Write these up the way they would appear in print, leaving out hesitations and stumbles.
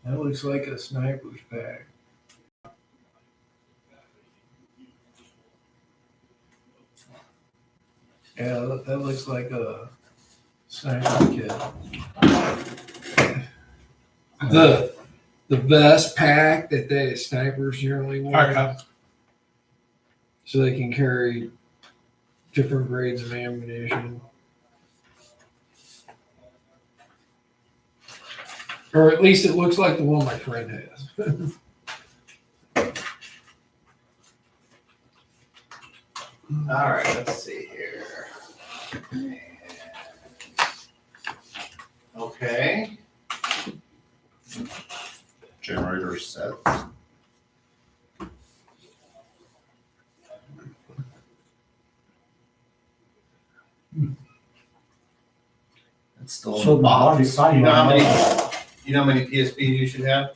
That looks like a sniper's pack. Yeah, that looks like a sniper kit. The vest pack that the snipers generally wear, so they can carry different grades of ammunition. Or at least it looks like the one my friend has. All right, let's see here. Okay. Generator sets. It's still in the box. You know how many PSPs you should have?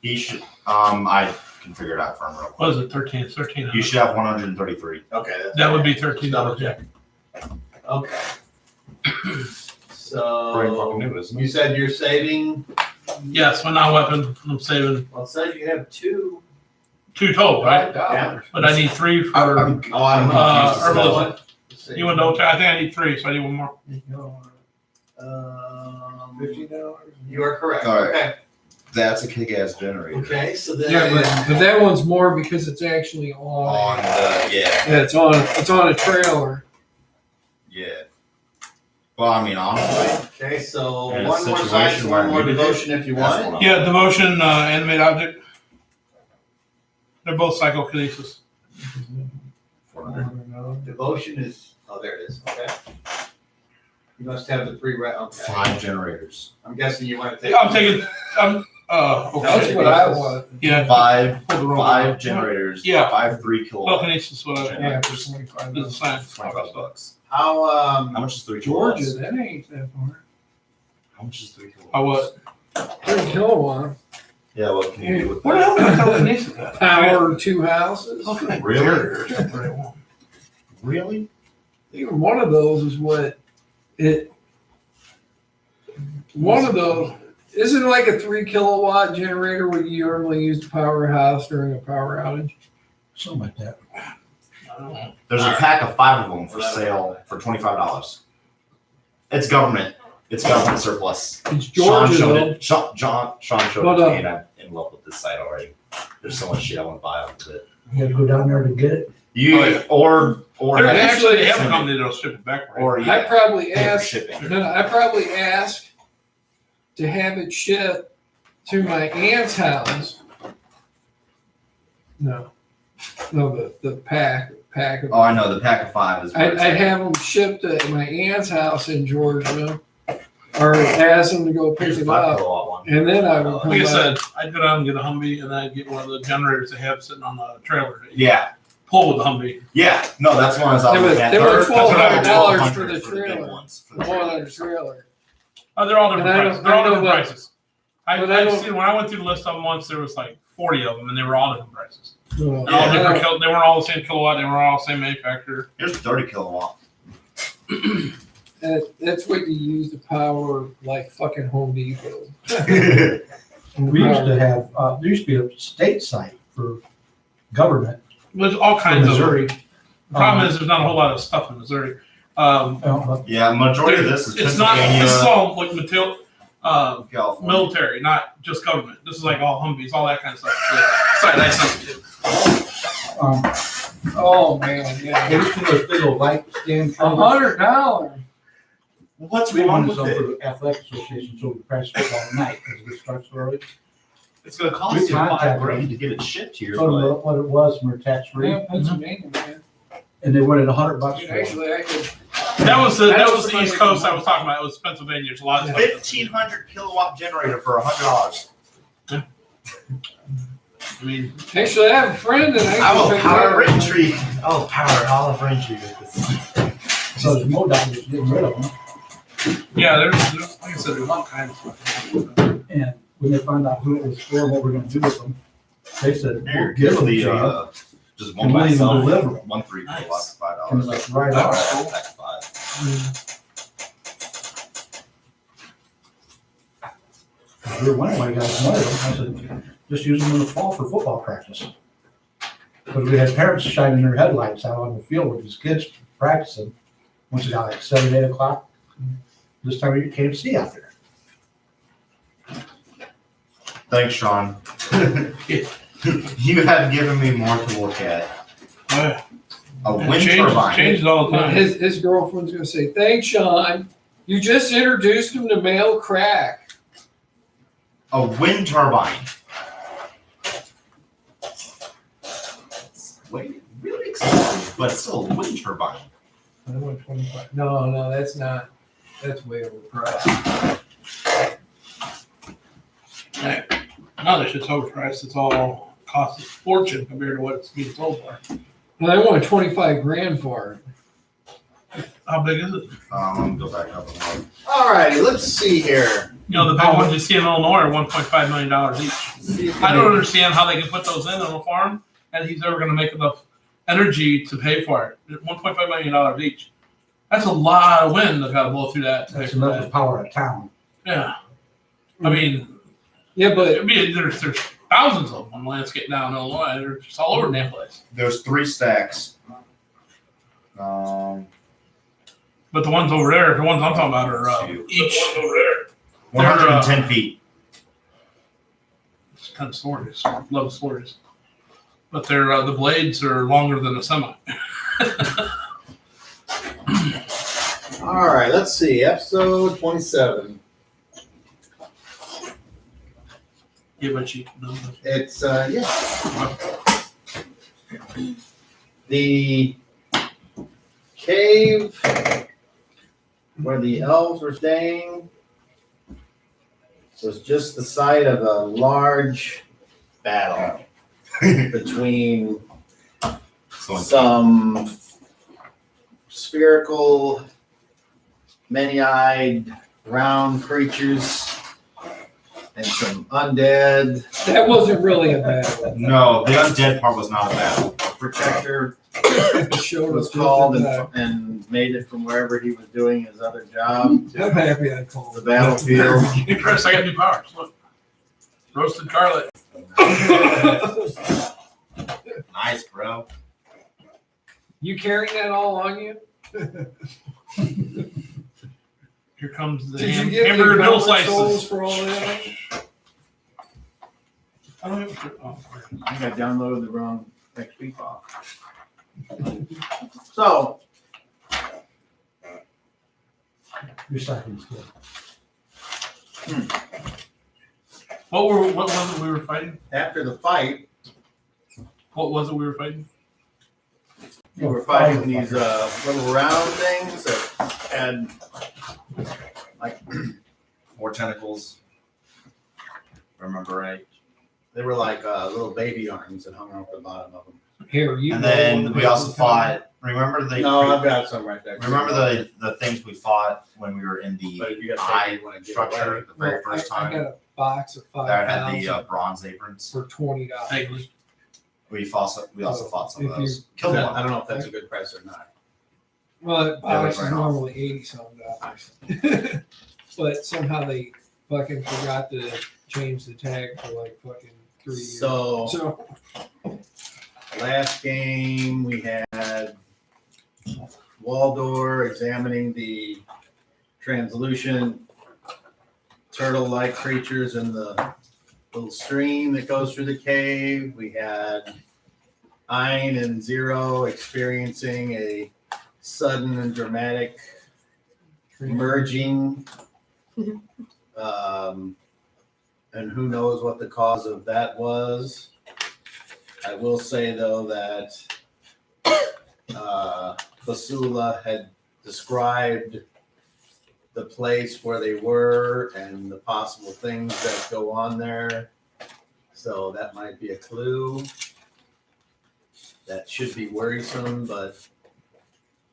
He should. I can figure it out for him real quick. What is it? 13? It's 13. You should have 133. Okay. That would be $13. Yeah. Okay. Pretty So fucking new, isn't it? you said you're saving. Yes, my non-weapon. I'm saving Well, it says you have two. 2 total, right? Yeah. But I need 3 for. I'm confused. herbalism. You want to double check? I think I need 3, so I need 1 more. $50. You are correct. All right. Okay. That's a kick-ass generator. Okay. So then. Yeah, but that one's more because it's actually On the Yeah, it's on a trailer. yeah. Well, I mean, honestly, Okay. So In a one more situation science, where one more you did devotion if you that's want. what Yeah, devotion, animate object. They're both psychokinesis. 400. Devotion is. Oh, there it is. Okay. You must have the pre-read. Okay. 5 generators. I'm guessing you want to take. Yeah, I'm taking. Okay. That's what I want. Yeah. 5 Hold the roll. 5 generators. Yeah. 5 3 kilowatt. Telekinesis, what I. Yeah, for 25. This is science. $25. How How much is 3 Georgia, kilowatts? that ain't that far. How much is 3 kilowatts? I what? 3 kilowatt. Yeah, what can you do with What the hell is telekinesis at? Power 2 houses. Okay. Really? Really? Even one of those is what it. One of those isn't like a 3 kilowatt generator where you normally use to power a house during a power outage. Something like that. There's a pack of 5 of them for sale for $25. It's government. It's government surplus. It's Sean Georgia showed though. it. Sean showed But, it to me, and I'm in love with this site already. There's so much shit I want to buy off of it. You had to go down there to get it. You Oh, yeah. or They're have actually, they have a send it. company that'll ship it back, right? Or I yeah, probably pay for asked. shipping. No, I probably asked to have it shipped to my aunt's house. No, the pack of. Oh, I know the pack of 5 is. I'd have them shipped at my aunt's house in Georgia, or ask them to go pick Here's a it 5 up, kilowatt one. and then I would come Like I back. said, I'd go down and get a Humvee, and then I'd get one of the generators they have sitting on the trailer. Yeah, Pull with the Humvee. yeah. No, that's one I was They were- looking at. they were They're $1,200 for the big trailer. ones, for the One on a trailers. trailer. Oh, they're all different And I prices. don't- They're I all know different that- prices. I've but seen when I went through the list of them once, there was like 40 of them, and they were all different prices. Well, And all different. They weren't all the same kilowatt. They were all the same manufacturer. Here's 30 kilowatt. that's what you use to power like fucking Home Depot. We used to have, there used to be a state site for government. There's all in kinds of. Missouri. The problem is there's not a whole lot of stuff in Missouri. Yeah, majority of this is It's not. Pennsylvania, This is all like material. California. Military, not just government. This is like all Humvees, all that kind of stuff. Sorry, that's something too. Oh man, yeah. They used to do those big old light stand. $100. What's We wrong wanted with some it? for the athletic association, so we practiced all night because it starts early. It's going to cost We you contacted $5,000 to get it shipped here. Told But them what it was and we're tax free. Yeah, Pennsylvania, man. And they wanted $100 Dude, for it. actually, I could. That was the That's East the Coast money. I was talking about. It was Pennsylvania. It's a lot of stuff. 1,500 kilowatt generator for $100. I mean, Actually, I have a friend that I will pick power up. Braintree. I will power all of Braintree with this. So there's MoDOT was getting rid of them. yeah, there's like I said, there's all kinds of stuff. And when they found out who it was for, what we're gonna do with them, they said, Here, we'll give give them to the you. just one And by we'll even itself. deliver them. 1 3 Nice. kilowatts for $5. And like right All off. right, pack 5. We were wondering why you guys wanted them. I said, just use them in the fall for football practice. Because we had parents shining their headlights out on the field with these kids practicing. Once it got like 7, 8 o'clock, this time you can't see out there. Thanks, Sean. You have given me more to look at. A wind turbine. Changes all the time. His girlfriend's gonna say, "Thanks, Sean. You just introduced him to male crack." A wind turbine. Wait, really expensive, but still a wind turbine. I want 25. No, that's not. That's way overpriced. No, that shit's overpriced. It's all costs a fortune compared to what it's being sold for. Well, I want 25 grand for it. How big is it? Let me go back up and look. All righty, let's see here. You know, the big ones you see in Illinois are $1.5 million each. I don't understand how they can put those in on a farm and he's ever going to make enough energy to pay for it. $1.5 million each. That's a lot of wind that's got to blow through that. To pay That's for enough that. to power a town. Yeah. I mean, Yeah, but there's thousands of them on landscape down in Illinois. They're just all over the damn place. There's 3 stacks. But the ones over there, the ones I'm talking about are each 110 feet. it's kind of stories, love stories. But they're the blades are longer than a semi. All right, let's see. Episode 27. Yeah, but you know, It's the cave where the elves were staying was just the site of a large battle between some spherical, many-eyed, round creatures and some undead. that wasn't really a battle. No, the undead part was not a battle. Protector The show was just called a- and made it from wherever he was doing his other job I'm happy I called the it. battlefield. hey, Chris, I got new powers. Look, roasted garlic. Nice, bro. You carrying that all on you? Here comes the Did you get hamburger the dill souls slices. for all that? I don't have oh, I think I downloaded the wrong XP file. So, Recycling skill. what was it we were fighting? after the fight, What was it we were fighting? we were fighting these little round things that had like 4 tentacles. Remember right? they were like little baby arms that hung off the bottom of them. Here, you. And go then on we the also paper. fought. Remember the. No, I've got some right there. Remember the things we fought when we were in But the if you got eye to get structure away. the very Well, first I time got a box of that had 5,000 the bronze aprons. for $20. Vaguely. We also fought some of If you- those. Killed I one. don't know if that's a good price or not. Well, that Yeah, we box is ran off. normally $80-something. But somehow they fucking forgot to change the tag for like fucking 3 years. So last game we had Waldor examining the translucent turtle-like creatures in the little stream that goes through the cave. We had Ein and Zero experiencing a sudden and dramatic merging. And who knows what the cause of that was. I will say, though, that Basula had described the place where they were and the possible things that go on there. So that might be a clue. That should be worrisome, but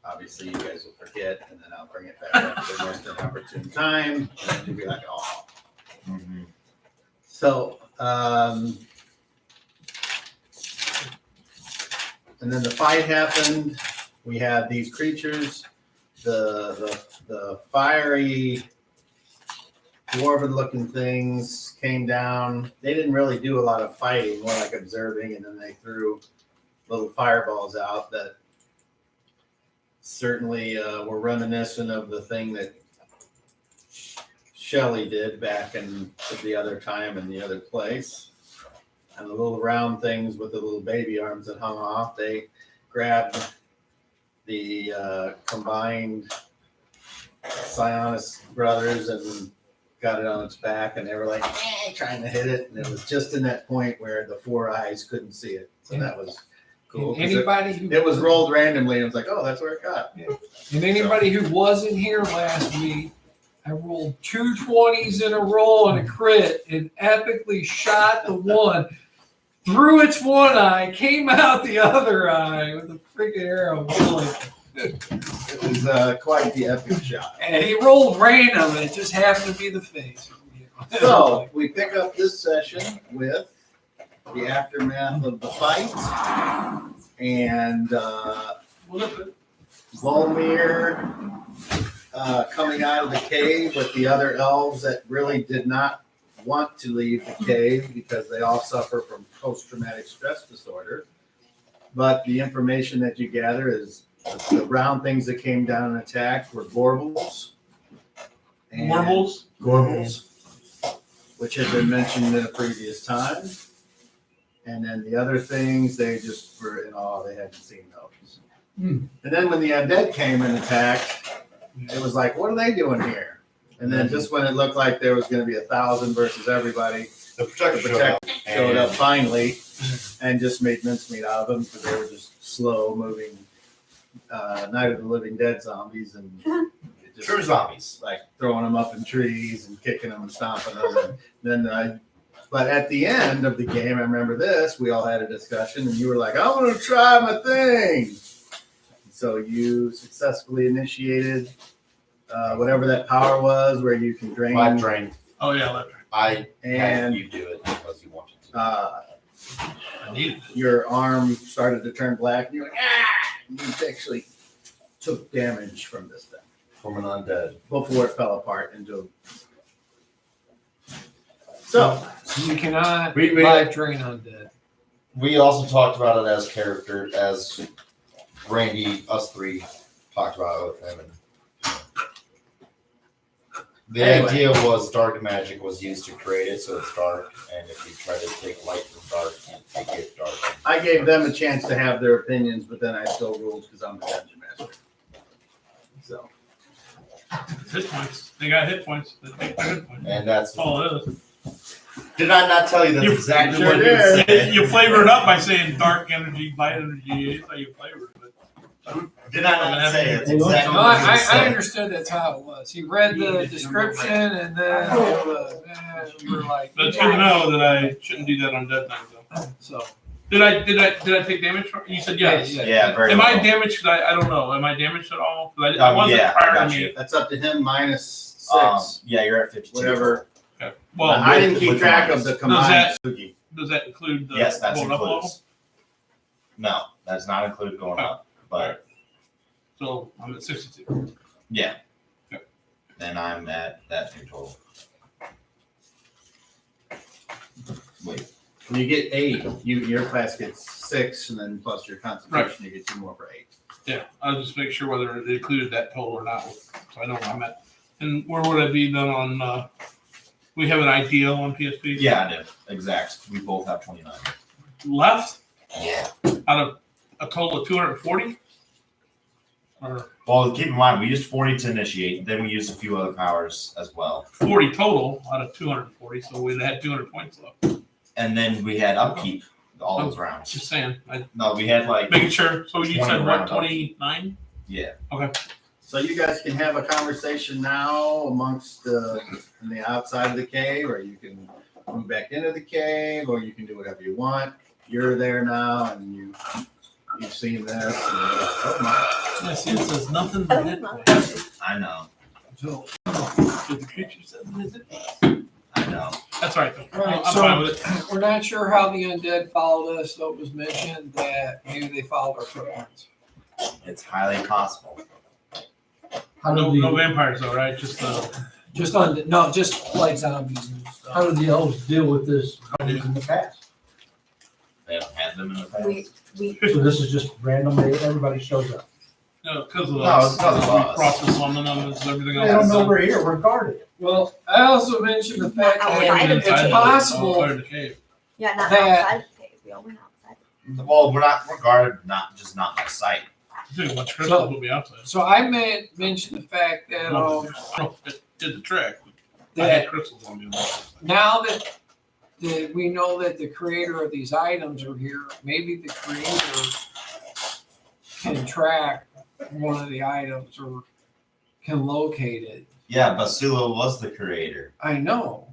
obviously you guys will forget, and then I'll bring it back up at the next opportune time, and then you'll be like, oh. Mhm. So, and then the fight happened. We had these creatures, the fiery dwarven looking things came down. They didn't really do a lot of fighting, more like observing, and then they threw little fireballs out that certainly were reminiscent of the thing that Shelley did back in the other time in the other place. And the little round things with the little baby arms that hung off, they grabbed the combined Sionis brothers and got it on its back, and they were like trying to hit it, and it was just in that point where the four eyes couldn't see it. So that was cool. And anybody who It was rolled randomly, and it was like, oh, that's where it got. And anybody who wasn't here last week, I rolled 2 20s in a row and a crit and epically shot the one through its one eye, came out the other eye with a freaking arrow. It was quite the epic shot. And he rolled random, and it just happened to be the face. So we pick up this session with the aftermath of the fight, and Volmir coming out of the cave with the other elves that really did not want to leave the cave because they all suffer from post-traumatic stress disorder. But the information that you gather is the brown things that came down and attacked were Gorbles. Gorbles, which had been mentioned in a previous time. And then the other things, they just were in awe. They hadn't seen those. And then when the undead came and attacked, it was like, what are they doing here? And then just when it looked like there was going to be 1,000 versus everybody, The Protector showed up finally and just made mincemeat out of them because they were just slow moving Night of the Living Dead zombies, and it just, True zombies. like throwing them up in trees and kicking them and stomping them. And then but at the end of the game, I remember this, we all had a discussion, and you were like, I want to try my thing. So you successfully initiated whatever that power was, where you can drain. Live drain. Oh yeah, let I And had you do it because you wanted to. I needed it. your arm started to turn black, and you're like, and you actually took damage from this thing From an undead. before it fell apart into. So You cannot We- live drain undead. We also talked about it as character, as Randy, us three, talked about it with him. And the Anyway. idea was dark magic was used to create it, so it's dark. And if you try to take light from dark, you get dark. I gave them a chance to have their opinions, but then I still ruled because I'm the dungeon master. So Hit points. They got hit points. They take their hit points. And that's. That's all it is. Did I not tell you that's You exactly sure what you did. said? You flavor it up by saying dark energy, light energy. That's how you flavor it. Did I not say it? It's Hey, exactly No, what you I said. understood that's how it was. He read the description, and then it was, you were like, But it's good to know that I shouldn't do that on dead things. Though. So Did I take damage from? You said yes. Yeah, very Am well. I damaged? I don't know. Am I damaged at all? 'Cause I wasn't yeah, I prior to got me. you. that's up to him -6. Yeah, you're at 52. Whatever. Okay. Well, I didn't keep with track of minus. the combined Sugi. does that include the Yes, that's going up level? includes. No, that's not included going up. But So I'm at 62. yeah. Okay. Then I'm at that thing total. Wait. You get 8. Your class gets 6, and then plus your concentration, you get 2 more for 8. Yeah, I'll just make sure whether it included that total or not, so I know where I'm at. And where would I be then on? We have an ideal on PSP. Yeah, I do. Exact. We both have 29. Left Yeah. out of a total of 240. Or Well, keep in mind, we used 40 to initiate, then we used a few other powers as well. 40 total out of 240, so we had 200 points left. And then we had upkeep all those rounds. Just saying, No, we had like, making sure. So you 20 said what? round 29? yeah. So you guys can have a conversation now amongst in the outside of the cave, or you can move back into the cave, or you can do whatever you want. You're there now, and you've seen this. And oh my. Yeah, see, it says nothing but hit points. I know. So the creature says visit. I know. That's all right, though. All right, I'm so- fine with it. we're not sure how the undead followed us, so it was mentioned that maybe they followed our footprints. It's highly possible. How did No, the, no vampires, though, right? Just just like zombies and stuff. How did the elves deal with this in the past? They haven't had them in the past. We So this is just random, everybody shows up. No, because of No, us. it's 'cause of us. Process on them and everything They don't else. know we're here, we're guarded. Well, I also mentioned the fact Not that outside of it's the cave. possible Outside the cave. yeah, not That- outside the cave. We all went outside. Well, we're guarded, not by sight. Dude, what's crystals will be outside. So I mentioned the fact that It did the trick. I that had crystals on me. now that we know that the creator of these items are here, maybe the creator can track one of the items or can locate it. Yeah, Basula was the creator. I know.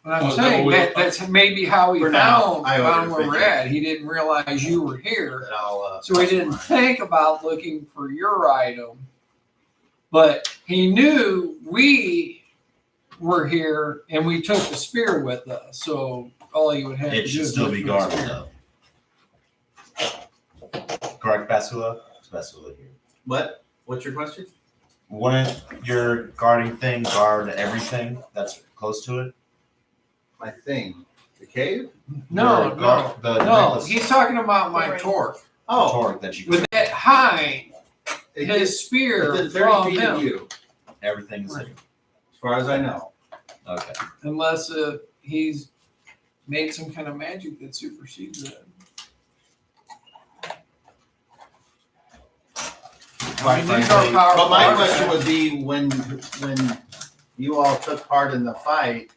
But Oh, I'm is that saying what we- that's maybe how he For now, found I where would we're figure. at. He didn't realize you were here. That I'll, So he didn't think about looking for your item, but he knew we were here and we took the spear with us. So all you would have to It do should is still look be for the guarded spear. though. Correct, Basula? It's Basula here. what? What's your question? Wouldn't your guarding thing guard everything that's close to it? My thing. The cave? No, Your no, guard- the no. necklace, He's talking about my Right. torque. Oh, torque that you With that high, it his gets spear within from 30 feet of him, you, everything's Right. as far as I know. okay. unless he's made some kind of magic that supersedes it. Quite These are frankly, powerful But my artifacts. question would be when you all took part in the fight,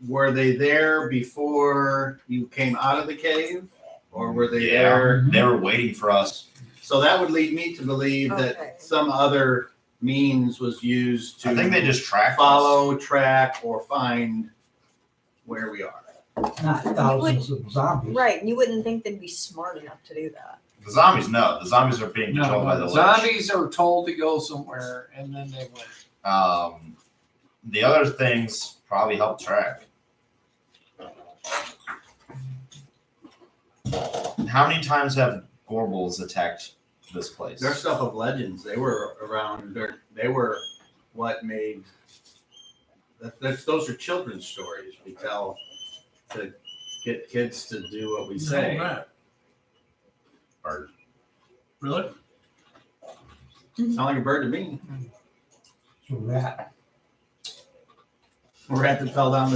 were they there before you came out of the cave? Or were they yeah, there? they were waiting for us. So that would lead me to believe Okay. that some other means was used to I think they just tracked us. follow, track, or find where we are. Not thousands of zombies. Right, you wouldn't think they'd be smart enough to do that. The zombies, no. The zombies are being controlled by the lich. Zombies are told to go somewhere and then they went. The other things probably help track. How many times have Gorbles attacked this place? They're stuff of legends. They were around. They were what made. Those are children's stories we tell to get kids to do what we say. No, Matt. Bird. Really? Sound like a bird to me. So rat. A rat that fell down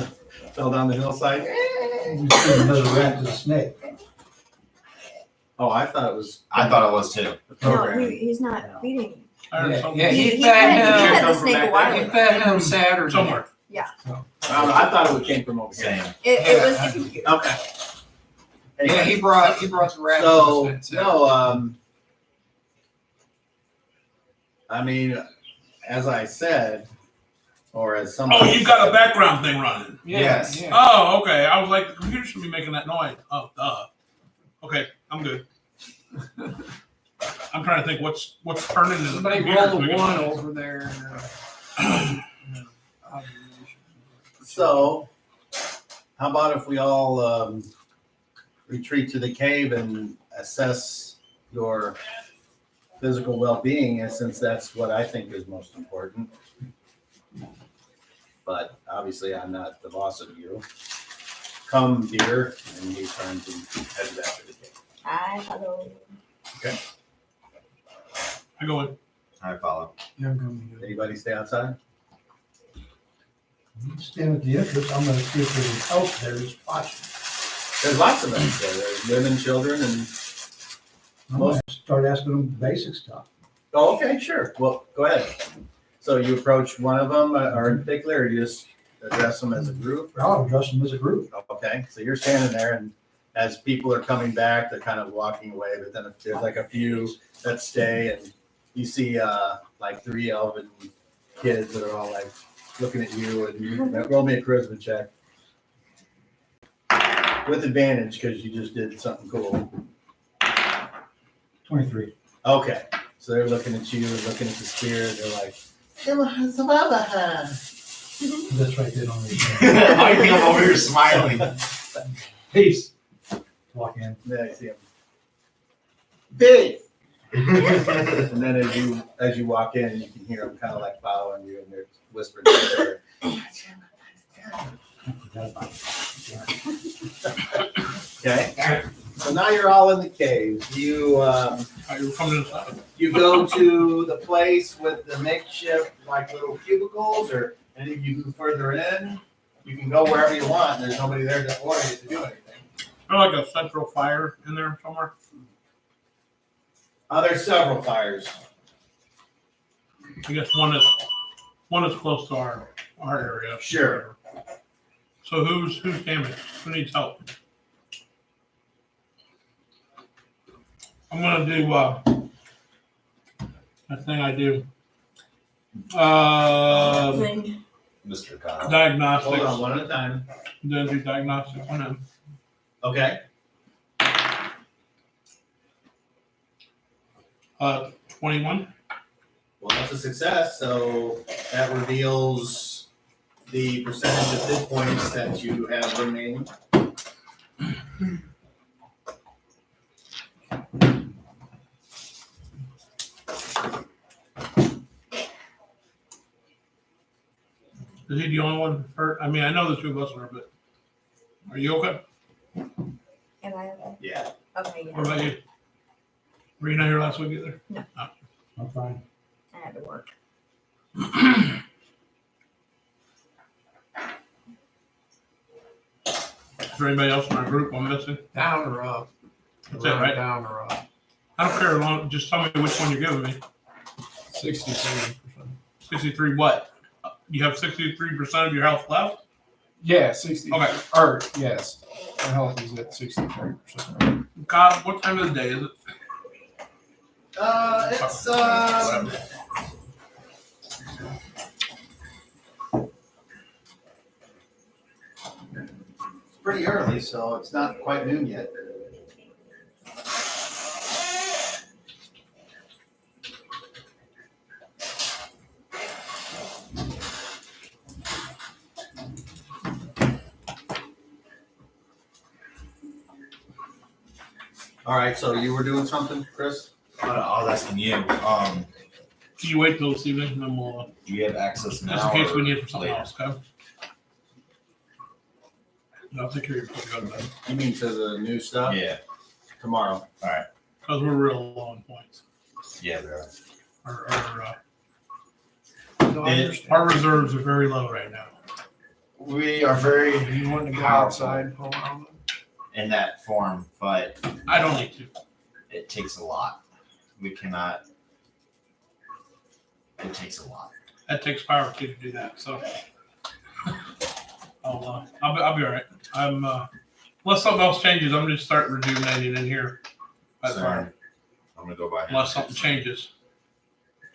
the hillside. You see another rat to the snake. Oh, I thought it was. I thought it was too. the No, program. he's not feeding. I heard Yeah, something. yeah, He he fed fed the him. snake a He while He ago. fed him Saturday. Somewhere. I don't know. I thought it came from over here. Same. It was the computer. Okay. Yeah, Anyway, he brought the rat. so to us. no. I mean, as I said, or as someone. Oh, you got a background thing running. Yeah, Yes. yeah. Oh, okay. I was like, the computer should be making that noise. Oh, duh. Okay, I'm good. I'm trying to think what's turning in the Somebody computer. roll a one over there. So, how about if we all retreat to the cave and assess your physical well-being, and since that's what I think is most important. But obviously, I'm not the boss of you. Come, dear, and we turn to head back to the cave. Hello. I go in. I follow. Anybody stay outside? Stand at the entrance. I'm gonna see if there's an elf there that's watching. There's lots of them there. There's women, children, and I'm gonna start asking them basic stuff. oh, okay, sure. Well, go ahead. So you approach one of them, or in particular, or you just address them as a group? I'll address them as a group. Okay, so you're standing there, and as people are coming back, they're kind of walking away. But then there's like a few that stay, and you see like 3 elven kids that are all like looking at you, and you roll me a charisma check with advantage because you just did something cool. 23. Okay, so they're looking at you and looking at the spear. And they're like, That's right there on the. I think I'm over here smiling. Peace. Walk in. then I see them. Big. And then as you walk in, you can hear them kind of like following you, and they're whispered to each other. Forgot about it. Okay, so now you're all in the caves. You You were coming inside. you go to the place with the makeshift like little cubicles, or any of you go further in. You can go wherever you want. And there's nobody there to order you to do anything. There's like a central fire in there somewhere. There's several fires. I guess one is close to our area. Sure. So who's damaged? Who needs help? I'm gonna do that thing I do. Thing. Mr. Kyle. Diagnostics. Hold on, one at a time. Then do diagnostics on him. Okay. 21. Well, that's a success. So that reveals the percentage of hit points that you have remaining. Is he the only one hurt? I mean, I know the two of us are, but are you okay? Am I okay? Yeah. Okay, What yeah. about you? Were you not here last week either? I'm fine. I had to work. Is there anybody else in our group I'm missing? Down or up? That's it, right? Down or up? I don't care. As long, just tell me which one you're giving me. 63%. 63 what? You have 63% of your health left? Yeah, 60. Okay. Or, yes. My health is at 63%. God, what time of the day is it? It's pretty early, so it's not quite noon yet. All right, so you were doing something, Chris? I was asking you, Can you wait till this evening and then we'll, do you have access now? just in case we or need it for something later? else, okay? No, I'll take care of you before we go to bed. You mean to the new stuff? Yeah, Tomorrow. Because we're real low on points. yeah, there are. No, I It- understand. Our reserves are very low right now. We are very Do you want to go Powerful. outside for a while? in that form, but I don't need to. it takes a lot. We cannot. It takes a lot. That takes power too to do that, so. I'll be all right. Unless something else changes, I'm just start rejuvenating in here. That's So, fine. I'm gonna go by. Unless something changes.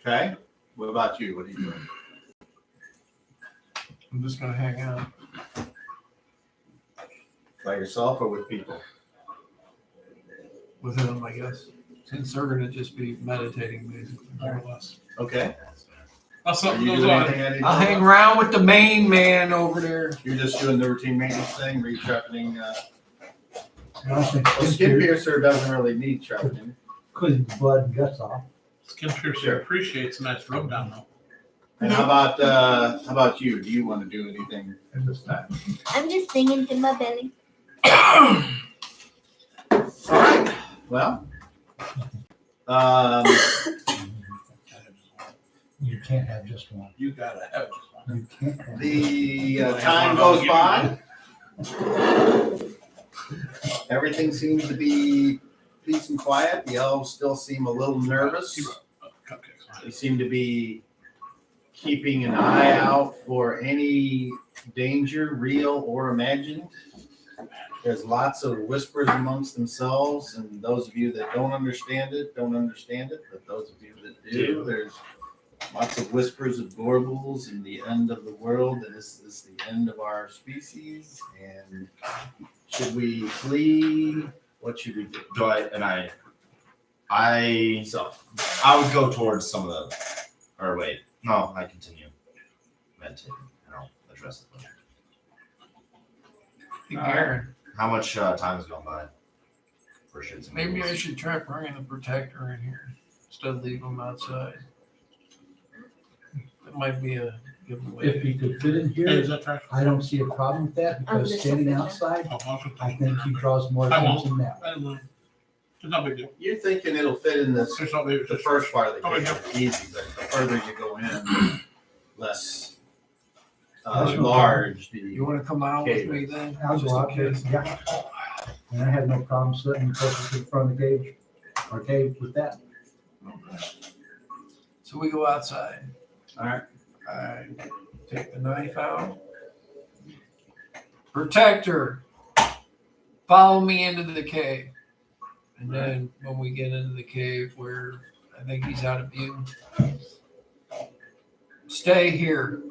Okay. What about you? What are you doing? I'm just going to hang out. By yourself or with people? With him, I guess. Since they're going to just be meditating, basically. More or less. Okay. Unless Are something you goes doing on. anything I need to I'll know hang about? around with the main man over there. You're just doing the routine maintenance thing, resharpening. And I think Well, skin piercer doesn't really need sharpening. clean the blood and guts off. Skin piercer Sure. appreciates a nice rub down though. And how about you? Do you want to do anything at this time? I'm just singing to my belly. All right. Well, You can't have just one. You gotta have this one. You can't have the time goes by. Everything seems to be peace and quiet. The elves still seem a little nervous. Cupcakes. They seem to be keeping an eye out for any danger, real or imagined. There's lots of whispers amongst themselves, and those of you that don't understand it, don't understand it. But those of you that do, there's lots of whispers of warbles and the end of the world, and this is the end of our species. And should we flee? What should we do? Do I So, I would go towards some of the, or wait, no, I continue meditating. I don't address it. Hey, Aaron, How much time has gone by? For shits and maybe I giggles? should try bringing the protector in here instead of leaving him outside. That might be a give them away. If he could fit in Hey, is here, that trash? I don't see a problem with that because there's standing something there. outside, Oh, awesome. I think he draws more I won't. attention that way. I don't know. It's not a big deal. You're thinking it'll fit in this, It's not big. It's the just first part of the Oh, cave, yeah. it's easy, but the further you go in, less That's no large You the, want to come out with Okay. me then? I'll Just go in out there, case. yeah. And I had no problem sitting closer to the front of the cage, or cave with that. So we go outside. all right, I take the knife out. Protector, follow me into the cave. And then when we get into the cave where I think he's out of view, stay here.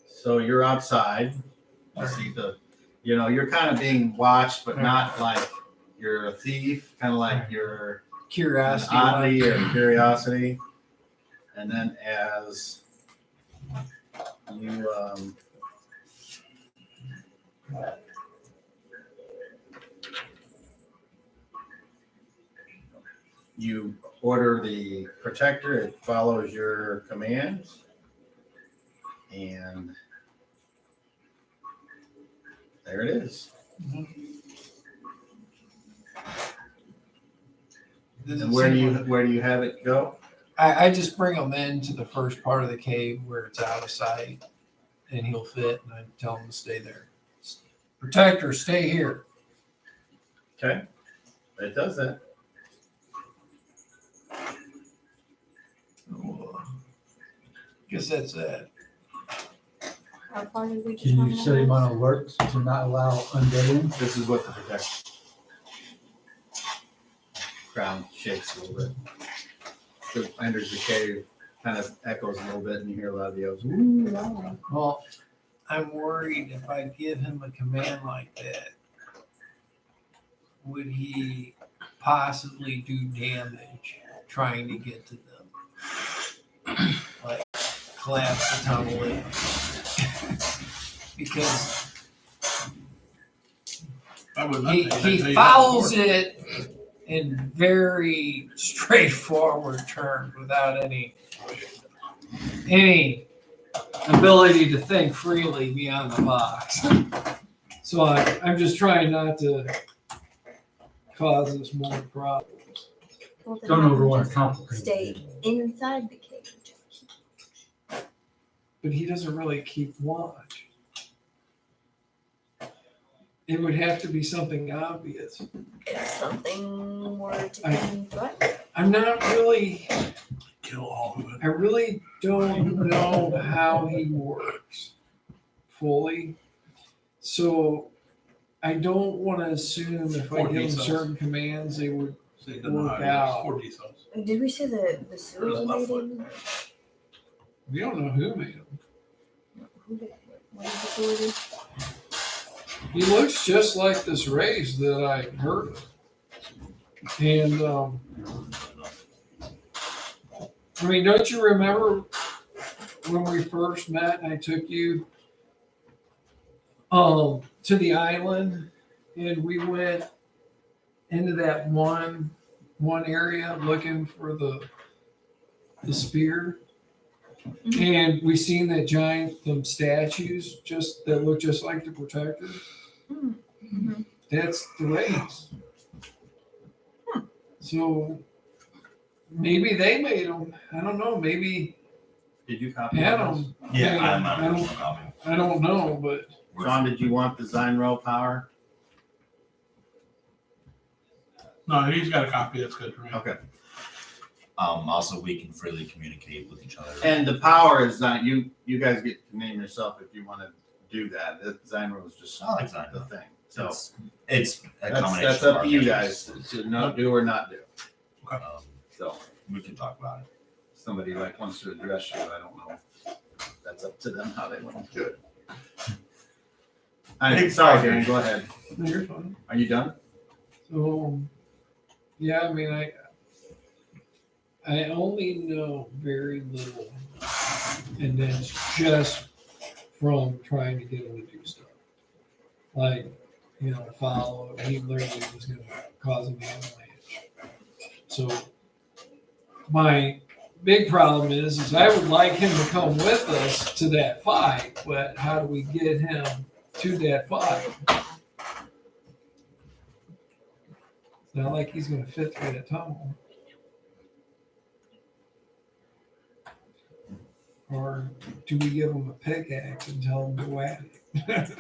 so you're outside, you see you're kind of being watched, but not like you're a thief, kind of like you're Curiosity. oddity or curiosity. And then as you order the protector, it follows your commands. And there it is. And where do you have it go? I just bring him into the first part of the cave where it's out of sight and he'll fit, and I tell him to stay there. Protector, stay here. Okay, it does that. Guess that's it. How far did we just Can run you set him out? on alert to not allow undead in? This is what the protector. Ground shakes a little bit. It enters the cave, kind of echoes a little bit, and you hear a lot of the others. Ooh, la. Well, I'm worried if I give him a command like that, would he possibly do damage trying to get to them? Like collapse the tunnel in. Because I would he follows it in very straightforward terms without any ability to think freely beyond the box. So I'm just trying not to cause us more problems. Well, then Don't have ever him want to just complicate stay it. inside the cave. Just But he doesn't really keep watch. It would have to be something obvious. if something were to I- come threat. I'm not really, Kill all of it. I really don't know how he works fully. So I don't want to assume if I Four give him D-cells. certain commands, they would. So you don't know how Work it out. is. 4 D-cells. Did we say the sewage There's left made him? We don't know who made him. Who did? What did the sewer do? He looks just like this race that I heard of. And I mean, don't you remember when we first met and I took you to the island and we went into that one area looking for the spear? And we seen that giant them statues just that look just like the protector. Mhm. That's the race. So maybe they made them. I don't know. Maybe Did you copy this? Adam. Yeah, made I'm 'em. not original copy. I don't know, but John, did you want the Zinro power? No, he's got a copy. That's good for me. Okay. Also, we can freely communicate with each other. And the power is not, you guys get to name yourself if you want to do that. The Zinro is just I like Zinro. the thing. So It's a combination. that's of up our to you names. guys to not do or not do. Um, So we can talk about it. if somebody like wants to address you, I don't know. That's up to them how they want to do it. Sorry, Darren, go ahead. no, you're fine. Are you done? So yeah, I mean, I only know very little, and that's just from trying to get him to do stuff. Like, follow. He literally was going to cause an avalanche. So my big problem is I would like him to come with us to that fight, but how do we get him to that fight? It's not like he's going to fit through the tunnel. Or do we give him a pickaxe and tell him to go at it?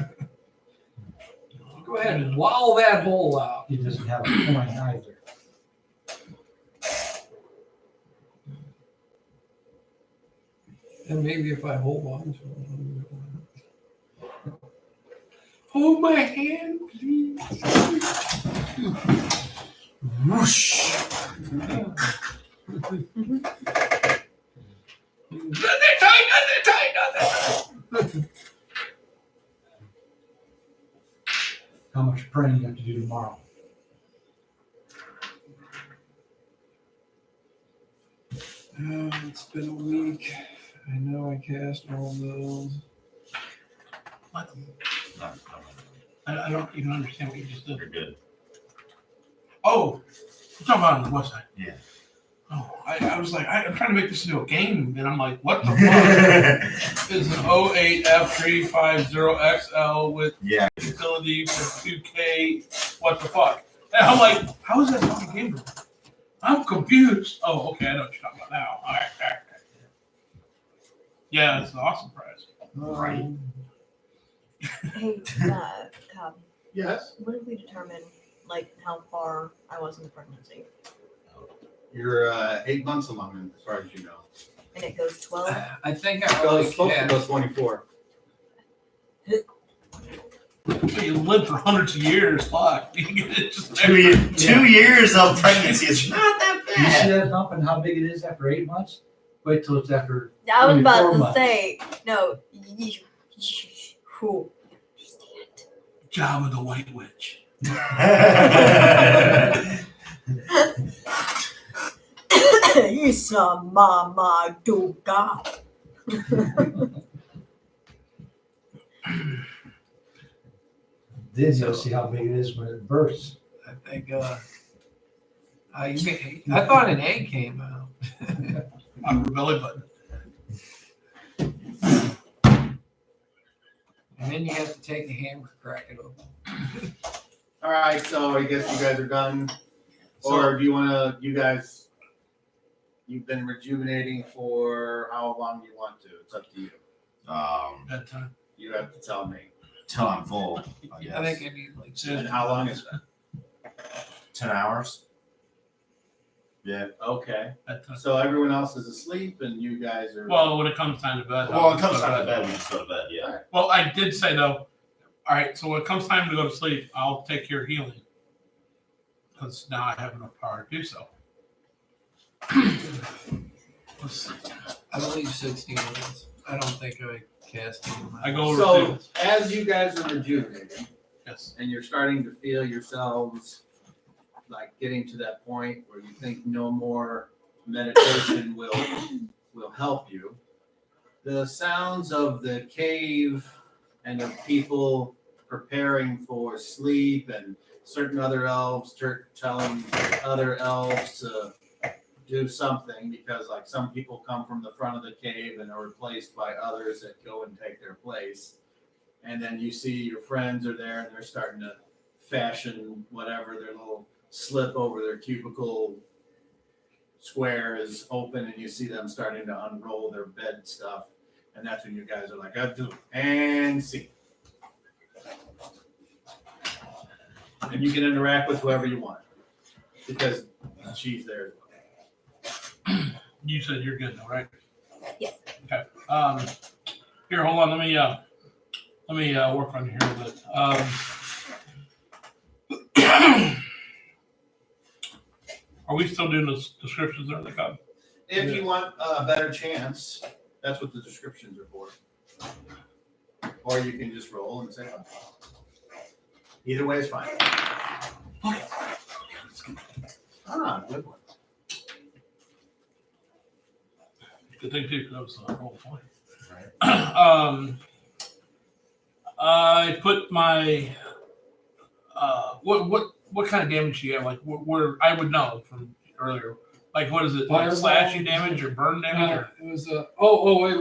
Go ahead and wall that hole out. He doesn't have a coin either. And maybe if I hold on to him. Hold my hand, please. Whoosh. Nothing tight. How much praying you have to do tomorrow? It's been a week. I know I cast all those. What? I don't even understand what you just did. You're good. Oh, you're talking about on the website. Yeah. Oh, I was like, I'm trying to make this into a game, and I'm like, what the fuck? It's an 08F350XL with Yeah. utility for 2K. What the fuck? And I'm like, how is that fucking game? I'm confused. Oh, okay, I know what you're talking about now. All right. Yeah, it's an awesome prize. Right. Hey, Cobb, Yes. what did we determine, like, how far I was in the pregnancy? You're 8 months along, as far as you know. And it goes 12? I think So I it's only supposed to go cast. 24. So you lived for hundreds of years. Fuck. It's just 2 years of pregnancy is not that Do you see bad. that hump and how big it is after 8 months? Wait till it's after. I was about 24 to months. say, no. Who? Job of the White Witch. Isa mama duga. Then you'll see how big it is when it bursts. I think. I thought an egg came out. On her belly button. And then you have to take a hammer, crack it open. All right, so I guess you guys are done. Or do you want to, you've been rejuvenating for how long do you want to? It's up to you. Bedtime. You have to tell me. Till I'm full. I I guess. think I need like And how long is that? 10 hours. Yeah. Okay. Bedtime. So everyone else is asleep and you guys are. Well, when it comes time to bed. Well, it comes time to bed. We just go to bed. Yeah. Well, I did say though. All right, so when it comes time to go to sleep, I'll take care of healing because now I have enough power to do so. I believe 60 minutes. I don't think I cast it. I go over So to as you guys are rejuvenating yes. and you're starting to feel yourselves like getting to that point where you think no more meditation will help you, the sounds of the cave and of people preparing for sleep and certain other elves telling other elves to do something because like some people come from the front of the cave and are replaced by others that go and take their place. And then you see your friends are there and they're starting to fashion whatever their little slip over their cubicle square is open and you see them starting to unroll their bed stuff. And that's when you guys are like, I do and see. And you can interact with whoever you want because she's there as well. You said you're good though, right? Yes. Okay. Here, hold on. Let me work on here a little bit. Are we still doing the descriptions there, the code? If you want a better chance, that's what the descriptions are for. Or you can just roll and say, oh. Either way is fine. Ah, good one. Good thing too, because that was a roll point. Right. I put my what kind of damage do you have? Like where I would know from earlier. Like, what is it? Fireball. Like slashing damage or burn damage? Or? It was a.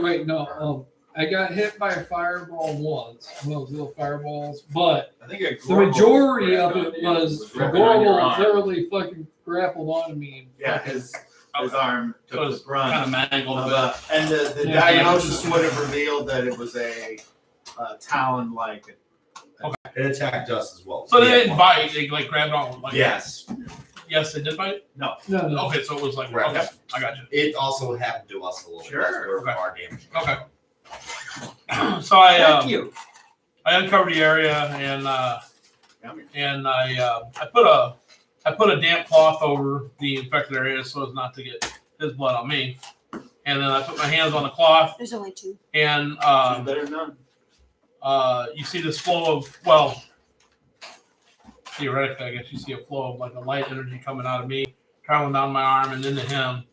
Wait, no. I got hit by a fireball once. One of those little fireballs, but I think the majority of it was ripping on your Gorble arm. literally fucking grappled onto me. Yeah, his arm So took it's the brunt. kind of mangled a bit. And the Yeah. diagnosis would have revealed that it was a talon-like. It attacked us as well. So they didn't bite. They like grabbed on. Like, Yes. Yes, they did bite. No. Okay, so it was like, Right. okay, I got you. It also happened to us a little bit. That's where Okay. our damage. Okay. So I Thank you. I uncovered the area and I put a damp cloth over the infected area so as not to get his blood on me. And then I put my hands on the cloth There's only 2. and Better than none. you see this flow of, well, theoretically, I guess you see a flow of like a light energy coming out of me, traveling down my arm and into him.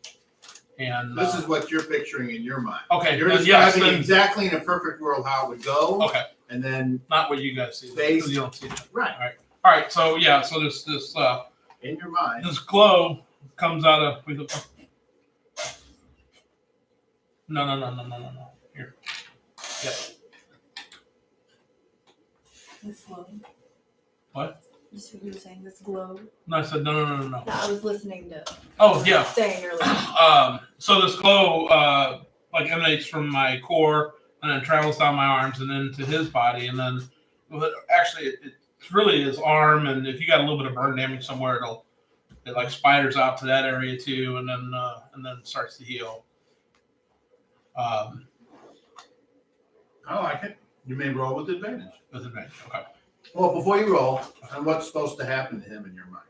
And This is what you're picturing in your mind. okay. You're then yes, describing then, exactly in a perfect world how it would go, okay, and then not what you guys see. Based- Because you don't see it. right All right. So yeah. So this in your mind. this glow comes out of. No. Here. Yep. This glow. What? Just what you were saying, this glow. No, I said no. No, I was listening to Oh yeah. saying earlier. So this glow like emanates from my core and then travels down my arms and then to his body and then actually it really his arm, and if you got a little bit of burn damage somewhere, it like spiders out to that area too, and then starts to heal. I like it. You may roll with advantage. With advantage. Okay. Well, before you roll, and what's supposed to happen to him in your mind?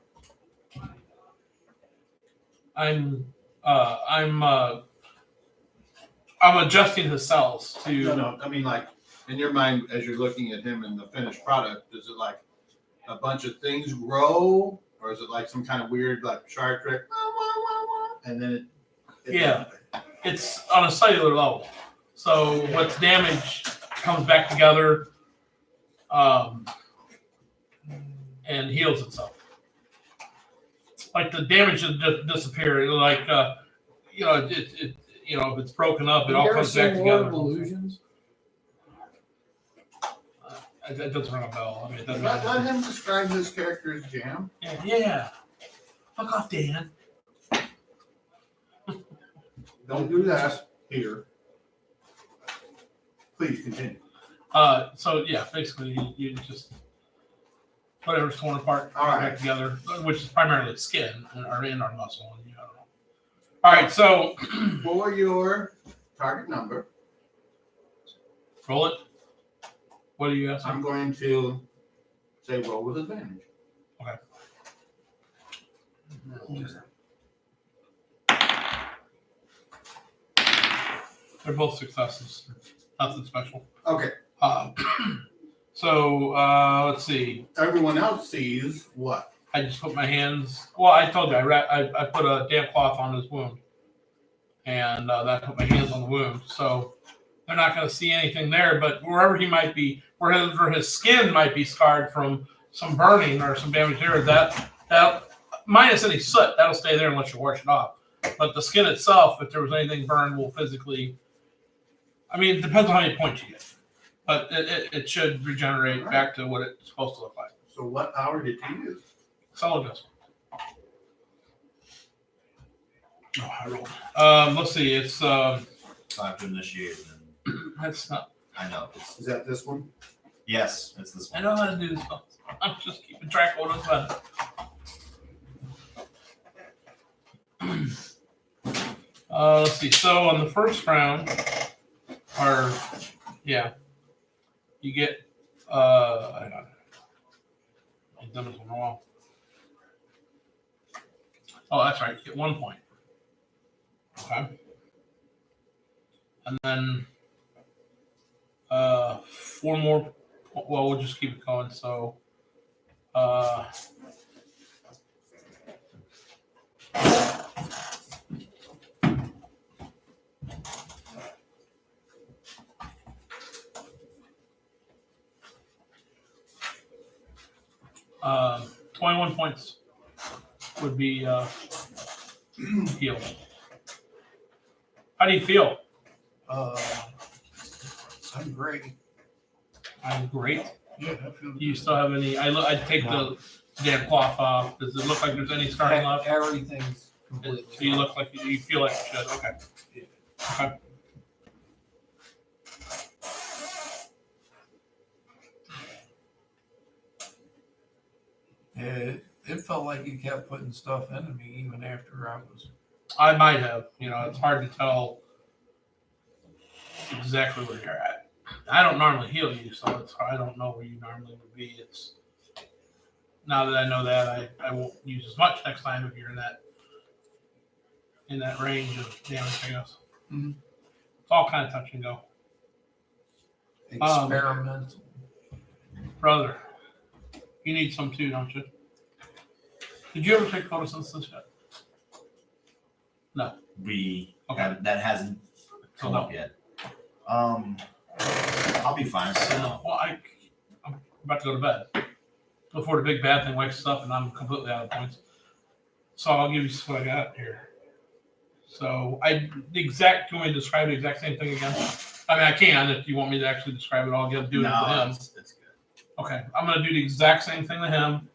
I'm adjusting his cells to. No. I mean, like in your mind, as you're looking at him and the finished product, is it like a bunch of things grow, or is it like some kind of weird like shark trick? And then it Yeah. It's on a cellular level. So what's damaged comes back together and heals itself. Like the damage should just disappear. Like it if it's broken up, it all comes back together. Illusions. It doesn't ring a bell. I mean, it doesn't let matter. him describe his character as Jam. Yeah. Fuck off, Dan. Don't do that here. Please continue. So yeah, basically you just whatever's torn apart All right. back together, which is primarily skin or in our muscle. And, all right, so For your target number, roll it. What do you ask? I'm going to say roll with advantage. They're both successes. Nothing special. Okay. So let's see. Everyone else sees what? I just put my hands. Well, I told you I put a damp cloth on his wound, and I put my hands on the wound. So they're not going to see anything there. But wherever he might be, wherever his skin might be scarred from some burning or some damage there, that minus any soot, that'll stay there unless you wash it off. But the skin itself, if there was anything burned, will physically. I mean, it depends on how many points you get, but it should regenerate back to what it's supposed to look like. So what power did you use? Solid adjustment. Oh, I rolled. Let's see. It's So I have to initiate it. And that's not. I know. Is that this one? Yes, it's this I one. know how to do this stuff. I'm just keeping track of what it's done. Let's see. So on the first round, you get. Hang on. I've done this one wrong. Oh, that's right. You get 1 point. Okay. And then 4 more. Well, we'll just keep it going. So, uh, 21 points would be healed. How do you feel? I'm great. I'm great. Yeah, I feel Do you still have any? I'd take the damn cloth off. Does it look like there's any scarring left? Everything's completely. So you look like you feel like you should. Okay. Okay. It felt like you kept putting stuff into me even after I was. I might have. It's hard to tell exactly where you're at. I don't normally heal you, so I don't know where you normally would be. It's now that I know that, I won't use as much next time if you're in that range of damage, I guess. Mhm. It's all kind of touch and go. Experimental. Brother, you need some too, don't you? Did you ever take photosynthesis yet? That hasn't come up yet. I'll be fine. No. Well, I'm about to go to bed before the big bad thing wakes us up and I'm completely out of points. So I'll give you what I got here. So do you want me to describe the exact same thing again? I mean, I can if you want me to actually describe it all again. Do it to him. It's good. Okay, I'm gonna do the exact same thing to him.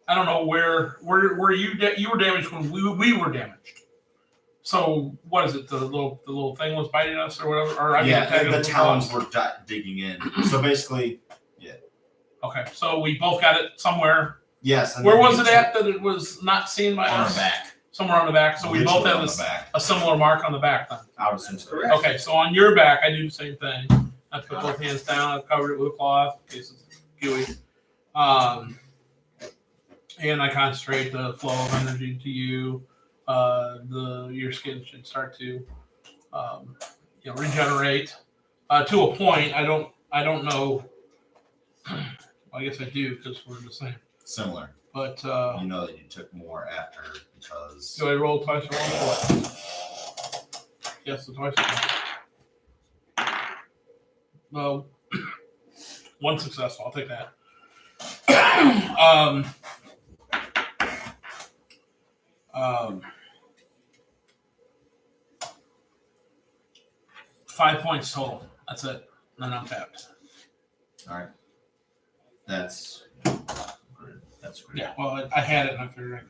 I don't know where you were damaged when we were damaged. So what is it? The little thing was biting us or whatever? Or the talons were digging in. So basically, okay, so we both got it somewhere. yes. Where was it at that it was not seen by On us? our back. Somewhere on the back. So we both Literally have on the back. a similar mark on the back then. I would assume so. Correct. Okay, so on your back, I do the same thing. I put both hands down. I've covered it with a cloth in case it's gooey. And I concentrate the flow of energy to you. Your skin should start to, regenerate to a point. I don't know. Well, I guess I do because we're the same. Similar. But You know that you took more after because. do I roll twice or once? Yes, the twice. Well, one successful. I'll take that. 5 points total. That's it. Then I'm tapped. All right. That's great. Yeah. Well, I had it, and I figured.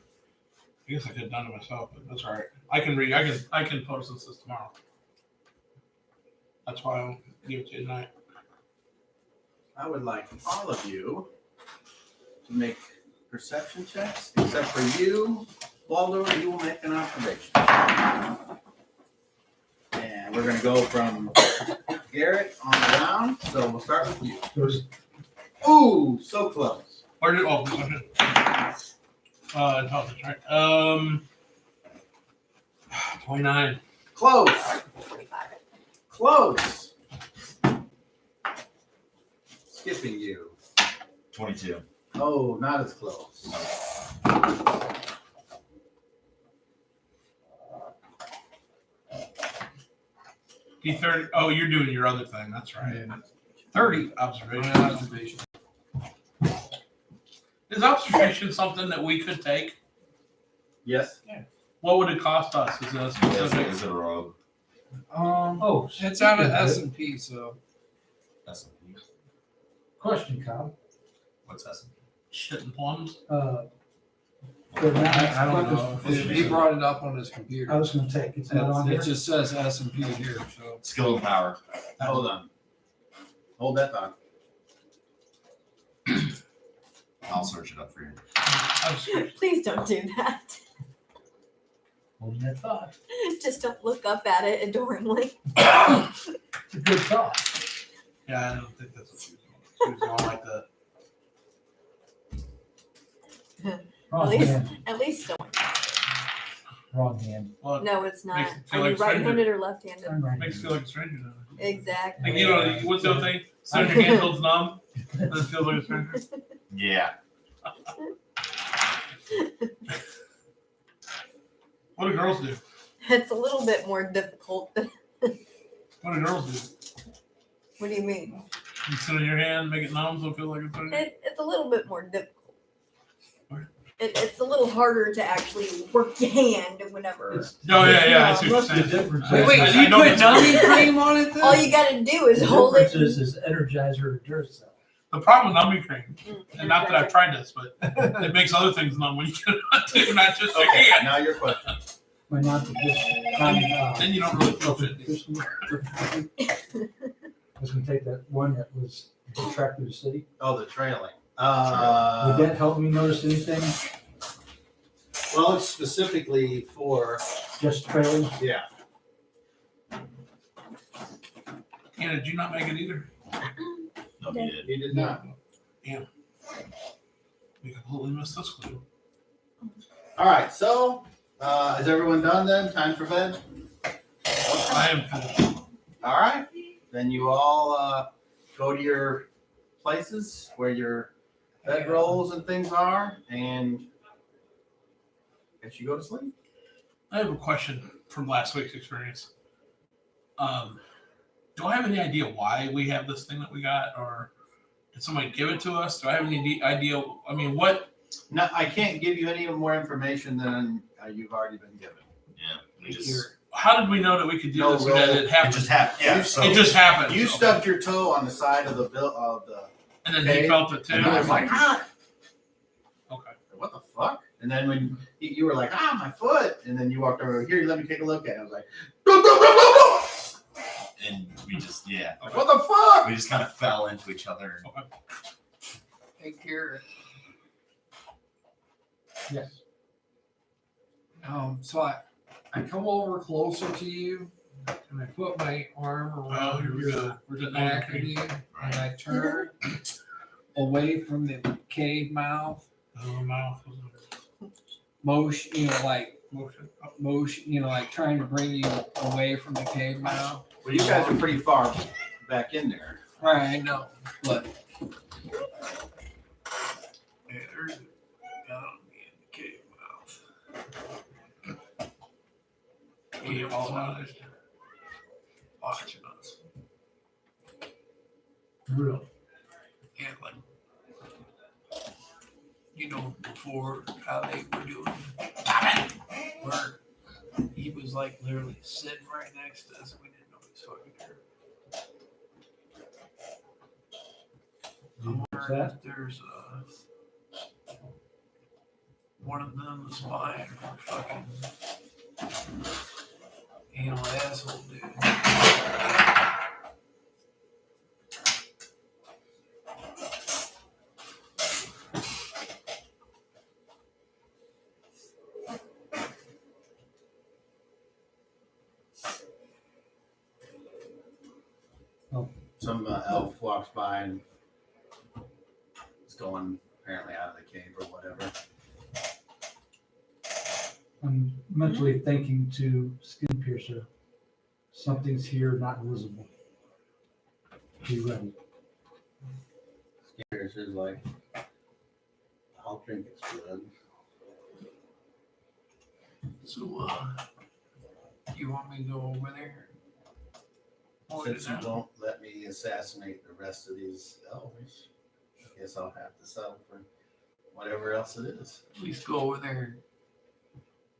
I guess I could have done it myself, but that's all right. I can photosynthesis tomorrow. That's why I'll give it to you tonight. I would like all of you to make perception checks, except for you, Waldo. You will make an observation. And we're going to go from Garrett on down. So we'll start with you. Ooh, so close. Or did perception? Intelligence, right? 29. Close. 45. Close. Skipping you. 22. Oh, not as close. D30. Oh, you're doing your other thing. That's right. 30 observation. Observation. Is observation something that we could take? Yes. What would it cost us? Is it a specific? Is it a rogue? It's out of S&P, so S&P. Question, Kyle. What's S&P? Shit and plums? I don't know. He brought it up on his computer. I was gonna take, it's not on It here. just says S&P here, so. Skill and power. Hold on. Hold that thought. I'll search it up for you. Please don't do that. Holding that thought. Just don't look up at it adoringly. It's a good thought. Yeah, I don't think that's what she was going like that. Wrong At least- hand. At least don't. Wrong hand. Well, No, it's Makes not. it feel Are you like stranger. right-handed or left-handed? I'm right. makes you feel like a stranger. Doesn't it? Exactly. Like, what's the other thing? Sit on your hand feels numb. Then it feels like a stranger. Yeah. What do girls do? It's a little bit more difficult. What do girls do? What do you mean? You sit on your hand, make it numb, so it feels like a stranger. It's a little bit more difficult. it's a little harder to actually work your hand whenever. Oh yeah, I see what The you're saying. difference Wait, is, wait, I do you know put that's numbing what- cream on it then? All you gotta do is the hold it. difference is Energizer or Duracell. The problem with numbing cream, and not that I've Energizer. tried this, but it makes other things numb when you get it on too, not just your Okay, hand. now your question. Why not to just, Then you don't really feel it. I was gonna take that one that was tracked through the city. Oh, the trailing. Would that help me notice anything? Well, it's specifically for, Just trailing? yeah. Anna, did you not make it either? No, you did. You did not. We completely missed this clue. All right, so is everyone done then? Time for bed? I am finished. All right, then you all go to your places where your bed rolls and things are, and guess you go to sleep. I have a question from last week's experience. Do I have any idea why we have this thing that we got, or did somebody give it to us? Do I have any idea? I mean, what? No, I can't give you any more information than you've already been given. Yeah, we just How did we know that we could do No this? And that roll. it it happened. just happened. Yeah, so It just happened. You Okay. stubbed your toe on the side of the and then okay. he felt it too. and I was like, Okay. what the fuck? And then when you were like, my foot, and then you walked over here, let me take a look at it. I was like, and we just like, what the fuck? we just kind of fell into each other. Take care. Yes. So I come over closer to you and I put my arm Oh, around here we your go. We're getting back of angry. you and I turn away from the cave mouth. Oh, mouth was Motion, like motion. motion, like trying to bring you away from the cave mouth. Well, you guys are pretty far back in there. Right, I know, but yeah, there's a gun in the cave mouth. Cave all out. Watching us. Really? Yeah, like before how they were doing. Where he was like literally sitting right next to us. We didn't know he was fucking here. I'm What's wondering that? if there's one of them is spying for fucking anal asshole dude. Some elf walks by and is going apparently out of the cave or whatever. I'm mentally thinking to Skin Piercer, something's here not visible. Be ready. Scares is like, I'll drink its blood. So, you want me to go over there? Since you won't let me assassinate the rest of these elves, I guess I'll have to settle for whatever else it is. At least go over there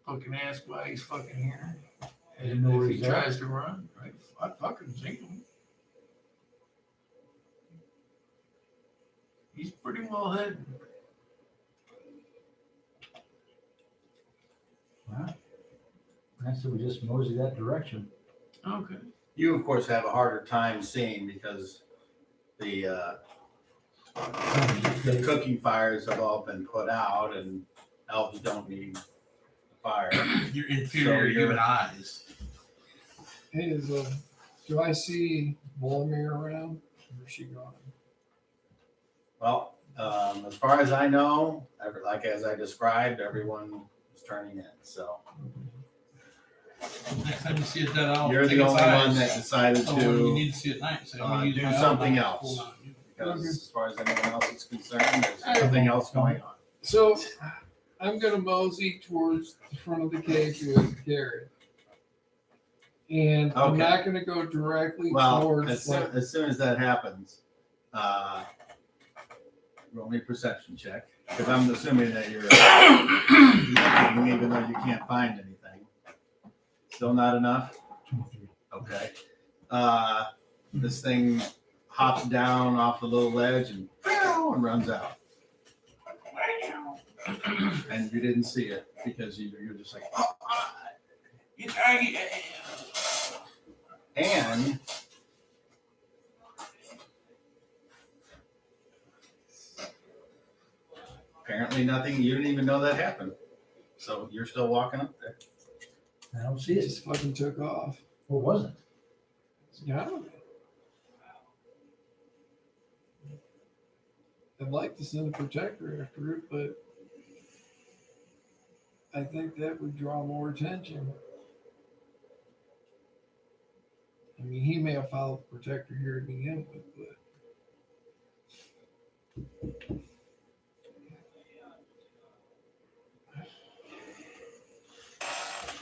and fucking ask why he's fucking here. You And know if where he he's at? tries to run, right, I fucking sink him. He's pretty well hidden. Well, I said we just mosey that direction. Okay. You, of course, have a harder time seeing because the cooking fires have all been put out and elves don't need fire. Your inferior So human eyes. Hey, do I see Volmir around? Or is she gone? Well, as far as I know, as I described, everyone is turning in. So Next time you see a dead owl, you're take the its only eyes. one that decided Oh, when you to, need to see it at night. So I'm gonna use do my own something eyes. else. Hold on. because as far as anyone else is concerned, there's nothing else going on. So I'm gonna mosey towards the front of the cave with Garrett. And I'm Okay. not gonna go directly Well, towards as soon as that happens, roll me a perception check. Because I'm assuming that you're looking even though you can't find anything. Still not enough? 23. Okay. This thing hops down off the little ledge and runs out. And you didn't see it because you're just like, oh, You taggy. and apparently nothing, you didn't even know that happened. So you're still walking up there. I don't see It it. just fucking took off. What was it? Yeah. I'd like to send a protector after it, but I think that would draw more attention. I mean, he may have followed the protector here to begin with, but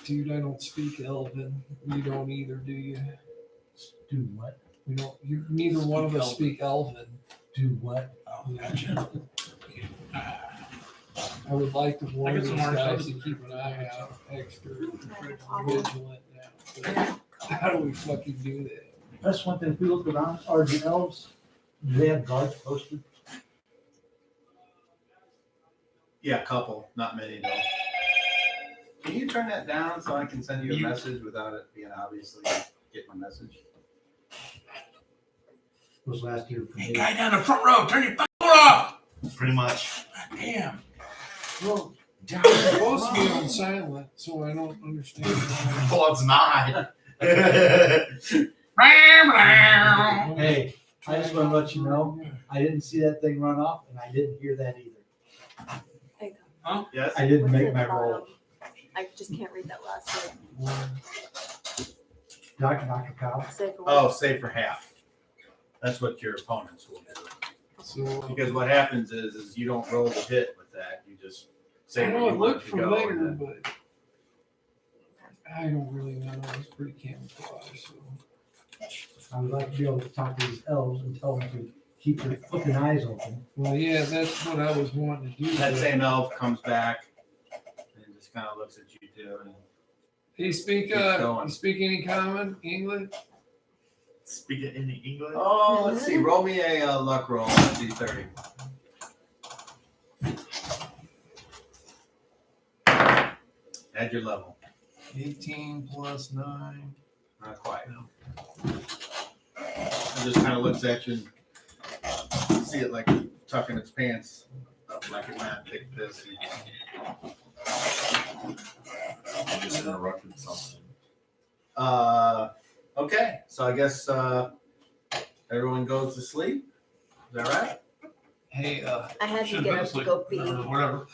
dude, I don't speak Elven. You don't either, do you? Do what? We don't. You neither one of us speak Elven. Do what? Oh, gotcha. I would like to warn I get these some orange guys soda. to keep an eye out, extra vigilant now. But how do we fucking do that? That's one thing. If we look around, are the elves, do they have guards posted? Yeah, a couple, not many though. Can you turn that down so I can send you a message without it being obviously get my message? Was last year for Hey, me. guy down the front row, turn your phone off. Pretty much. God damn. Well, it's supposed to be on silent, so I don't understand why. Well, it's not. Hey, I just want to let you know, I didn't see that thing run off, and I didn't hear that either. Yes? I didn't What's make at my the roll. bottom? I just can't read that last word. Dr. Cow. Say for Oh, what? say for half. That's what your opponents will do. So Because what happens is you don't roll the hit with that. You just say I where know you it want looked it to go. familiar, and then- but I don't really know. It's pretty camouflage. So. I would like to be able to talk to these elves and tell them to keep their fucking eyes open. Well, yeah, that's what I was wanting to do. That but same elf comes back and just kind of looks at you too. And He speak Keeps going. you speak any common English? Speaking in English. oh, let's see. Roll me a luck roll on D30. Add your level. 18 plus 9. Not quite. No. It just kind of looks at you and see it like tucking its pants up like it might take a piss. I just interrupted something. Okay, so I guess everyone goes to sleep. Is that right? Hey, I had to Should've get been up to asleep. go pee. Or whatever.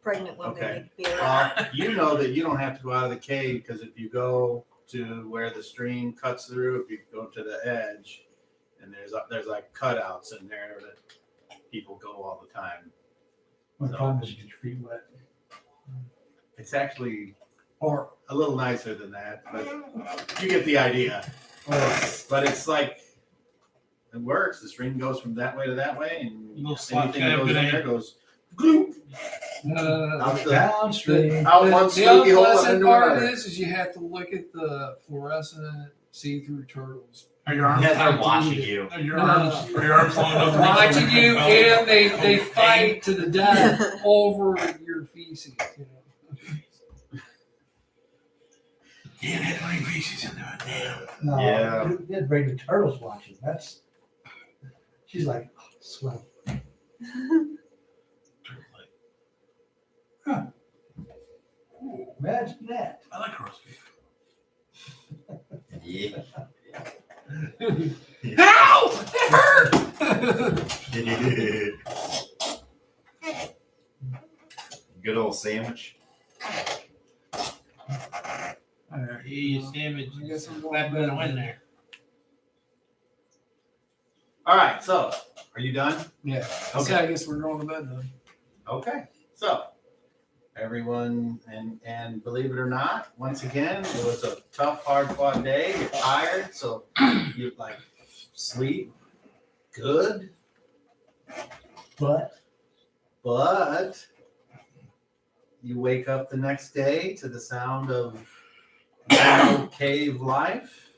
Pregnant women Okay. need beer. You know that you don't have to go out of the cave because if you go to where the stream cuts through, if you go to the edge, and there's like cutouts in there that people go all the time. My problem is get your feet wet. It's actually or a little nicer than that, but you get the idea. But it's like it works. The stream goes from that way to that way, and Little slot anything that cab, goes good in aim. there goes gloop, no. out the Downstream. out one The sleepy hole and unpleasant into part another. is you have to look at the fluorescent see-through turtles. Are your arms, Yeah, they're watching you. are your arms long enough to reach Watching over you, your belly? and they fight to the death over your feces. You know. Yeah, that green feces in there. Damn. No, Yeah. you did bring the turtles watching. That's. She's like, oh, swell. Imagine that. I like roast beef. Yeah. Ow! It hurt! Good old sandwich. Alright, Yeah, sandwich. I guess I'm going That to better bed. win there. All right, so are you done? Yeah. Okay. I guess we're going to bed then. Okay, so everyone, and believe it or not, once again, it was a tough, hard-fought day. You're tired, so you like sleep good. But But you wake up the next day to the sound of cave life,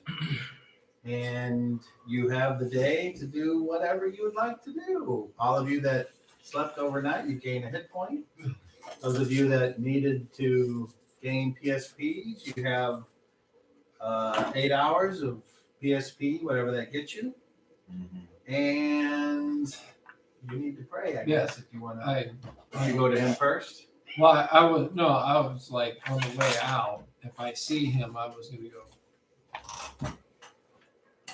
and you have the day to do whatever you would like to do. All of you that slept overnight, you gain a hit point. Those of you that needed to gain PSPs, you have 8 hours of PSP, whatever that gets you. And you need to pray, I guess, if you want to. You go to him first. Well, I was like on the way out. If I see him, I was gonna go.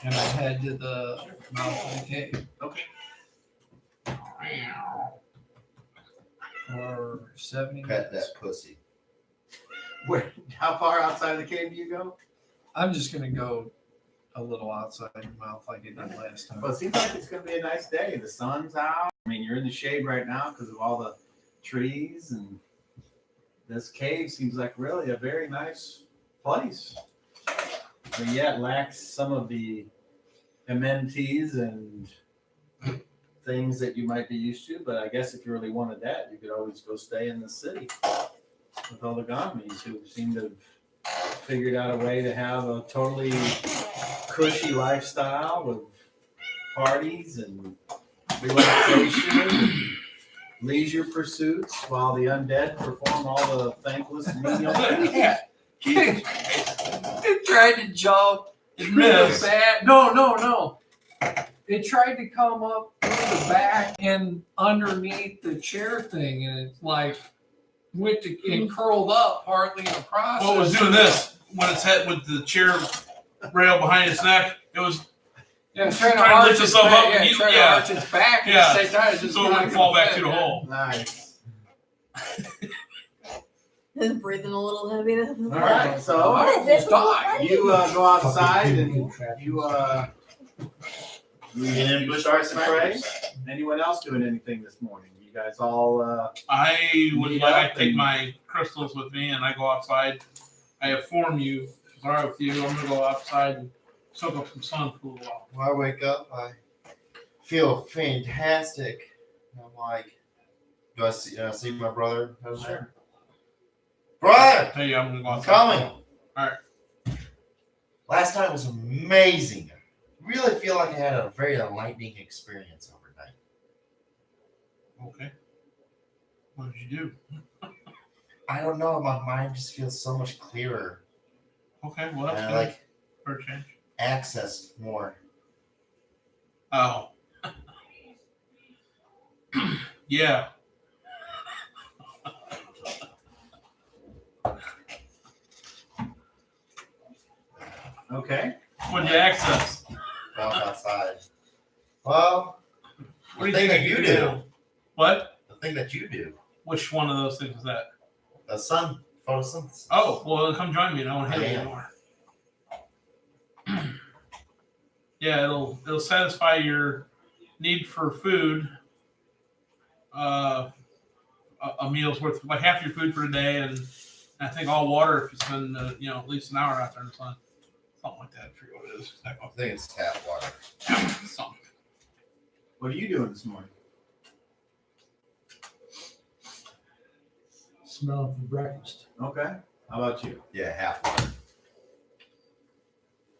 And I head to the mouth of the cave. Okay. For 70 Pet minutes. that pussy. How far outside of the cave do you go? I'm just gonna go a little outside the mouth like I did last time. Well, it seems like it's going to be a nice day. The sun's out. I mean, you're in the shade right now because of all the trees, and this cave seems like really a very nice place. But yet lacks some of the amenities and things that you might be used to. But I guess if you really wanted that, you could always go stay in the city with all the Gomies who seem to have figured out a way to have a totally cushy lifestyle with parties and relaxation and leisure pursuits while the undead perform all the thankless menial things. It tried to jump. It missed. No. It tried to come up through the back and underneath the chair thing, and it's like went to and curled up partly in the process. What was doing this when its head with the chair rail behind its neck? It was Yeah, it's trying to Trying to arch lift its itself back. up, Yeah, you- it's trying yeah. to arch its back Yeah, at the same time. It's just so it not wouldn't gonna fall back fit, through the yeah. hole. Nice. Just breathing a little heavy now. All right, so I almost died. you go outside and you Get in bush start to pray. Anyone else doing anything this morning? You guys all I would Meet like up to take and- my crystals with me, and I go outside. I inform you, if it's all right with you, I'm gonna go outside and soak up some sun for a little while. When I wake up, I feel fantastic. I'm like, do I see my brother? Sure. Brother, I tell you, I'm gonna go I'm outside. coming. Alright. Last night was amazing. Really feel like I had a very enlightening experience overnight. Okay. What did you do? I don't know, my mind just feels so much clearer. Okay, well And that's I good. like For a change. access more. Oh. Yeah. okay. What did you access? Walk outside. Well, What the do thing you that think you you do. do? What? The thing that you do. Which one of those things is that? The sun, photosynthesis. Oh, well, come join me. I don't hit I it am. anymore. Yeah, it'll satisfy your need for food. A meal's worth like half your food for the day, and I think all water if you spend at least an hour out there in the sun, something like that. I forget what it is. I think it's tap water. Something. What are you doing this morning? Smelling for breakfast. Okay. How about you? Yeah, half water.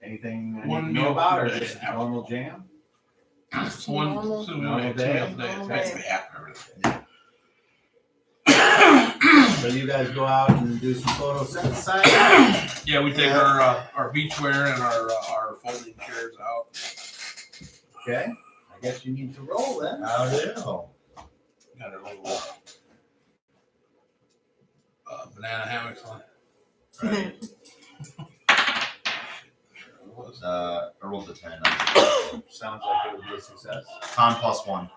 Anything I One need to know meal about, or per day. just normal jam? One Normal. two Normal meals day. a day. Normal That's day. half everything. So you guys go out and do some photosynthesizing? Yeah, we take our beachwear and our folding chairs out. Okay. I guess you need to roll then. How do? Got our little banana hammocks on. I rolled a 10. Sounds like it would be a success. Con +1.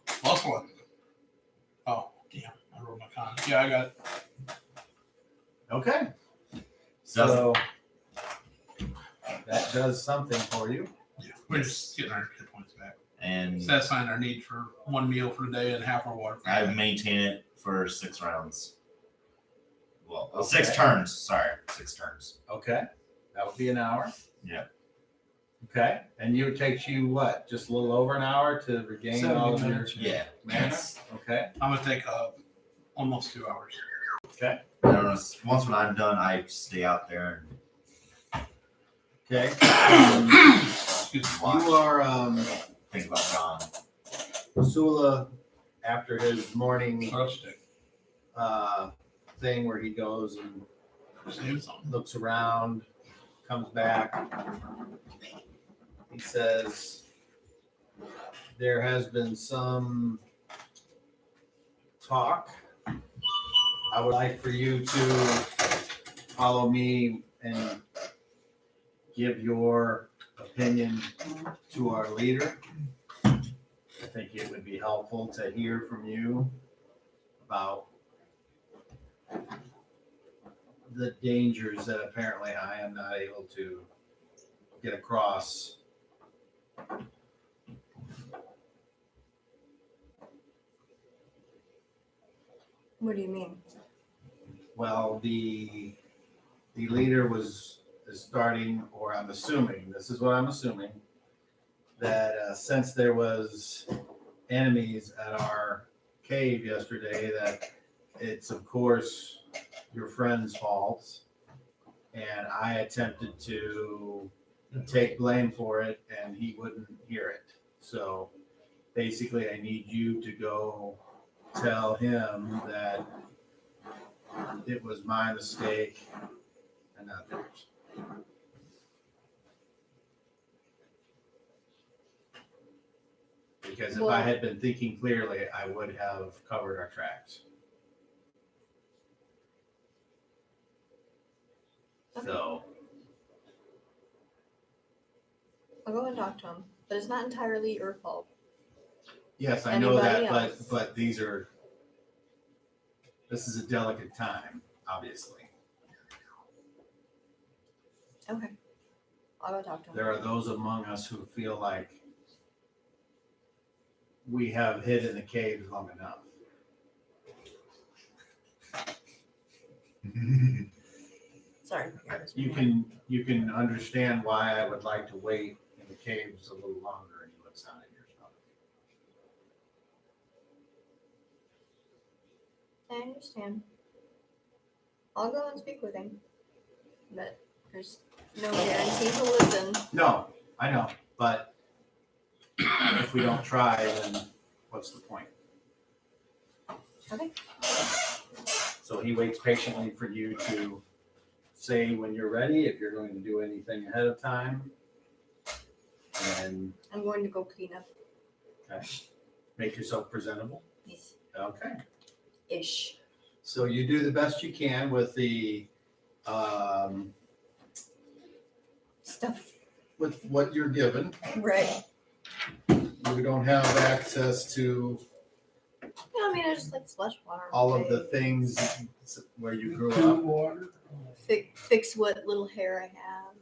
Plus one. Oh, damn. I rolled my con. Yeah, I got it. Okay. So that does something for you. Yeah, we're just getting our hit points back. And Satisfying our need for one meal for the day and half our water for the I day. maintain it for 6 rounds. Well, Okay. 6 turns. Sorry, 6 turns. Okay. That would be an hour. Yeah. Okay, and it takes you what, just a little over an hour to regain 70 all of your minutes. Yeah. mana? Okay, I'm gonna take almost 2 hours. I don't know. Once when I'm done, I stay out there okay. Excuse me. and watch. You are Think about John. Sula after his morning Roasting. thing where he goes and Save some. looks around, comes back. He says, there has been some talk. I would like for you to follow me and give your opinion to our leader. I think it would be helpful to hear from you about the dangers that apparently I am not able to get across. What do you mean? Well, the leader is starting, or I'm assuming, this is what I'm assuming, that since there was enemies at our cave yesterday, that it's of course your friend's fault, and I attempted to take blame for it, and he wouldn't hear it. So basically, I need you to go tell him that it was my mistake and not theirs. Because if I had been thinking clearly, I would have covered our tracks. Okay. So, I'll go and talk to him, but it's not entirely your fault. yes, I know that, Anybody else? but this is a delicate time, obviously. Okay. I'll go talk to him. There are those among us who feel like we have hid in the caves long enough. Sorry. You can understand why I would like to wait in the caves a little longer, and he looks down at your stomach. I understand. I'll go and speak with him. But there's no guarantee he'll listen. No, I know, but if we don't try, then what's the point? Okay. So he waits patiently for you to say when you're ready, if you're going to do anything ahead of time. And I'm going to go clean up. okay, make yourself presentable. Yes. Okay. Ish. So you do the best you can with the Stuff. with what you're given. Right. You don't have access to Yeah, I mean, I just like slush water. all of the things where you grew Cool up. water. Fix what little hair I have.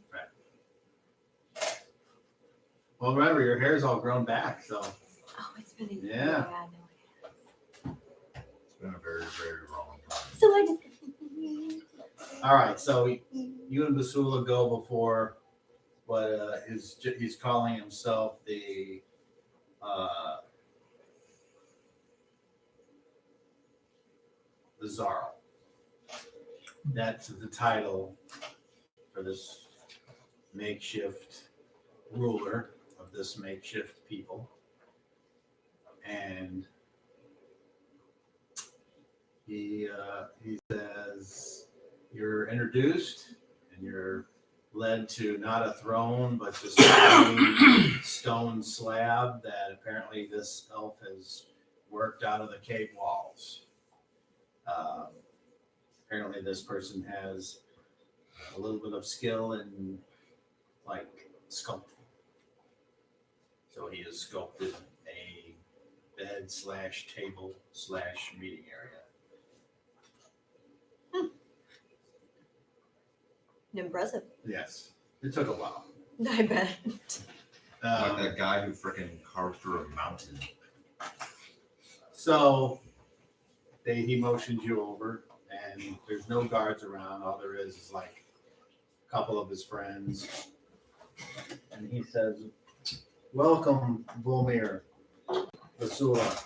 Well, remember, your hair's all grown back, so Oh, it's been a year. Yeah. Yeah, I know. It's been a very, very long time. So I just. all right. So you and Basula go before what he's calling himself the Zarl. That's the title for this makeshift ruler of this makeshift people. And he says you're introduced and you're led to not a throne, but just a stone slab that apparently this elf has worked out of the cave walls. Apparently this person has a little bit of skill in like sculpting. So he has sculpted a bed / table / meeting area. Impressive. Yes, it took a while. I bet. Like that guy who freaking carved through a mountain. So he motions you over, and there's no guards around. All there is like a couple of his friends. And he says, "Welcome, Volmir, Basula.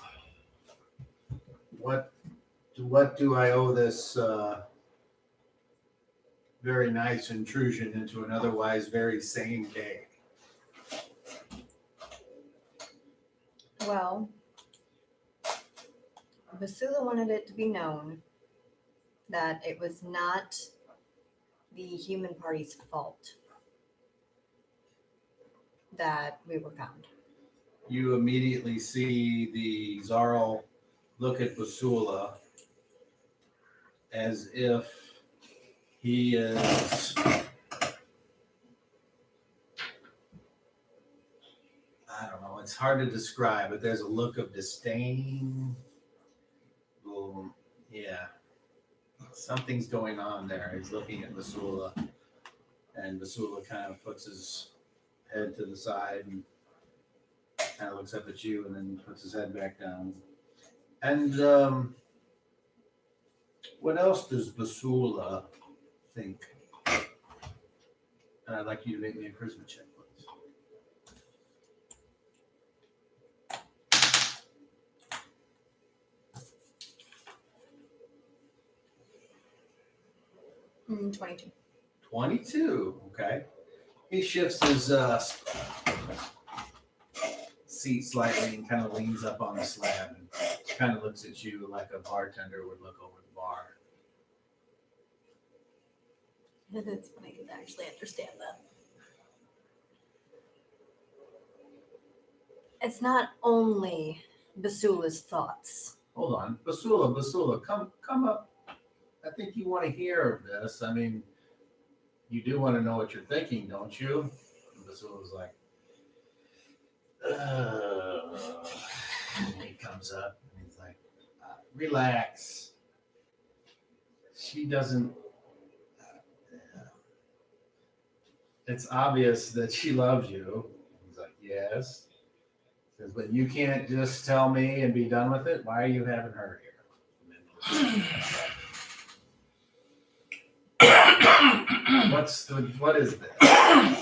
What do I owe this very nice intrusion into an otherwise very sane day?" Well, Basula wanted it to be known that it was not the human party's fault that we were found. You immediately see the Zarl look at Basula as if he is, I don't know, it's hard to describe, but there's a look of disdain. Yeah, something's going on there. He's looking at Basula, and Basula kind of puts his head to the side and kind of looks up at you and then puts his head back down. And what else does Basula think? And I'd like you to make me a charisma check, please. Mm, 22. 22, okay. He shifts his seat slightly and kind of leans up on the slab and kind of looks at you like a bartender would look over the bar. It's funny to actually understand that. It's not only Basula's thoughts. Hold on. Basula, come up. I think you want to hear of this. I mean, you do want to know what you're thinking, don't you? And Basula's like, and he comes up and he's like, relax. She doesn't, it's obvious that she loves you. He's like, yes. He says, but you can't just tell me and be done with it. Why are you having her here? What is this?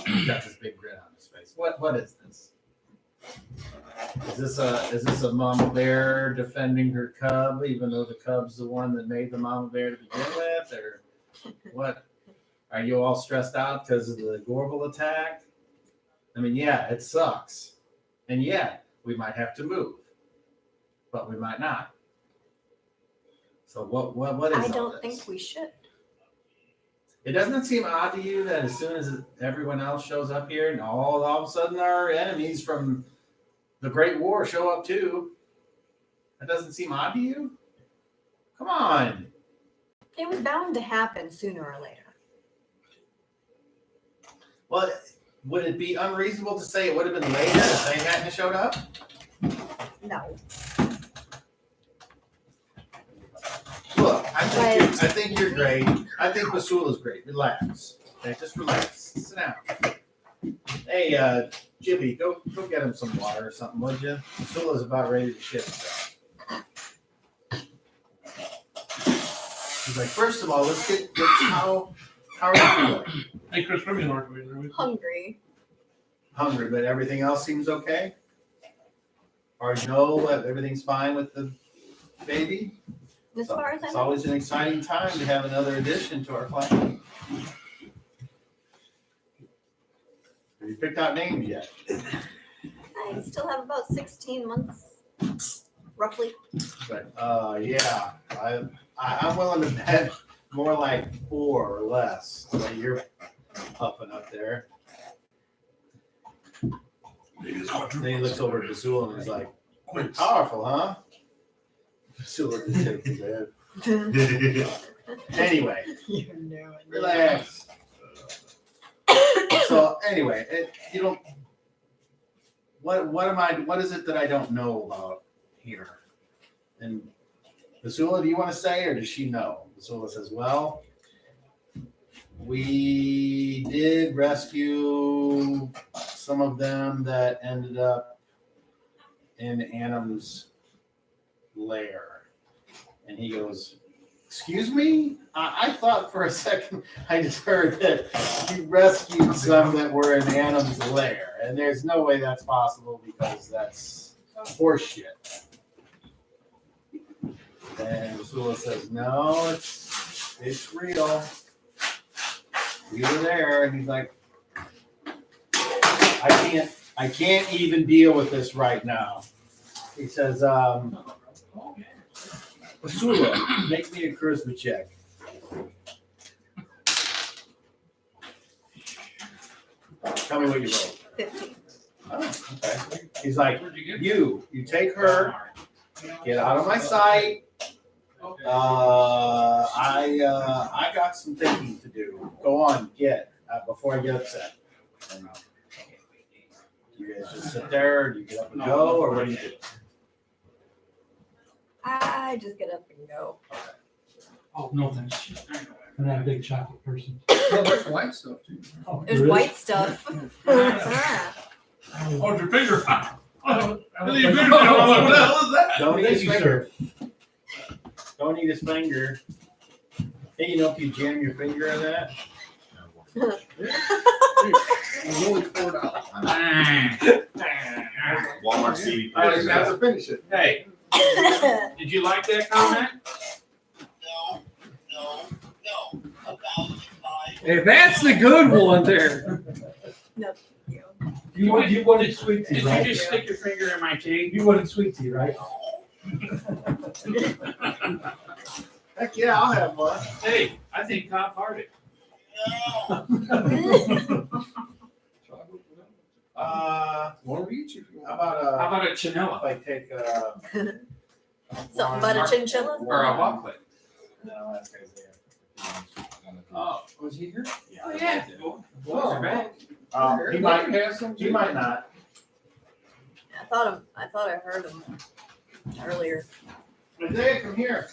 He's got this big grin on his face. What is this? Is this a mama bear defending her cub, even though the cub's the one that made the mama bear to begin with, or what? Are you all stressed out because of the Gorbel attack? I mean, yeah, it sucks, and yeah, we might have to move, but we might not. So what is I all don't this? think we should. It doesn't seem odd to you that as soon as everyone else shows up here, and all of a sudden our enemies from the Great War show up too. That doesn't seem odd to you? Come on. It was bound to happen sooner or later. Well, would it be unreasonable to say it would have been later if they hadn't showed up? No. Look, I think you're great. I think Basula's great. Relax. Okay, just relax. Sit down. Hey, Jimmy, go get him some water or something, would you? Basula's about ready to shit himself. He's like, first of all, let's get how are you feeling? Hey, Chris, bring me an order. Hungry. Hungry, but everything else seems okay? Or no, everything's fine with the baby? As far as I It's know. always an exciting time to have another addition to our clan. Have you picked out names yet? I still have about 16 months, roughly. But yeah, I'm willing to bet more like 4 or less. The way you're puffing up there. Then he looks over at Basula and he's like, "Quite powerful, huh?" Basula just shakes his head. Anyway, You know it. relax. So anyway, you don't. What is it that I don't know about here? And Basula, do you want to say, or does she know? Basula says, well, we did rescue some of them that ended up in Anim's lair. And he goes, Excuse me? I thought for a second I just heard that you rescued some that were in Adam's lair, and there's no way that's possible because that's horseshit. And Ursula says, no, it's real. We were there, and he's like, I can't even deal with this right now. He says, Ursula, make me a charisma check. Tell me what you rolled. 15. Oh, okay. He's like, Where'd you get? you take her, get out of my sight. I got some thinking to do. Go on, before I get upset. And, you guys just sit there, do you get up and go, or what do you do? I just get up and go. Oh, no thanks. I'm not a big chocolate person. Well, there's white stuff too. Oh, There's there is? white stuff. Oh, your finger. What the hell is that? Don't eat Thank his you, finger. sir. Don't eat his finger. Hey, you know if you jam your finger in that? It's only $4. Walmart CVP. I just have to finish it. Hey, did you like that comment? Hey, that's the good one there. You wanted sweet tea, Did you right? just stick your finger in my tea? You wanted sweet tea, right? Heck yeah, I'll have one. Hey, I think Todd farted. One of each if you How want. about How about a if chinella I take Something about a chinchilla? or a bucklet? No, that's Isaiah. Oh, Was he here? oh yeah. Boys are back. He might. have some. He might not. I thought I heard him earlier. Isaiah, come here.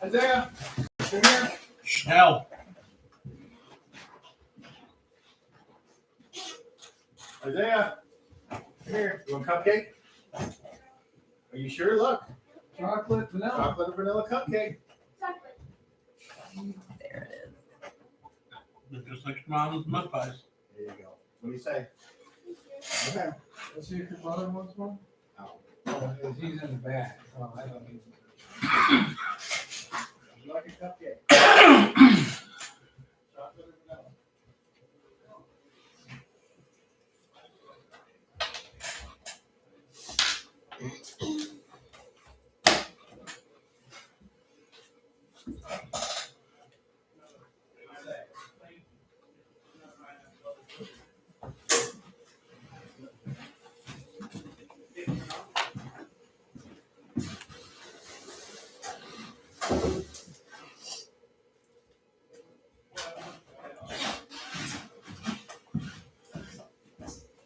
Isaiah, come here. Hell. Isaiah, come here. You want a cupcake? Are you sure? Look, Chocolate, vanilla. chocolate and vanilla cupcake. There it is. They're just like mom's mud pies. There you go. What do you say? Okay. Let's see if your brother wants one. Oh. Oh, he's in the back. Oh, I don't need. You like a cupcake? Chocolate and vanilla.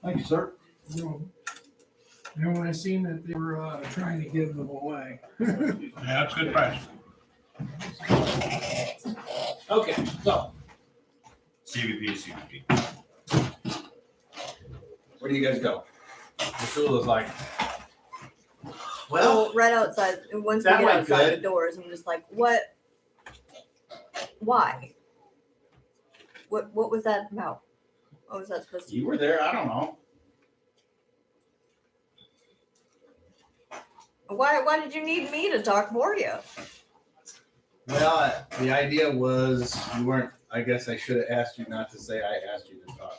Thank you, sir. And when I seen that they were trying to give them away. Yeah, that's a good price. Okay, so CVP. where do you guys go? Ursula's like, Well, right outside. Once we that get went outside good. the doors, I'm just like, what? Why? What was that about? What was that supposed to? you were there. I don't know. Why did you need me to talk for you? Well, the idea was you weren't. I guess I should have asked you not to say I asked you to talk.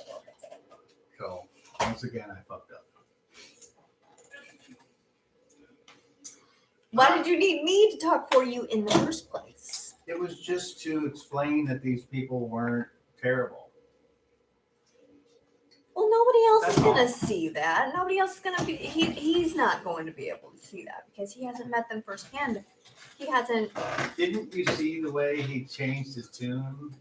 So once again, I fucked up. Why did you need me to talk for you in the first place? It was just to explain that these people weren't terrible. Well, nobody else That's is gonna all. see that. Nobody else is gonna be. He's not going to be able to see that because he hasn't met them firsthand. He hasn't. Didn't you see the way he changed his tune?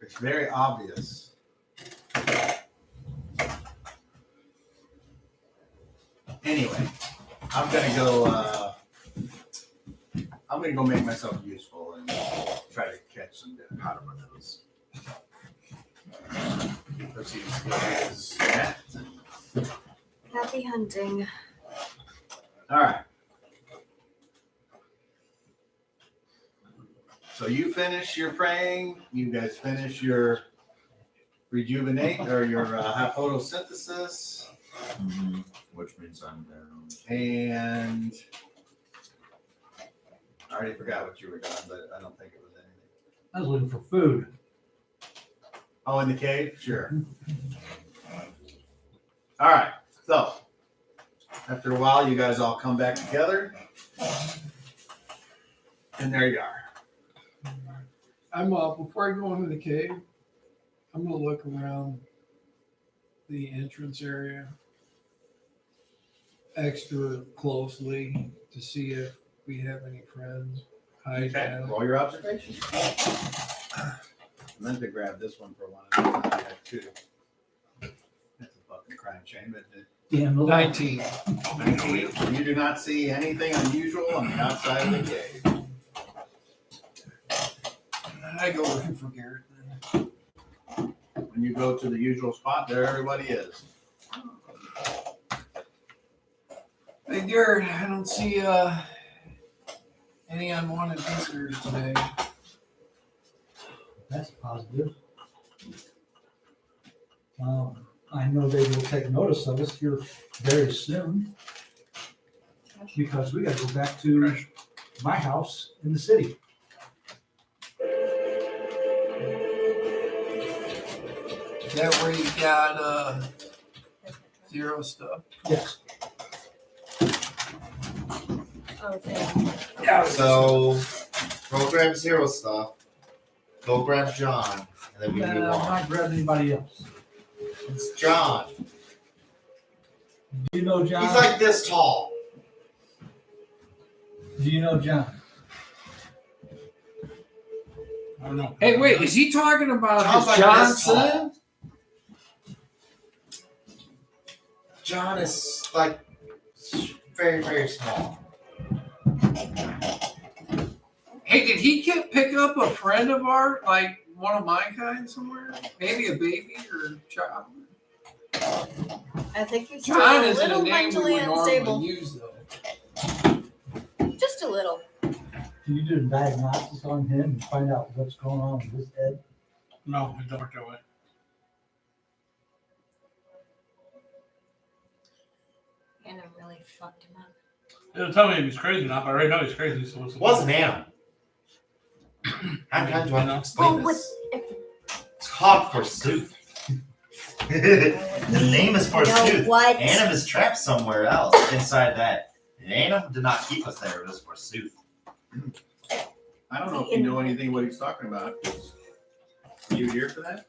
It's very obvious. Anyway, I'm gonna go. I'm gonna go make myself useful and try to catch some powder my nose. Proceeds to his net. Happy hunting. All right. So you finish your praying. You guys finish your rejuvenate or your photosynthesis, Which means I'm down. and I already forgot what you were doing, but I don't think it was anything. I was looking for food. Oh, in the cave? Sure. All right. So after a while, you guys all come back together, and there you are. I'm before I go into the cave, I'm gonna look around the entrance area extra closely to see if we have any friends hide Okay. out. Roll your observation. I meant to grab this one for one. I had two. That's a fucking crime shame, but Damn, 19. you do not see anything unusual on the outside of the cave. I go looking for Garrett then. When you go to the usual spot, there everybody is. Hey Garrett, I don't see any unwanted visitors today. That's positive. I know they will take notice of us here very soon because we got to go back to my house in the city. Is that where you got zero stuff? Yes. Oh, thank Yeah. So, go grab Zero stuff. Go grab John, and then we move I'm on. not grabbing anybody else. It's John. Do you know John? He's like this tall. Do you know John? I don't know. Hey, wait, is he talking about John's his like this Johnson? tall. John is like very, very small. Hey, did he pick up a friend of ours, like one of my kind somewhere? Maybe a baby or a child? I think he's still John a isn't a little name we mentally would unstable. normally use, though. Just a little. Do you do a diagnosis on him and find out what's going on with his head? No, it don't work that way. Anna really fucked him up. It'll tell me if he's crazy or not, but right now he's crazy. So what's It wasn't Adam. How many times do I have to explain Oh, what? this? It's called forsooth. His name is You know forsooth. what? Adam is trapped somewhere else inside that. And Adam did not keep us there. It was forsooth. I don't know if you know anything what he's talking about. Are you here for that?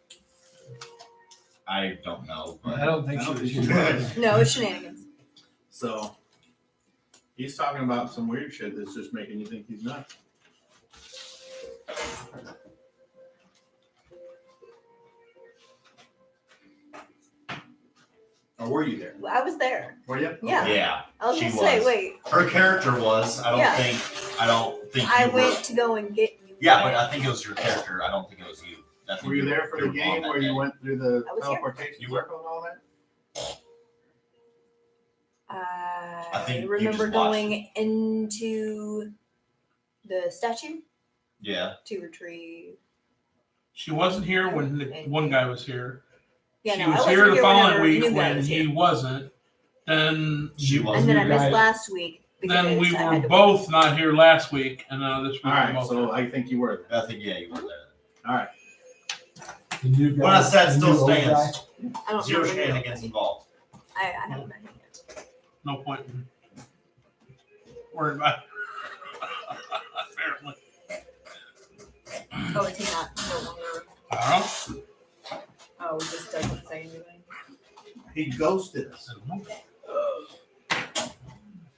I don't know, I but don't think I she don't was think she here. was. No, it's shenanigans. So he's talking about some weird shit that's just making you think he's nuts. Or were you there? I was there. Were you? Yeah. yeah. I was She gonna say, was. wait. Her character was. I don't Yeah. think I you went were. to go and get you. Yeah, but I think it was your character. I don't think it was you. I think Were you there for the were on game that where you day. went through the I was here. teleportation You were. circle and all that? I think you remember just watched going into the statue Yeah. to retrieve. She wasn't here when the one guy was here. Yeah, She no, I was wasn't here the following whenever week new guy when was he here. wasn't. Then She And wasn't. then I You missed guys- last week because then we I were had to both not here last week, and this week All we're right, both so here. I think you were there. I think yeah, you were there. All right. The new guy, What I said the still new old guy? stands. I don't Zero remember. shenanigans involved. I haven't met him yet. No point in worrying about it. Apparently. Oh, is he not no longer? I don't Oh, he just doesn't say anything. He ghosted us. know.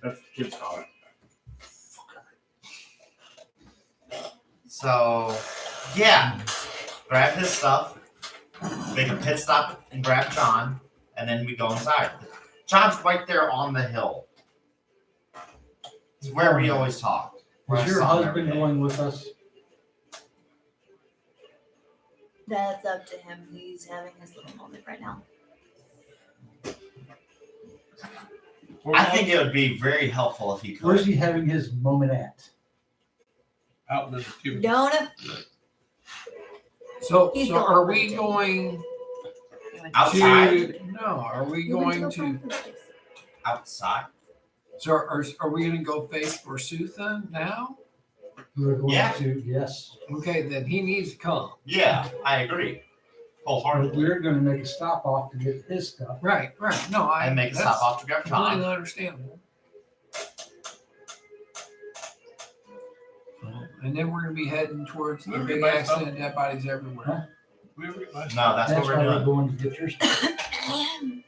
That's the kids call it. So yeah, grab his stuff, make a pit stop and grab John, and then we go inside. John's right there on the hill. It's where we always talk. Where I Is your saw him every husband day. going with us? That's up to him. He's having his little moment right now. I think it would be very helpful if he could. Where's he having his moment at? out in the cubicle. Donut. So He's are going we to- going Outside? to? No, are we You went going to to? go practice. Outside? So are we going to go face forsooth then now? We're going Yeah. to, yes. Okay, then he needs to come. Yeah, I agree. But Wholeheartedly. we're gonna make a stop off to get his stuff. Right. No, I And make a that's stop off to grab completely John. understandable. And then we're going to be heading towards the We're big gonna buy stuff. accident, dead bodies everywhere. We ever get last- No, that's what we're why we're doing. going to get your stuff.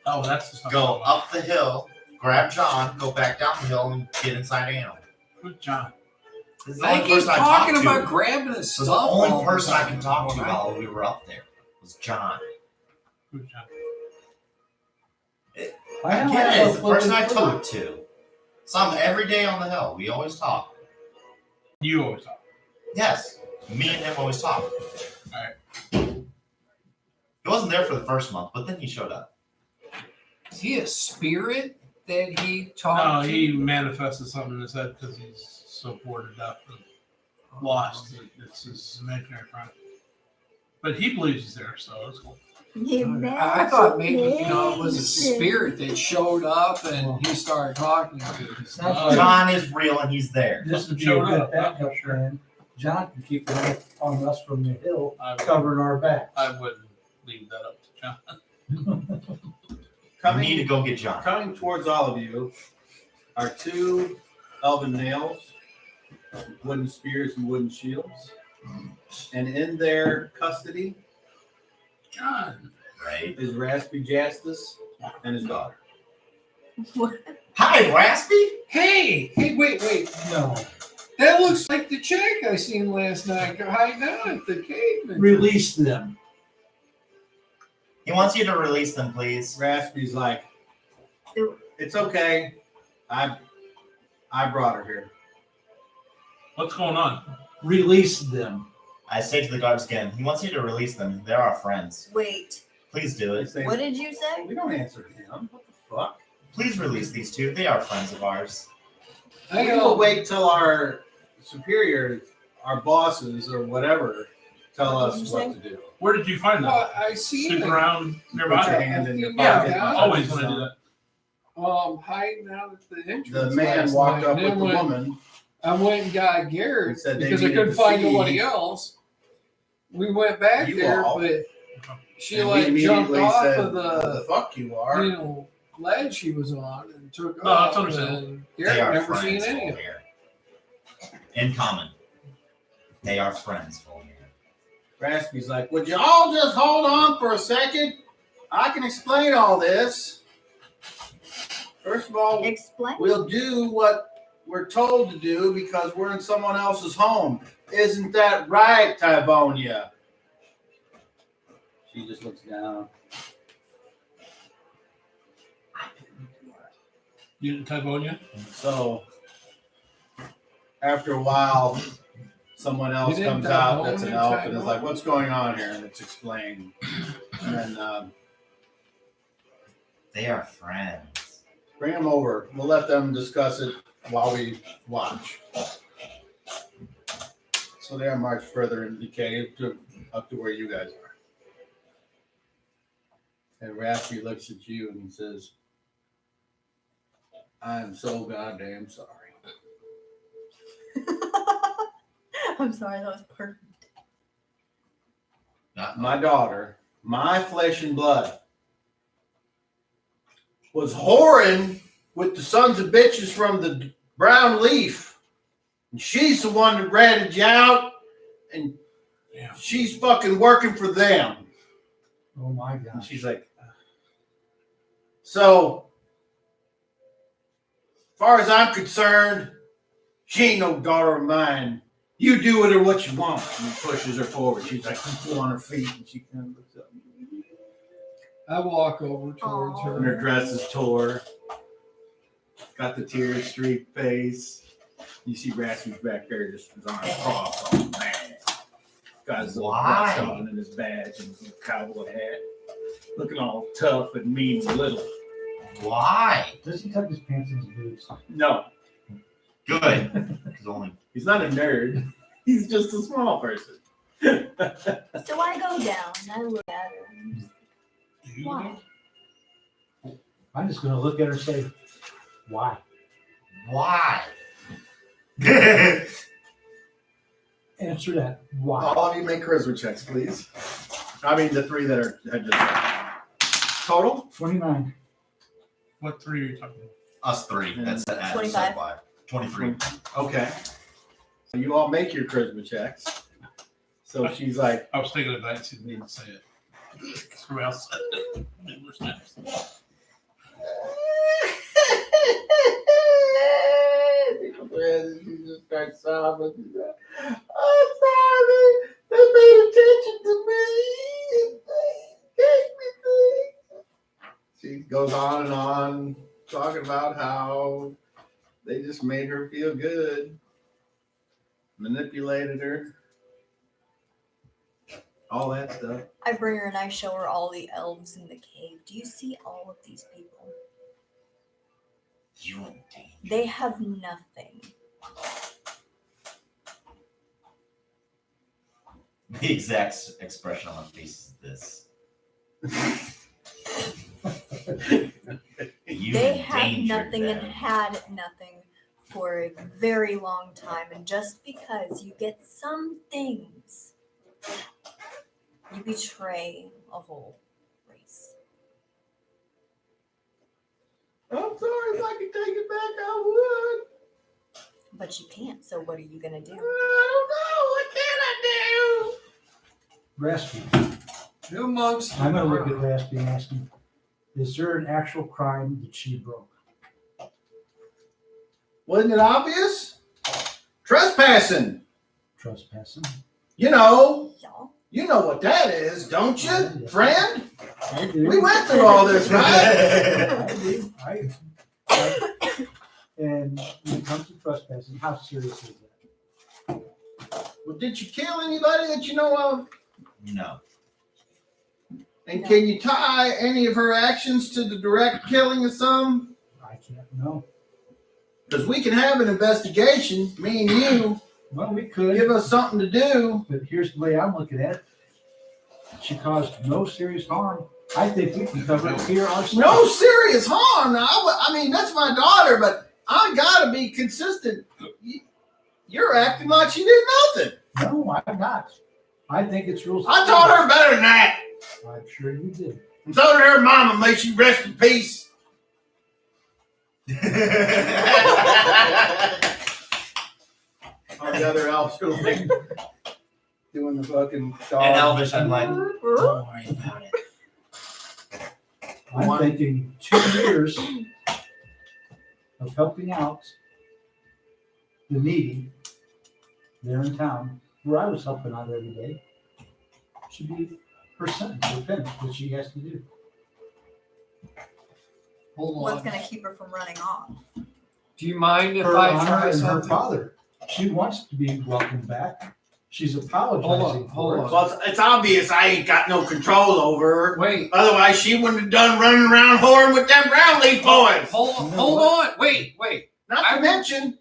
Oh, that's the stuff. Go up the hill, grab John, go back down the hill, and get inside Animal. Who's John? This is the I only keep person I talking talked about to. grabbing his This stuff. is the only all the person I time. could talk to while we were up there. Was John. Who's John? I have Again, myself it's the person I flipping talk to. Some every day on the hill. We always talk. You always talk. Yes. Me and him always talk. Alright. He wasn't there for the first month, but then he showed up. Is he a spirit that he No, talked to? he manifested something in his head because he's so bored to death and lost. It's his imaginary friend. But he believes he's there, so it's cool. I thought maybe it was a spirit that showed up and he started talking to him. Sounds like John is real and he's there. this would be a Showed good up, backup plan. John can keep an eye on us from the hill, I covering our backs. wouldn't leave that up to John. We need to go get John. Coming towards all of you are two elven nails, wooden spears and wooden shields. And in their custody John. Right. is Raspy Justice and his daughter. Hi, Raspy. Hey, wait. No, That looks like the chick I seen last night hiding out at the cave. release them. He wants you to release them, please. Raspy's like, it's okay. I brought her here. What's going on? Release them. I say to the guards again, he wants you to release them. They're our friends. Wait, Please do They it. say, what did you say? we don't answer him. What the fuck? Please release these two. They are friends of ours. I We will wait till our superiors, our bosses, or whatever, tell What did us you what say? to do. Where did you find them? Well, I seen Snooping it. around Put your nearby? hand in your Yeah, pocket. yeah. Always want to do that. Hiding out at the entrance. The man last walked night. up Then with the when woman. I went and got and Garrett said they because I needed couldn't to find see nobody else. We went back you there, all. but she And like we jumped immediately off said, of the fuck you are. ledge she was on and took No, off. that's understandable. And They Garrett are never seen friends, any of it. Volnir. In common. They are friends, Volnir. Raspy's like, would you all just hold on for a second? I can explain all this. First of all, Explain. we'll do what we're told to do because we're in someone else's home. Isn't that right, Tyvonia? She just looks down. You didn't tyvonia? So after a while, someone else You didn't comes out that's an Tyvonia, elf and is Tyvonia? like, what's going on here? And it's explained. And then They are friends. bring them over. We'll let them discuss it while we watch. So they are marched further into the cave up to where you guys are. And Raspy looks at you and he says, I'm so goddamn sorry. I'm sorry, that was perfect. My daughter, my flesh and blood, was whoring with the sons of bitches from the brown leaf. And she's the one that ratted you out, and Yeah. she's fucking working for them. Oh my And gosh. she's like, so, as far as I'm concerned, she ain't no daughter of mine. You do with her what you want. And he pushes her forward. She's like, full on her feet, and she kind of looks up. I walk over towards Aw. And her her. dress is tore. Got the tear streaked face. You see Raspy's back there, just his arms crossed, all mad. Got his little Why? vest on and his badge and his cowboy hat. Looking all tough and mean and little. Why? Does he tuck his pants in his boots? No, Good. Because only. he's not a nerd. He's just a small person. So I go down and I look at her. And I'm just, why? I'm just gonna look at her and say, why? Why? Answer that. Why? All of you make charisma checks, please. I mean, the three that are just total. 29. What 3 are you talking about? Us three. That's an add 25. 23. Okay. So you all make your charisma checks. So she's like, I was thinking of that. She didn't say it. Somebody else said it. Numerous times. she just starts sobbing. She's like, I'm sorry. They paid attention to me. They gave me things. She goes on, talking about how they just made her feel good, manipulated her, all that stuff. I bring her and I show her all the elves in the cave. Do you see all of these people? You in danger. They have nothing. The exact expression on my face is this. You They have endangered nothing and them. had nothing for a very long time. And just because you get some things, you betray a whole race. I'm sorry, if I could take it back, I would. But you can't, so what are you gonna do? I don't know. What can I Raspy. Two monks. I'm gonna look at Raspy and ask him, is there an actual crime that she broke? do? Wasn't it obvious? Trespassing. Trespassing? Y'all. Y'all? What that is, don't you, Yeah. friend? I do. We went through all this, right? I do. And when it comes to trespassing, how serious is that? Well, did you kill anybody that you know of? No. And No. can you tie any of her actions to the direct killing of some? I can't know. Because we can have an investigation, me and you, Well, we could, give us something to do. but here's the way I'm looking at it. She caused no serious harm. I think we can cover it here ourselves. No serious harm. Now, I mean, that's my daughter, but I gotta be consistent. You're acting like she did nothing. No, I'm not. I think it's real. I taught her better than that. I'm sure you did. And so did her mama. May she rest in peace. All the other elves are like doing the fucking dog. And Elvish, I'm like, don't worry about it. I'm thinking 2 years of helping out the needy there in town, where I was helping out every day, should be her sentence, her penance, that she has to do. Hold What's on. gonna keep her from running off? Do you mind if Her I honor try and her something? father. She wants to be welcomed back. She's apologizing Hold for on. it. Well, it's obvious I ain't got no control over her. Wait. Otherwise, she wouldn't have done running around whoring with them brown leaf boys. Hold on. Wait. Not to mention,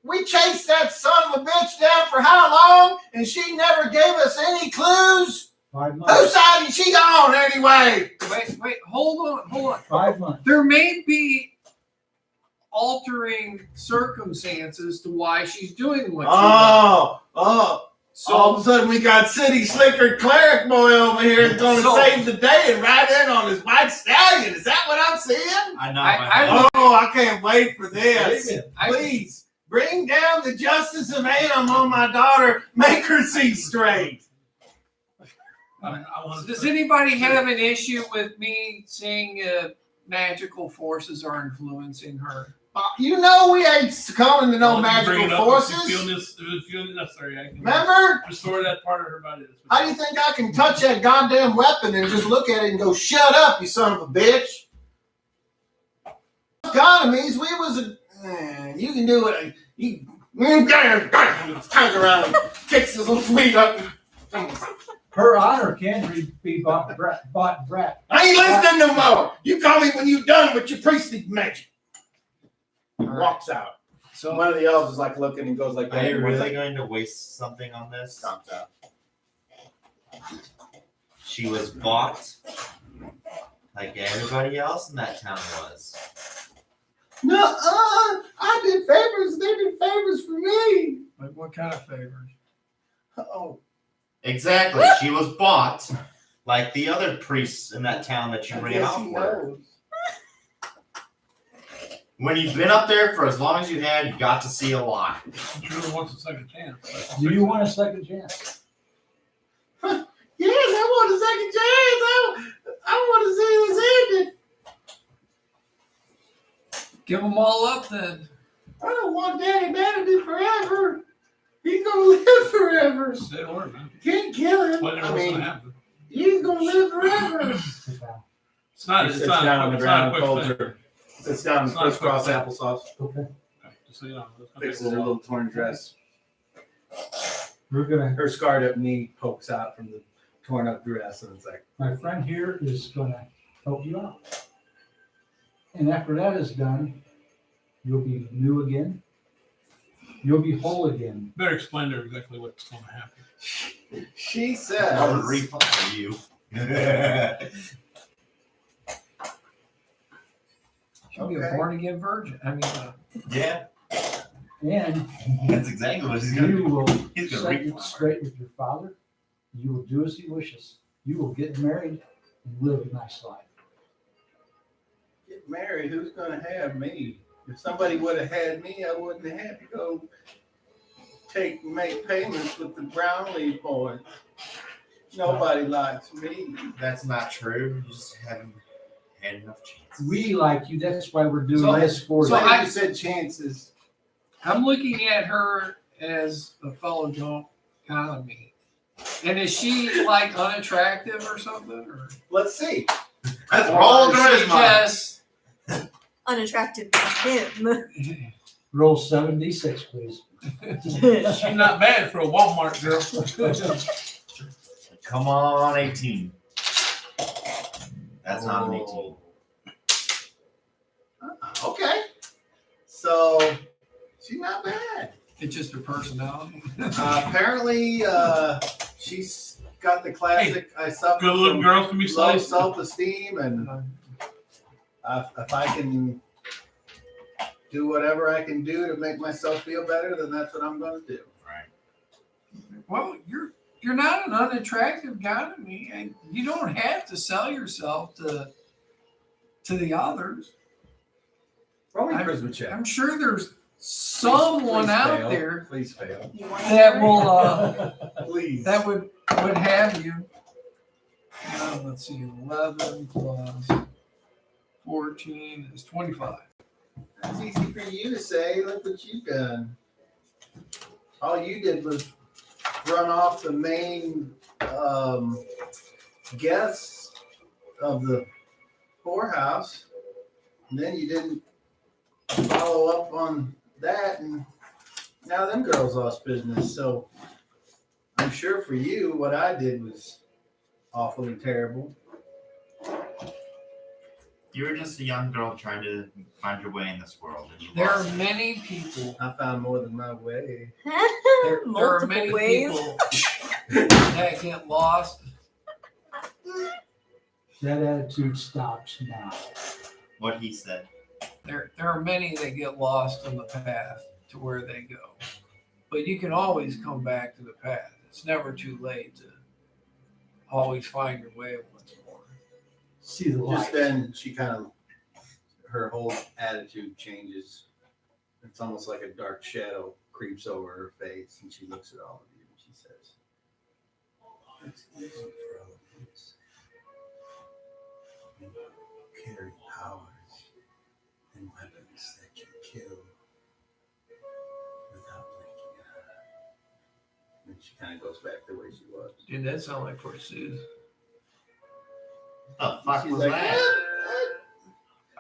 we chased that son of a bitch down for how long, and she never gave us any clues. 5 months. Whose side is she on anyway? Wait. Hold on. 5 months. There may be altering circumstances to why she's doing what she does. All So of a sudden, we got City Slicker Cleric Boy over here that's going to So- save the day and ride in on his white stallion. Is that what I'm seeing? I know. I- I can't wait for this. I- Please, bring down the justice of Adam on my daughter. Make her see straight. I want does anybody have an issue with me saying magical forces are influencing her? You know we ain't succumbing to no Bring magical it up forces. If you feel necessary, I can Remember? restore that part of her body. How do you think I can touch that goddamn weapon and just look at it and go, shut up, you son of a bitch? Economies, we was you can do it. You turns around, kicks his little feet up. Her honor can be bought and brat. I ain't listening no more. You call me when you done with your priestly magic. He walks out. So One of the elves is like looking and goes like Are that. you and one's really like, going to waste something on this? stomps out. She was bought like everybody else in that town was. No, I did favors. They did favors for me. like, what kind of favors? Oh, Exactly. She was bought like the other priests in that town that you I ran guess off he with. knows. When you've been up there for as long as you had, you got to see a lot. She really wants a second chance. Do you want a second chance? Yes, I want a second chance. I want to see this ended. Give them all up then. I don't want Daddy to be forever. He's gonna live forever. Say the word, man. Can't kill him. What I what's mean, gonna happen? he's gonna live forever. It's not. He It's sits not. down on the It's not ground, a quick folds thing. her, sits down and It's not a quick crisscross thing. applesauce, Okay. Okay, just so you know, it's gonna fixes take a her while. little torn dress. We're gonna, Her scarred up knee pokes out from the torn up dress, and it's like, my friend here is gonna help you out. And after that is done, you'll be new again. You'll be whole again. Better explain to her exactly what's going to happen. she I would says. refund for you. She'll be a Okay. born again virgin. I mean, Yeah, And that's exactly what he's gonna you do. will He's gonna set it refund. straight with your father. You will do as he wishes. You will get married and live a nice life. Get married, who's gonna have me? If somebody would have had me, I wouldn't have had to go make payments with the Brownlee boys. Nobody likes me. That's not true. You just haven't had enough chances. We like you. That's why we're doing So- this for so you. I- You said chances. I'm looking at her as a fellow economy. And is she like unattractive or something? Or, Let's see. Let's or roll is she charisma. just Unattractive to him. Roll 7d6, please. She's not bad for a Walmart girl. Come on, 18. That's not an 18. Okay. So she's not bad. it's just her personality? Apparently, she's got the classic. I suffer Good looking from girls can be low slaves. self-esteem, and if I can do whatever I can do to make myself feel better, then that's what I'm going to do. Well, you're not an unattractive guy to me. And you don't have to sell yourself to the others. Roll me a I'm- charisma check. I'm sure there's someone Please out fail. there Please fail. You want that will Please. that would have you. Let's see, 11 plus 14 is 25. That's easy for you to say. Look what you've done. All you did was run off the main guests of the whorehouse, and then you didn't follow up on that, and now them girls lost business. So I'm sure for you, what I did was awfully terrible. You were just a young girl trying to find your way in this world. And you There are lost it. many people. I found more than my way. There are Multiple many ways. people that get lost. That attitude stops now. What he said. There are many that get lost on the path to where they go. But you can always come back to the path. It's never too late to always find your way once more. See the light. Just then, she kind of, her whole attitude changes. It's almost like a dark shadow creeps over her face, and she looks at all of you and she says, "It's easy for all of us. You carry powers and weapons that can kill without blinking an eye." And she kind of goes back the way she was. Dude, that sounds like Forsooth. What the fuck She's was like, that?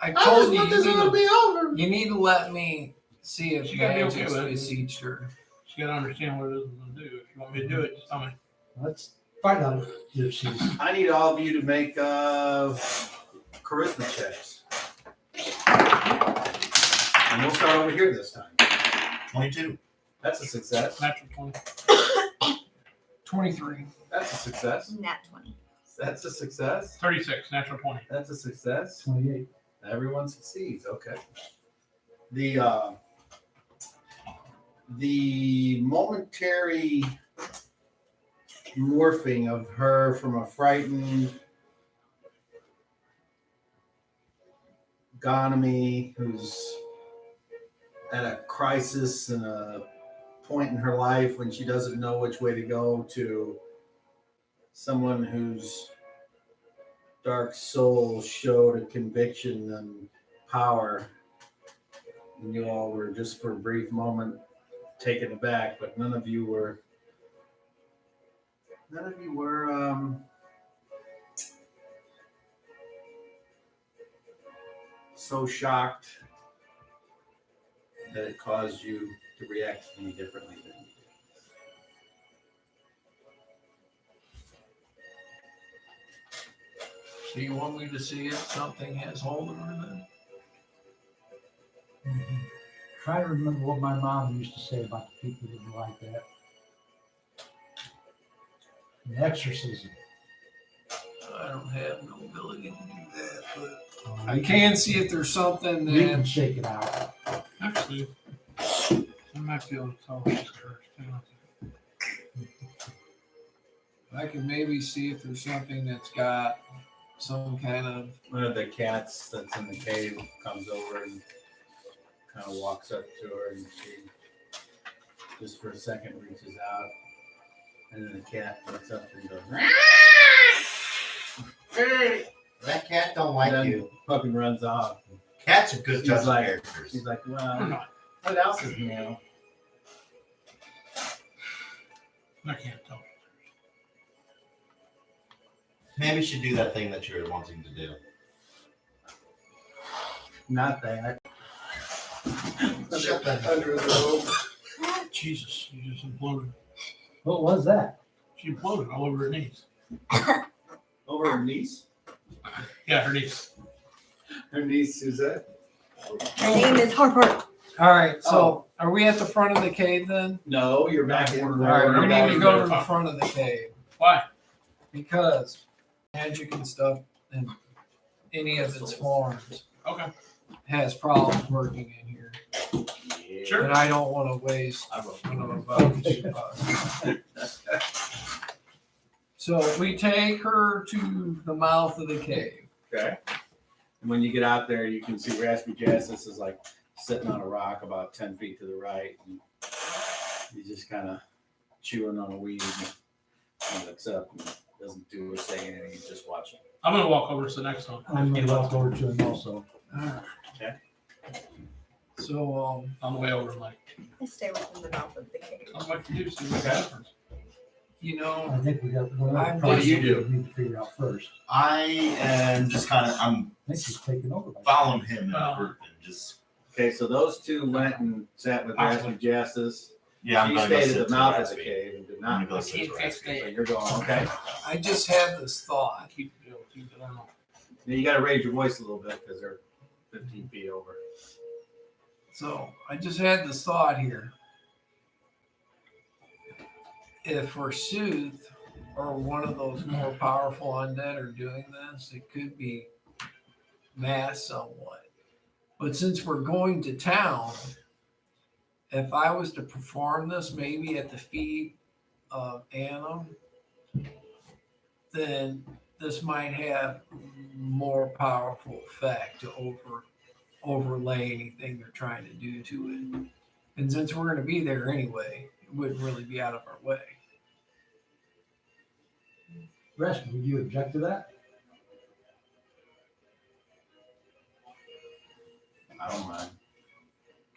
I I just told you, want this all to be over. you need to let me see if She gotta be okay Magic's with it. besieged her. She got to understand what it is I'm going to do. If you want me to do it, just tell me. Let's Find out if she's, I need all of you to make charisma checks. And we'll start over here this time. 22. That's a success. Natural 20. 23. That's a success. Nat 20. That's a success. 36, natural 20. That's a success. 28. Everyone succeeds. Okay. The momentary morphing of her from a frightened Gonomy who's at a crisis and a point in her life when she doesn't know which way to go to someone whose dark soul showed a conviction and power. And you all were just for a brief moment taken aback, but none of you were so shocked that it caused you to react any differently than you did. So you want me to see if something has hold of her then? Trying to remember what my mom used to say about the people that were like that. An exorcism. I don't have no ability to do that, but I can see if there's something You can that shake it out. Actually, I might be able to tell she's cursed. I can maybe see if there's something that's got some kind of. One of the cats that's in the cave comes over and kind of walks up to her, and she just for a second reaches out, and then the cat looks up and goes, That cat don't like and then you. fucking runs off. Cats are good She's judge like- characters. She's like, I'm well, not. what else is new? I can't tell. Maybe you should do that thing that you're wanting to do. Not that. Shut the hell Under the robe. Jesus, she just imploded. What was that? She imploded all over her knees. Over her niece? Yeah, her knees. Her niece Suzette? Her name is Harper. All right, so are we at the front of the cave then? No, you're back in. All right, we need to go to the Talk. front of the cave Why? because magic and stuff and any of its forms Okay. has problems working in here. Sure. And I don't want to waste one of those. So we take her to the mouth of the cave. Okay. And when you get out there, you can see Raspy Jassis is like sitting on a rock about 10 feet to the right. And he's just kind of chewing on a weed and looks up and doesn't do or say anything. He's just watching. I'm going to walk over to the next one. I'm going to walk over to him also. Okay. So On the way over, I'm like, I stay within the mouth of the cave. I'm like, you see what difference. you know, I think we got one I'm other just- problem we need to figure out first. I am just kind of, I'm I think she's taking over. by following him in the group and just, Okay, so those two went and sat with Raspy Jassis. yeah, I'm She going to go stayed sit at the to mouth of Raspy. the cave and did I'm not. going to go sit to Raspy. So you're going, okay. I just had this thought. Keep it on. Now you got to raise your voice a little bit because they're 15 feet over. So I just had this thought here. If Forsooth or one of those more powerful undead are doing this, it could be masked somewhat. But since we're going to town, if I was to perform this maybe at the feet of Anna, then this might have more powerful effect to overlay anything they're trying to do to it. And since we're going to be there anyway, it wouldn't really be out of our way. Rest, would you object to that? I don't mind.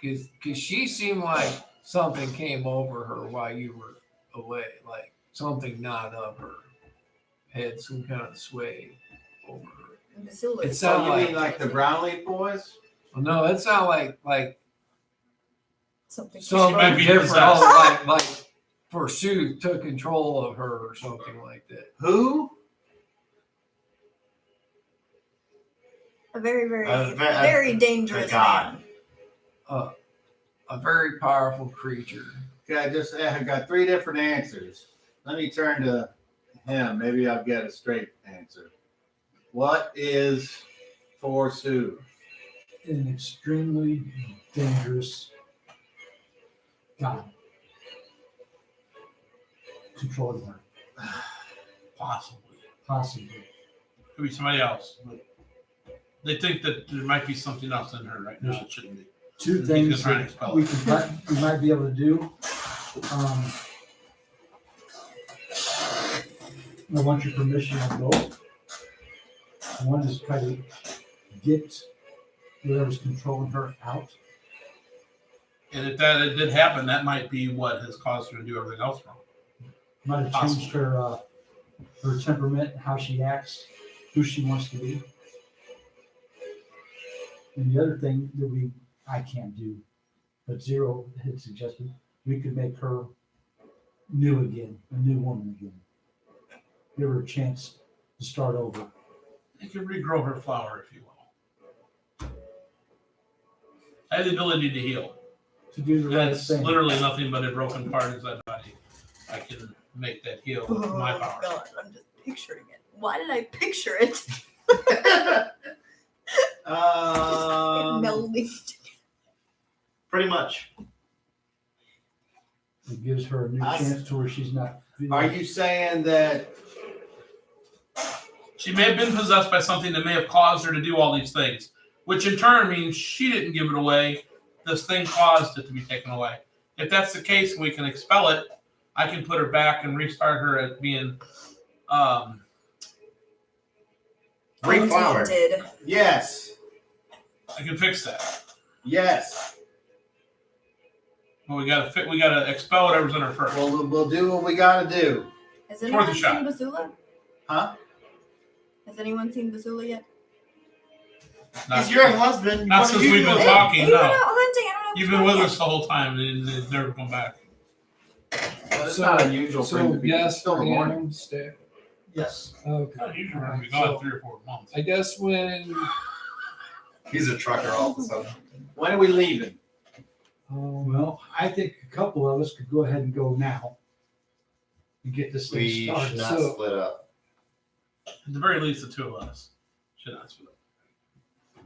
Because she seemed like something came over her while you were away, like something not of her had some kind of sway over her. Basilisk. It So sounded you like, mean like the Brownlee boys? well, no, it sounded like Something. might something be different. possessed. Oh, like forsooth took control of her or something like that. Who? A very, very, A very dangerous god. man. A very powerful creature. Okay, I got 3 different answers. Let me turn to him. Maybe I'll get a straight answer. What is forsooth? An extremely dangerous god. Controlling her, Possibly. possibly. Could be somebody else. But they think that there might be something else in her right now that shouldn't be. Two He's gonna things try and that expel we it. we might be able to do. I want your permission on both. One is try to get whatever's controlling her out. And if that it did happen, that might be what has caused her to do everything else wrong. Might have changed her temperament, how she acts, who she wants to be. And the other thing that I can't do, but Zero had suggested, we could make her new again, a new woman again. Give her a chance to start over. You can regrow her flower if you will. I have the ability to heal. To do the And right it's thing. literally nothing but a broken part inside the body. I can make that heal with my Oh power. God, I'm just picturing it. Why did I picture it? Just melding. Pretty much. It gives her a new chance to where she's not. Are you saying that She may have been possessed by something that may have caused her to do all these things, which in turn means she didn't give it away. This thing caused it to be taken away. If that's the case, we can expel it. I can put her back and restart her as being Reflowered. Untainted. yes? I can fix that. Yes. But we gotta expel whatever's in her first. Well, we'll do what we gotta do. Has Worth a anyone shot. seen Basula? Huh? Has anyone seen Basula yet? Not, He's your husband. not What since are you we've been doing? talking, He went out no. hunting. I don't know. if You've he's been with back us the whole time and they've never come back. Well, it's So- not unusual for him So to be yes still for in the morning. him, stay. Yes. Okay. Not usually we're Alright, gone so 3 or 4 months. I guess when He's a trucker all of a sudden. When are we leaving? Well, I think a couple of us could go ahead and go now and get this thing We should started. not So- split up. At the very least, the 2 of us should not split up.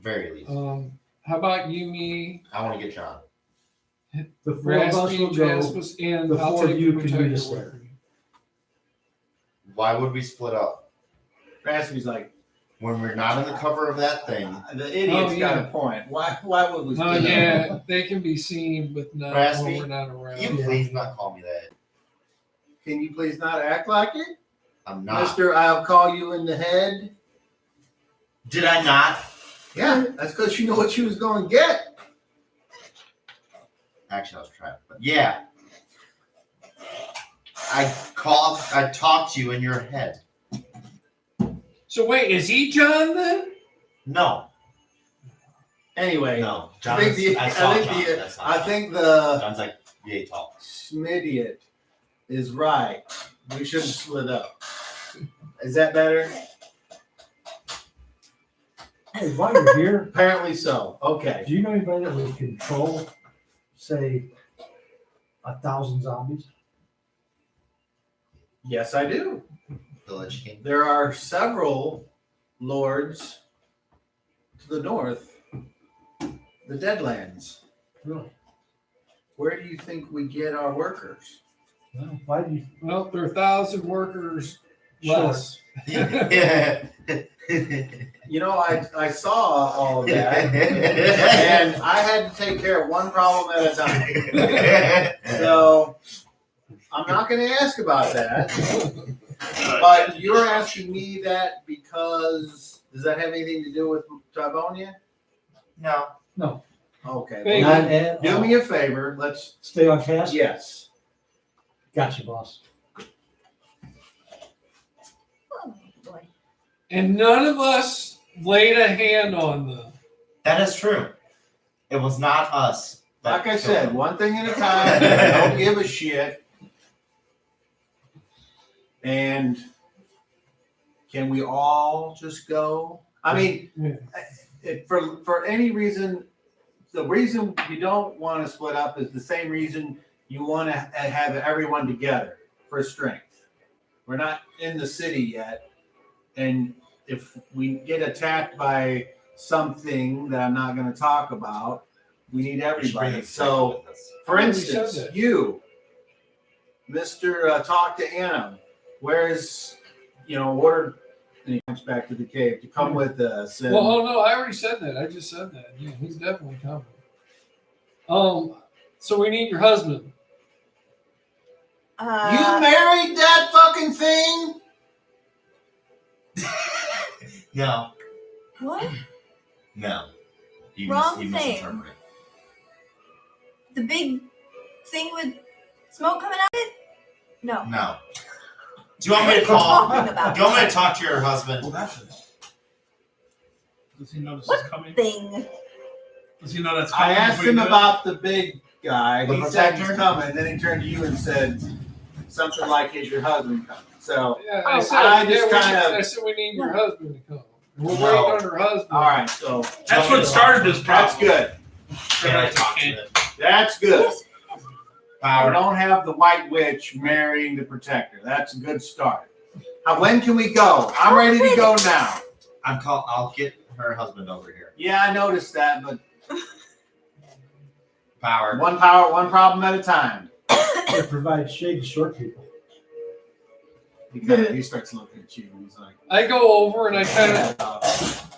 Very least. how about you, me, I want to get John. The 4 of us Raspy, will go. Jaspis, and The I'll 4 of take you the can protector meet us with there. me. Why would we split up? Raspy's like, When we're not in the cover of that thing, the idiot's Oh, got yeah. a point. Why would we? Oh split up? yeah, they can be seen with not Raspy, when we're not around. you please not call me that. Can you please not act like it? I'm not. Mister, I'll call you in the head. Did I not? Yeah, that's because you know what you was going to get. Actually, I was trapped. But yeah. I talked to you in your head. So wait, is he John then? No. Anyway, No. I John think is, the I saw I think John. the That's not I John. think the John's like yay tall. Schmidiot is right. We shouldn't split up. Is that better? Hey, while you're here, Apparently so. Okay. do you know anybody that would control, say, 1,000 zombies? Yes, I do. Village King. There are several lords to the north, the Deadlands. Really? Where do you think we get our workers? Well, why do you? Well, there are 1,000 workers Sure. less. Yeah. You know, I saw all of that, and I had to take care of one problem at a time. So I'm not going to ask about that. But you're asking me that because does that have anything to do with tyvonia? No. Okay. Hey, well, Not at do all. me a favor. Let's. Stay on task? Yes. Gotcha, boss. Oh boy. And none of us laid a hand on them. That is true. It was not us. that Like I killed said, him. one thing at a time. I don't give a shit. And can we all just go? I mean, if for any reason, the reason you don't want to split up is the same reason you want to have everyone together for strength. We're not in the city yet, and if we get attacked by something that I'm not going to talk about, we need everybody. So, for Yeah, we said instance, that. you, Mr. Talk to Anna, where's, ordered, and he comes back to the cave to come with us. And Well, oh no, I already said that. I just said that. Yeah, he's definitely coming. So we need your husband. you married that fucking thing? No, What? no. You Wrong you thing. misinterpreted. The big thing with smoke coming out of it? No. No. Do you want me to What are you call? talking about? Do you want me to talk to your husband? Well, that's it. Does he know this What is coming? thing? Does he know that's I coming? asked before you him do it? about the big guy. The He said he's protector? coming. Then he turned to you and said something like, "Is your husband coming?" So, Yeah, Oh, I just I said we need your husband to come. We're No. waiting on her husband. all right. So That's what started this that's problem. good. Can I talk to him? That's good. Yes. I Power. don't have the White Witch marrying the Protector. That's a good start. When can we go? I'm ready to go now. I'll get her husband over here. Yeah, I noticed that, but Power. one problem at a time. It provides shade to short people. He starts looking at you and he's like, I go over and I kind of.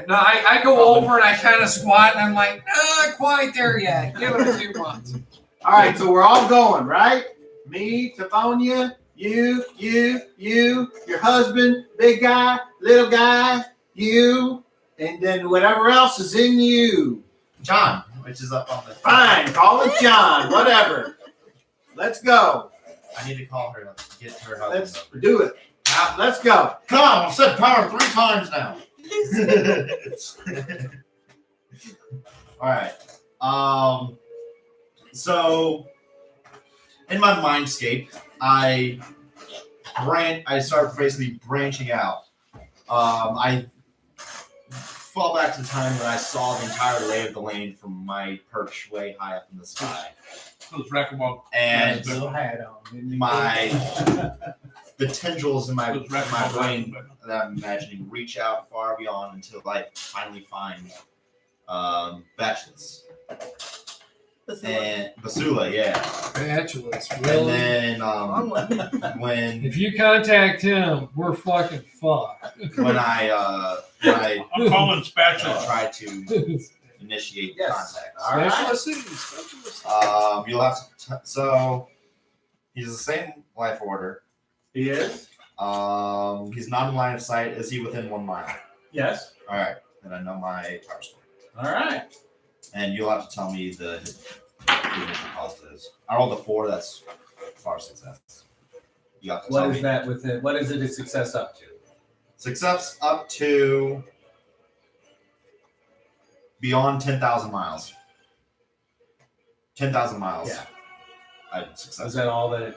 No, I go over and I kind of squat and I'm like, not quite there yet. Give it a few months. all right, so we're all going, right? Me, Tyvonia, you, your husband, big guy, little guy, you, and then whatever else is in you. John, which is up on the. Fine, call it John, whatever. Let's go. I need to call her. Get her husband. Let's do it. Now, let's go. Come on, I've said power 3 times now. All right. So in my mindscape, I start basically branching out. I fall back to the time when I saw the entire lay of the land from my perch way high up in the sky, Those racquetball. and Little hat on. didn't you? the tendrils in my Those my racquetball. brain that I'm imagining reach out far beyond until I finally find Bachelus and Basula, yeah. Bachelors, And really? then Wrong one. when If you contact him, we're fucking fucked. when I I'm calling spatula. try to initiate Yes. contact. All right. Specialist. You'll have to. So he's the same life order. He is? He's not in line of sight. Is he within 1 mile? Yes. All right, then I know my power score. All right. And you'll have to tell me the initial cost is. I rolled a 4. That's far success. You have to tell What me. is that with it? What is it a success up to? Success up to beyond 10,000 miles. 10,000 miles. Yeah. I success. Was that all it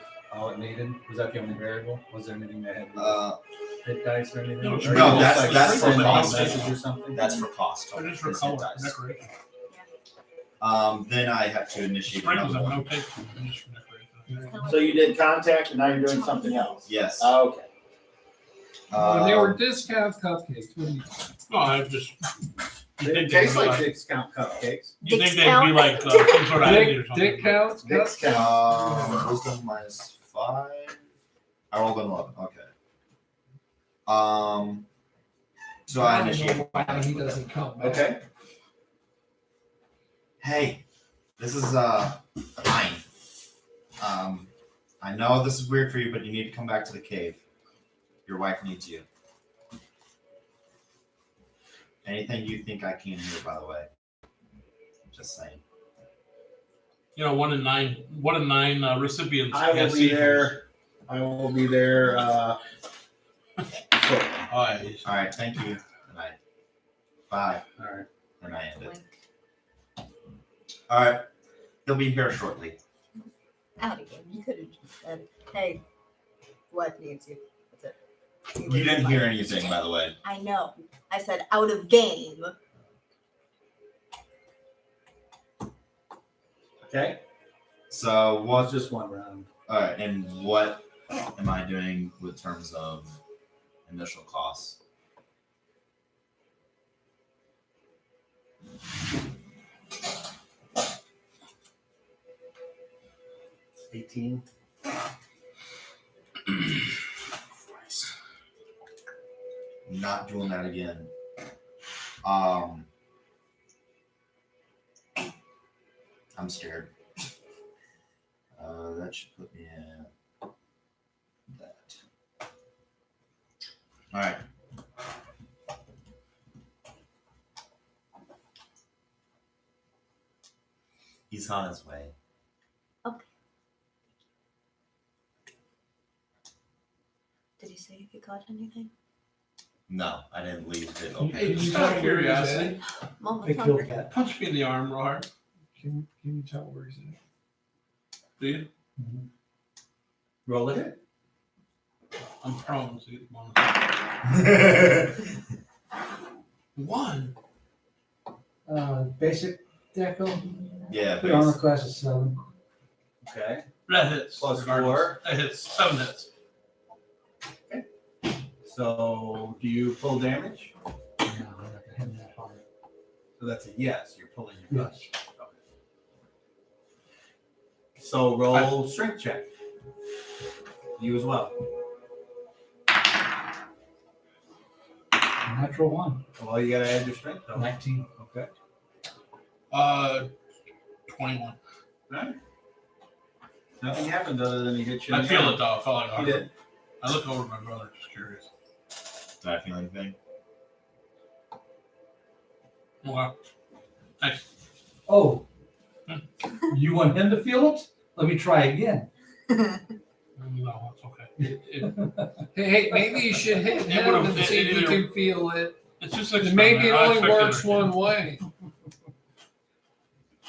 needed? Was that the only variable? Was there anything that had hit dice or anything? No, Or it's you no, just, that's- like, that's for send a cost. message or something. That's for cost. But it's for It's hit color, dice. decoration. Then I have to initiate Sprinkles another have one. no taste. They're just for decoration. So you did contact and now you're doing something else. Yes. Okay. When they were discount cupcakes, what do you No, I just. You They think they'd taste be like like? discount cupcakes. You think they'd be Discount? like some sort of Andy or something? Dick counts? Dick's count. Wisdom minus 5. I rolled an 11. Okay. So I initiate. Why he doesn't come back. Okay. Hey, this is fine. I know this is weird for you, but you need to come back to the cave. Your wife needs you. Anything you think I can hear, by the way. Just saying. You know, 1 in 9 recipients. I will have be seizures. there. I will be there. Shortly. Oh, yeah. All right, thank you. And I bye. All right. And I end it. All right, he'll be here shortly. Out again. You could have just said, hey, What needs you? What's it? You didn't hear anything, by the way. I know. I said out of game. Okay. So Well, it's what? just one round. All right, and what am I doing with terms of initial costs? 18. Not doing that again. I'm scared. That should put me in that. All right. He's on his way. Did you say if you caught anything? No, I didn't leave it open. Hey, just out of curiosity, Mom was Big kill hungry. cat. punch me in the arm real hard. Can you tell where he's at? Do you? Roll a hit. I'm prone, so you one. Basic deco. Yeah, The armor class is 7. Okay. That hits. Plus regardless. 4. That hits. 7 hits. So do you pull damage? No, I'm not gonna hit him that hard. So that's a yes. You're pulling your gun. Yes. So roll strength check. You as well. Natural 1. Well, you gotta add your strength though. 19. Okay. 21. Right. Nothing happened other than he hit you. I in the feel arm. it though. I felt like You did. I look over at my brother, just curious. Did I feel anything? Wow. Thanks. Oh. You want him to feel it? Let me try again. No, it's okay. Hey, maybe you should hit It him would've- and see if it you either- can feel it. It's just like Maybe it only works one way.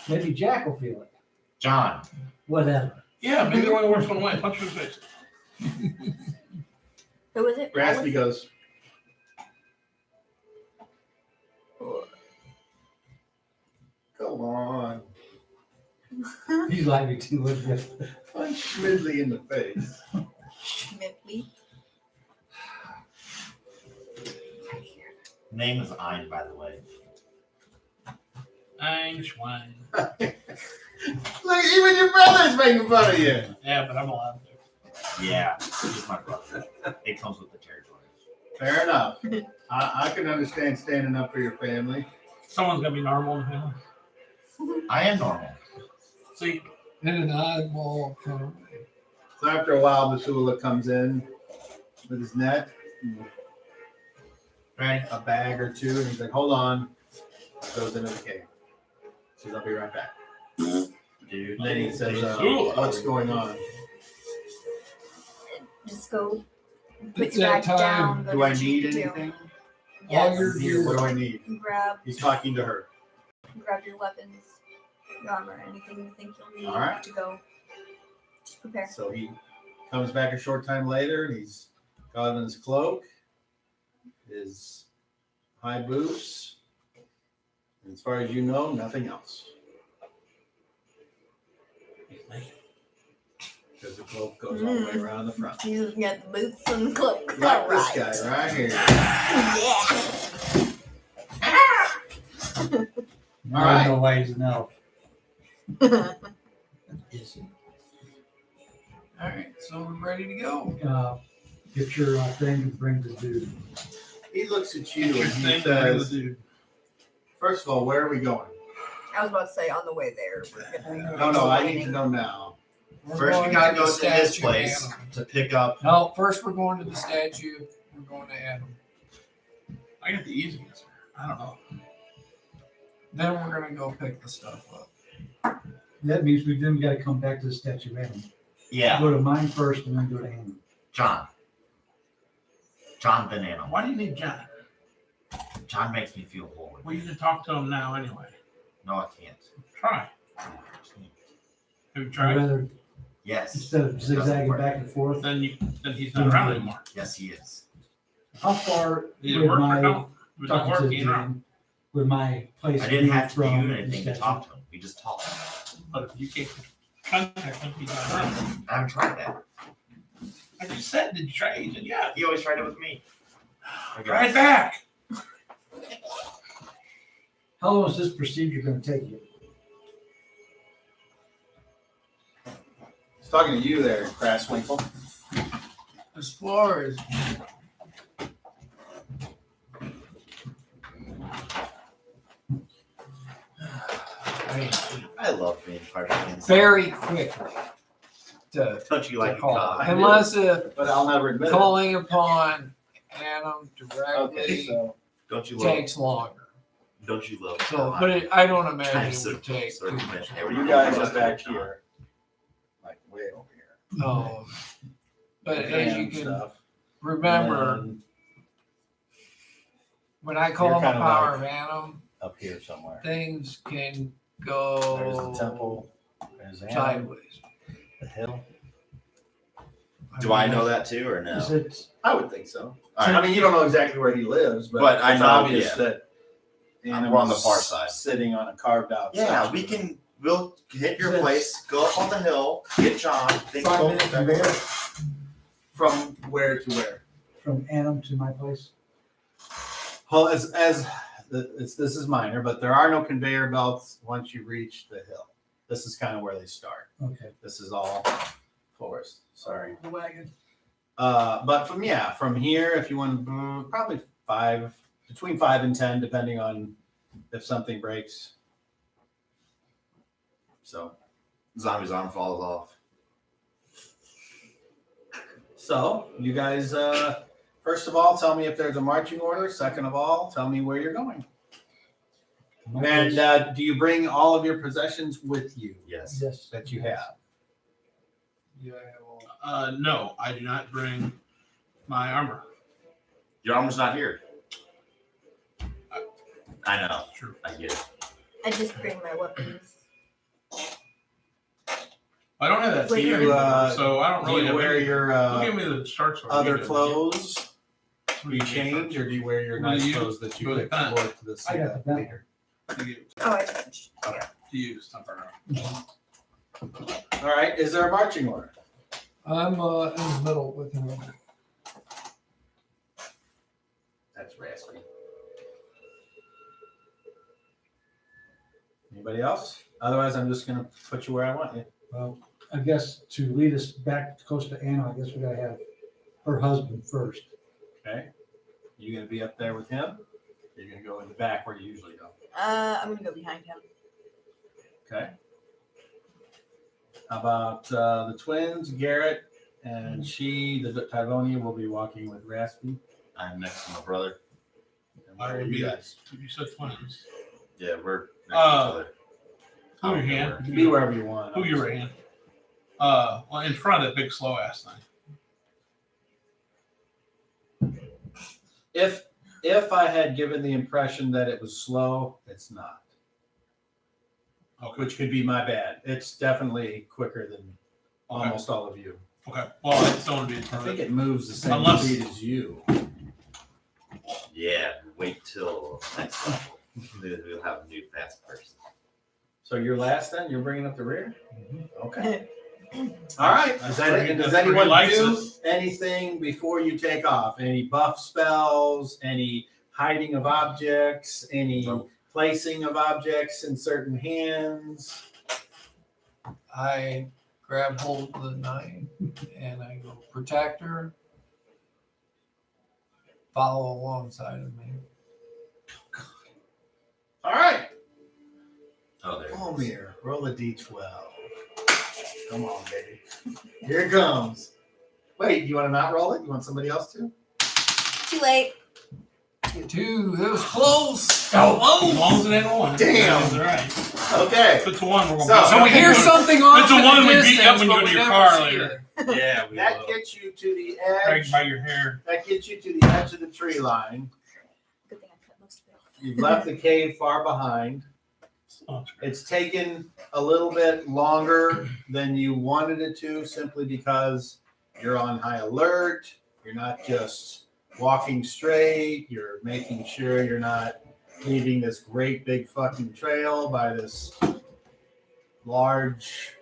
Maybe Jack will feel it. John. Whatever. Yeah, maybe it only works one way. Punch him in the face. Who was it? Graspy goes. Come on. He's like me too, isn't he? Punch Schmidley in the face. Schmidley. Name is Ein, by the way. I'm swine. Look, even your brother's making fun of you. Yeah, but I'm allowed to. Yeah, he's my brother. It comes with the territory. Fair enough. I can understand standing up for your family. Someone's gonna be normal in the family. I am normal. See, In an oddball kind of way. So after a while, Basula comes in with his net, Right? a bag or two, and he's like, hold on. Goes into the cave. Says, I'll be right back. Dude. And then he says, Basula. what's going on? Just go put It's your that bags time. down. Go Do to I what you need do. anything? All Yes. your Here, what do I need? Grab He's talking to her. your weapons, your armor, anything you think you'll need All right. to go. Just prepare. So he comes back a short time later, and he's got on his cloak, his high boots, and as far as you know, nothing else. Because the cloak goes all the way around the front. You've got the boots and the cloak. Like All this right. guy right here. Yeah. All right. No way he's an elf. All right, so we're ready to go. Get your thing and bring the dude. He looks at you and he Thank you, says, dude. first of all, where are we going? I was about to say on the way there. We're gonna No, I need to know now. We're First, we going gotta to go the to his statue place of Adam. to pick up. No, first we're going to the statue. We're going to Adam. I got the easy answer. I don't know. Then we're gonna go pick the stuff up. That means we then got to come back to the statue of Adam. Yeah, Go to mine first and then go to Adam. John. John Banana. Why do you need John? John makes me feel holy. Well, you can talk to him now anyway. No, I can't. Try. I can't. Have you I'd tried? rather Yes. Instead of zigzagging back and forth. Then he's not around anymore. Yes, he is. How far Either would work or my don't. If it don't talking work, to he ain't around. Jan, would my place I didn't be have to do from anything to statue? talk to him. We just talked. But if you can't contact him, he's not around. I haven't tried that. I just said, did you try it? He said, yeah. He always tried it with me. Try it back. How long is this procedure going to take you? He's talking to you there, Crasswinkle. As far as I love being part of the very quickly to Don't you like call, it? unless if But I'll never admit it. calling upon Adam Okay, directly so Don't you love? takes longer. Don't you love? So, but I don't imagine I'm it so- would take so too glad much. every- you guys are back here, like way over here. But as you And can stuff. remember, And when I call You're on the kinda power like- of Adam, up here somewhere. things can There's go the temple. There's Anna, sideways. the hill. Do I know that too, or no? Is it I would think so. All right. I mean, you don't know exactly where he lives, but, But I it's know, obvious yeah. that Anna We're on the was far side. sitting on a carved out. Yeah, section. we can. We'll hit your Yes. place, go up on the hill, get John. Then 5 go minute back. conveyor From where to where? from Annam to my place? Well, this is minor, but there are no conveyor belts once you reach the hill. This is kind of where they start. Okay. This is all forest. Sorry. The wagon. But from here, if you want, probably between 5 and 10, depending on if something breaks. So, Zombie's arm falls off. so you guys, first of all, tell me if there's a marching order. Second of all, tell me where you're going. My And place- do you bring all of your possessions with you Yes. yes. that you have? Yeah, well, No, I do not bring my armor. Your armor's not here. I know. True. I get it. I just bring my weapons. I don't have that Wait, TV you, anymore, so I don't Do really you wear have your Who gave me the short sword? other You did. clothes? What Do do you you change, or do you wear your What do nice you- clothes that you what do picked you forward to the I got the belt. leader? Oh, I changed. To use temporary. All right. Is there a marching order? I'm in the middle with him. That's raspy. Anybody else? Otherwise, I'm just gonna put you where I want you. Well, I guess to lead us back close to Anna, I guess we gotta have her husband first. Okay. You gonna be up there with him? You're gonna go in the back where you usually go. I'm gonna go behind him. Okay. How about the twins, Garrett and the Tyvonia will be walking with Raspy. I'm next to my brother. And I where will are be you there. guys? You said twins. Yeah, we're next to each Uh, other. Who your I don't know hand? where. You can be wherever you want. Who your hand? Well, in front of that big slow ass thing. If I had given the impression that it was slow, it's not. Okay. Which could be my bad. It's definitely quicker than Okay. almost all of you. Okay. Well, I just don't want to be in I front of think it. it moves the same Unless- speed as you. Yeah, wait till next level. We'll have a new fast person. So you're last then? You're bringing up the rear? Mm-hmm. Okay. All right. Does That's where he anyone likes do us. anything before you take off? Any buff spells? Any hiding of objects? Any Nope. placing of objects in certain hands? I grab hold of the knife and I go, protector, follow alongside of me. All right. Oh, there. it is. Omir, roll a d12. Come on, baby. Here it comes. Wait, you want to not roll it? You want somebody else to? Too late. Two, that was close. As long as it ain't a one. Damn. That's all right. Okay. If it's a one, we're going So- to So we hear something off It's a in the one, we beat distance, you up when you but go to we your never car see later. it. Yeah, we That will. gets you to the Grab edge. by your hair. That gets you to the edge of the tree line. Good thing I cut most of it off. You've left the cave far behind. Oh, It's taken a little bit longer than you wanted it to, simply because you're on high alert. You're not just walking straight. You're making sure you're not leaving this great big fucking trail by this large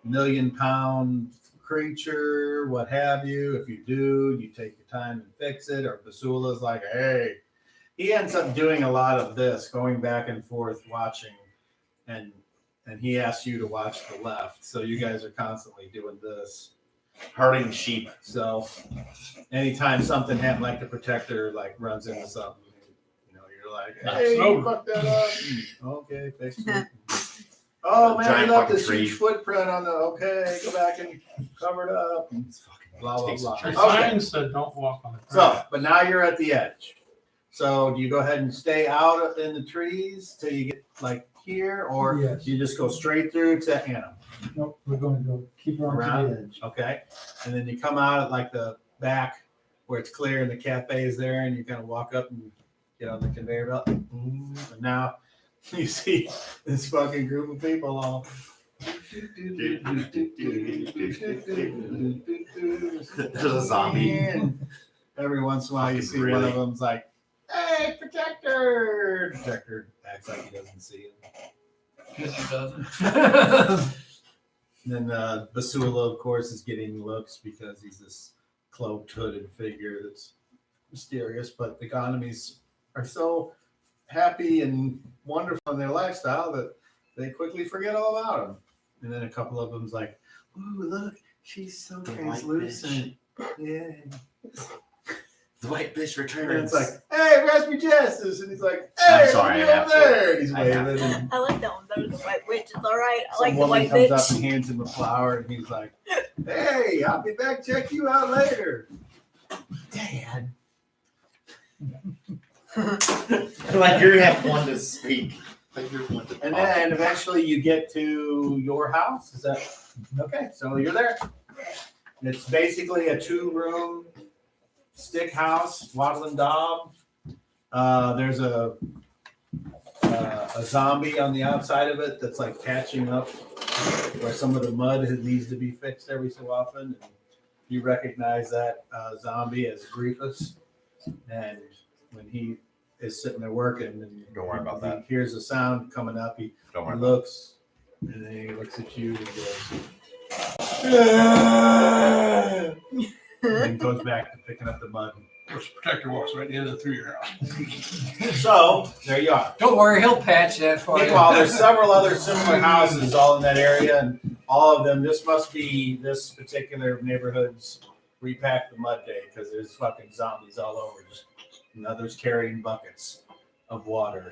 1,000,000-pound creature, what have you. If you do, you take your time and fix it. Or Basula's like, hey, he ends up doing a lot of this, going back and forth, watching, and he asks you to watch the left. So you guys are constantly doing this. Herding sheep. So anytime something happens, like the protector like runs into something, you know, you're like, hey, you fucked that up. Okay, fix it. Oh man, Giant you left fucking this huge tree. footprint on the. Okay, go back and cover it up. Blah blah Takes a blah. tree. The Okay. sign said don't walk on the So, grass. but now you're at the edge. So do you go ahead and stay out in the trees till you get like here, or Yes. you just go straight through to Anna? Nope, we're going to go keep her on to Around? the edge. Okay, and then you come out at like the back where it's clear and the cafe is there, and you kind of walk up and get on the conveyor belt. And now you see this fucking group of people all. There's a zombie. And every once in a while you see one of them's like, "Hey, protector!" Protector acts like he doesn't see him. Yes, he doesn't. Then Basula, of course, is getting looks because he's this cloaked, hooded figure that's mysterious. But the economies are so happy and wonderful in their lifestyle that they quickly forget all about him. And then a couple of them's like, "Ooh, look, she's so The white translucent." Yeah. The white bitch And returns. it's like, "Hey, Raspberry Justice," and he's like, "Hey, I'm sorry, you I have over there?" And he's I have waving. And I like that one better than White Witch. It's all right. I some like the woman White comes up Witch. and hands him a flower, and he's like, "Hey, I'll be back. Check you out later." Dad. Like you have one to speak. Like you're one to And talk. then eventually you get to your house. Is that okay? So you're there. It's basically a 2-room stick house, wattle and daub. There's a zombie on the outside of it that's like catching up where some of the mud needs to be fixed every so often. And you recognize that zombie as Grievous. And when he is sitting there working, and Don't worry about he that. hears a sound coming up, he Don't worry. looks, and then he looks at you and goes, and then goes back to picking up the mud. Of course, the protector walks right in through your house. So there you are. Don't worry, he'll patch that for you. Meanwhile, there's several other similar houses all in that area, and all of them. This must be this particular neighborhood's repack the mud day because there's fucking zombies all over. And others carrying buckets of water,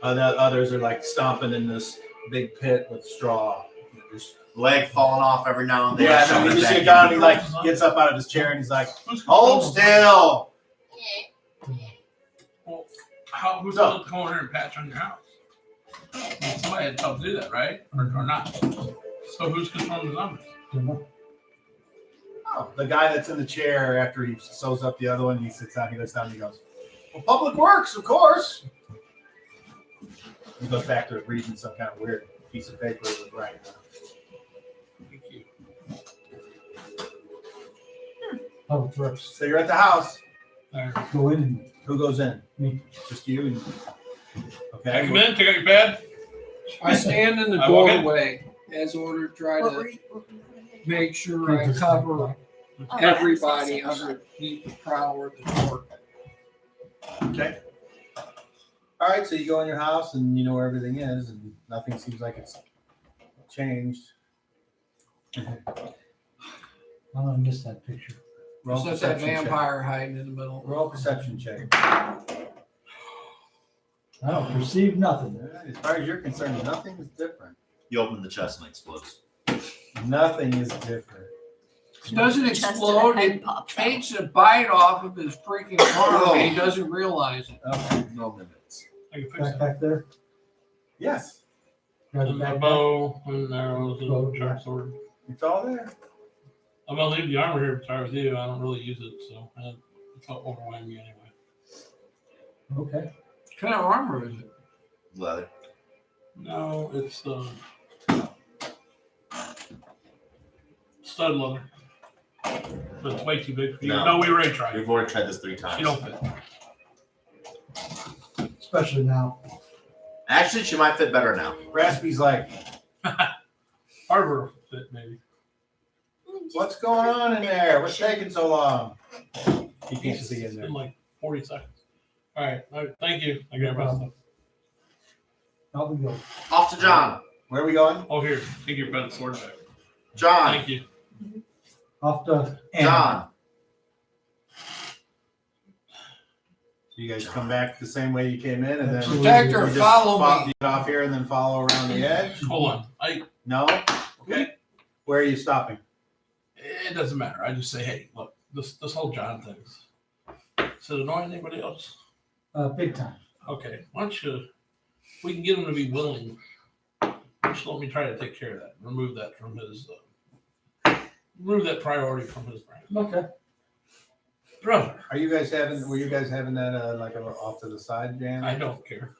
and others are like stomping in this big pit with straw. Just, Leg falling off every now and then. yeah, shoving and it you see back a guy, in. and he like gets up out of his chair, and he's like, Who's "Hold still." Well, who's So- supposed to come over here and patch on your house? Well, somebody had to help do that, right? Or not? So who's controlling the zombies? Oh, the guy that's in the chair after he sews up the other one, he sits down, he looks down, and he goes, "Well, Public Works, of course." He goes back to reading some kind of weird piece of paper with writing on it. Thank you. Oh, Brooks, So you're at the house. There. go in and Who goes in? Me. Just you. And, okay. Hey, come in, take out your pad. I stand in the I walk in. doorway as ordered, try What were to you? What were you gonna do? make sure I cover Oh, everybody yeah, I was gonna say underneath the prowl at the door. Okay. All right. So you go in your house and you know where everything is, and nothing seems like it's changed. I'm gonna miss that picture. Roll So that's that perception check. vampire hiding in the middle. Roll perception check. I don't perceive nothing. As far as you're concerned, nothing is different. You open the chest and it explodes. Nothing is different. It doesn't Chest of the explode. head It pops out. takes a bite off of his freaking arm, and he doesn't realize it. Okay. No limits. I can fix it. Backpack there. Yes, Grab the And my backpack. bow and arrows Bow, and sharp sword. it's all there. I'm gonna leave the armor here to start with you. I don't really use it, so it's not overwhelming me anyway. Okay. What kind of armor is it? Leather. No, it's stud leather. But it's way too big for you. No. No, we already tried. We've already tried this 3 You times. don't fit. Especially now. Actually, she might fit better now. Raspy's like, Harbor fit maybe. what's going on in there? What's taking so long? He can't It's see in there. been like 40 seconds. All right. Thank you. I got my stuff. Out we go. Off to John. Where are we going? Oh, here. Take your bent sword back. John. Thank you. Off to Anna. John. So you guys come back the same way you came in, and then Absolutely. Protector, you just follow me. get off here and then follow around the edge. Hold on. No? Okay. Where are you stopping? It doesn't matter. I just say, hey, look, this whole John thing. Does it annoy anybody else? Big time. Okay. Why don't you, we can get him to be willing. Just let me try to take care of that. Remove that from his, remove that priority from his brain. Okay. Brother, Were you guys having that like off to the side jam? I don't care.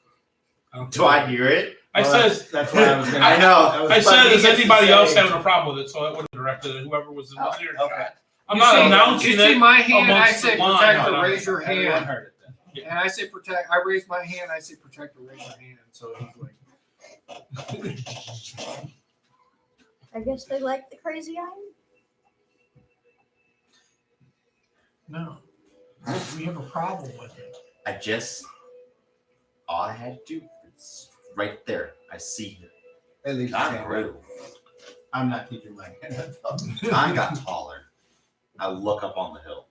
Do I hear it? I Well, said, that's why I was gonna. I know. I but said, he is gets to anybody else say- having a problem with it? So I would have directed it whoever was in the ear Okay. shot. I'm You not see- announcing you see it. my hand, I amongst say the line. protector, No, raise your Everyone hand. heard it then. And I say protect. I raise my hand. I say protector, raise your hand. So he's like, I guess they like the crazy eye. no, we have a problem with it. All I had to do is right there. I see him. At least you John can't. grew. I'm not keeping my hand up. John got taller. I look up on the hill.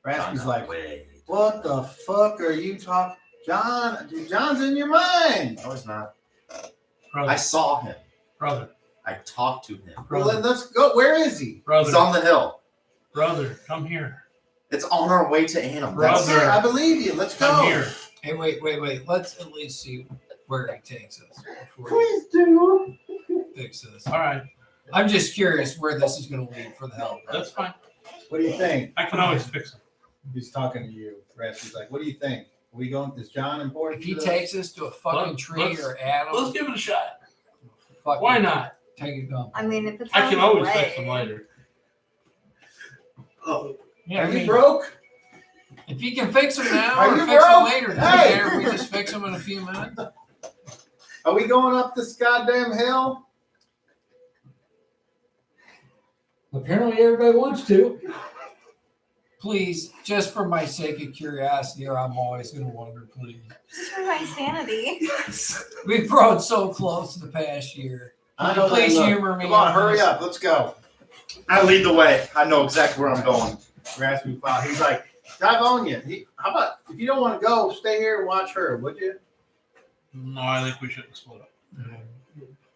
John Raspy's got like, way. what the fuck are you talking? John, dude, John's in your mind. No, he's not. I Brother, saw him. brother, I talked to him. Well, then let's go. Where is he? He's brother, on the hill. brother, come here. It's on our way to Annam. Brother. That's I believe you. Let's Come go. here. Hey, wait. Let's at least see where he takes us before Please do. he fix this. All right. I'm just curious where this is going to lead for the hell. That's fine. What do you think? I can always fix it. He's talking to you. Raspy's like, what do you think? Are we going? Is John important? If he to this? takes us to a fucking Let's- tree or Adam, Let's give it a shot. fucking Why not? take it go. I mean, if it's I on can the always way, fix them later. Oh, Yeah, Are I you mean, broke? if you can fix them now Are or you fix them broke? later, Hey! doesn't matter. We just fix them in a few minutes. Are we going up this goddamn hill? Apparently everybody wants to. Please, just for my sake of curiosity, or I'm always going to wonder, please. just for my sanity. We've grown so close in the past year. I know that Please look. humor me. Come on, on hurry this. up. Let's go. I lead the way. I know exactly where I'm going. Raspy Pop. He's like, tyvonia. How about if you don't want to go, stay here and watch her, would you? No, I think we shouldn't split up.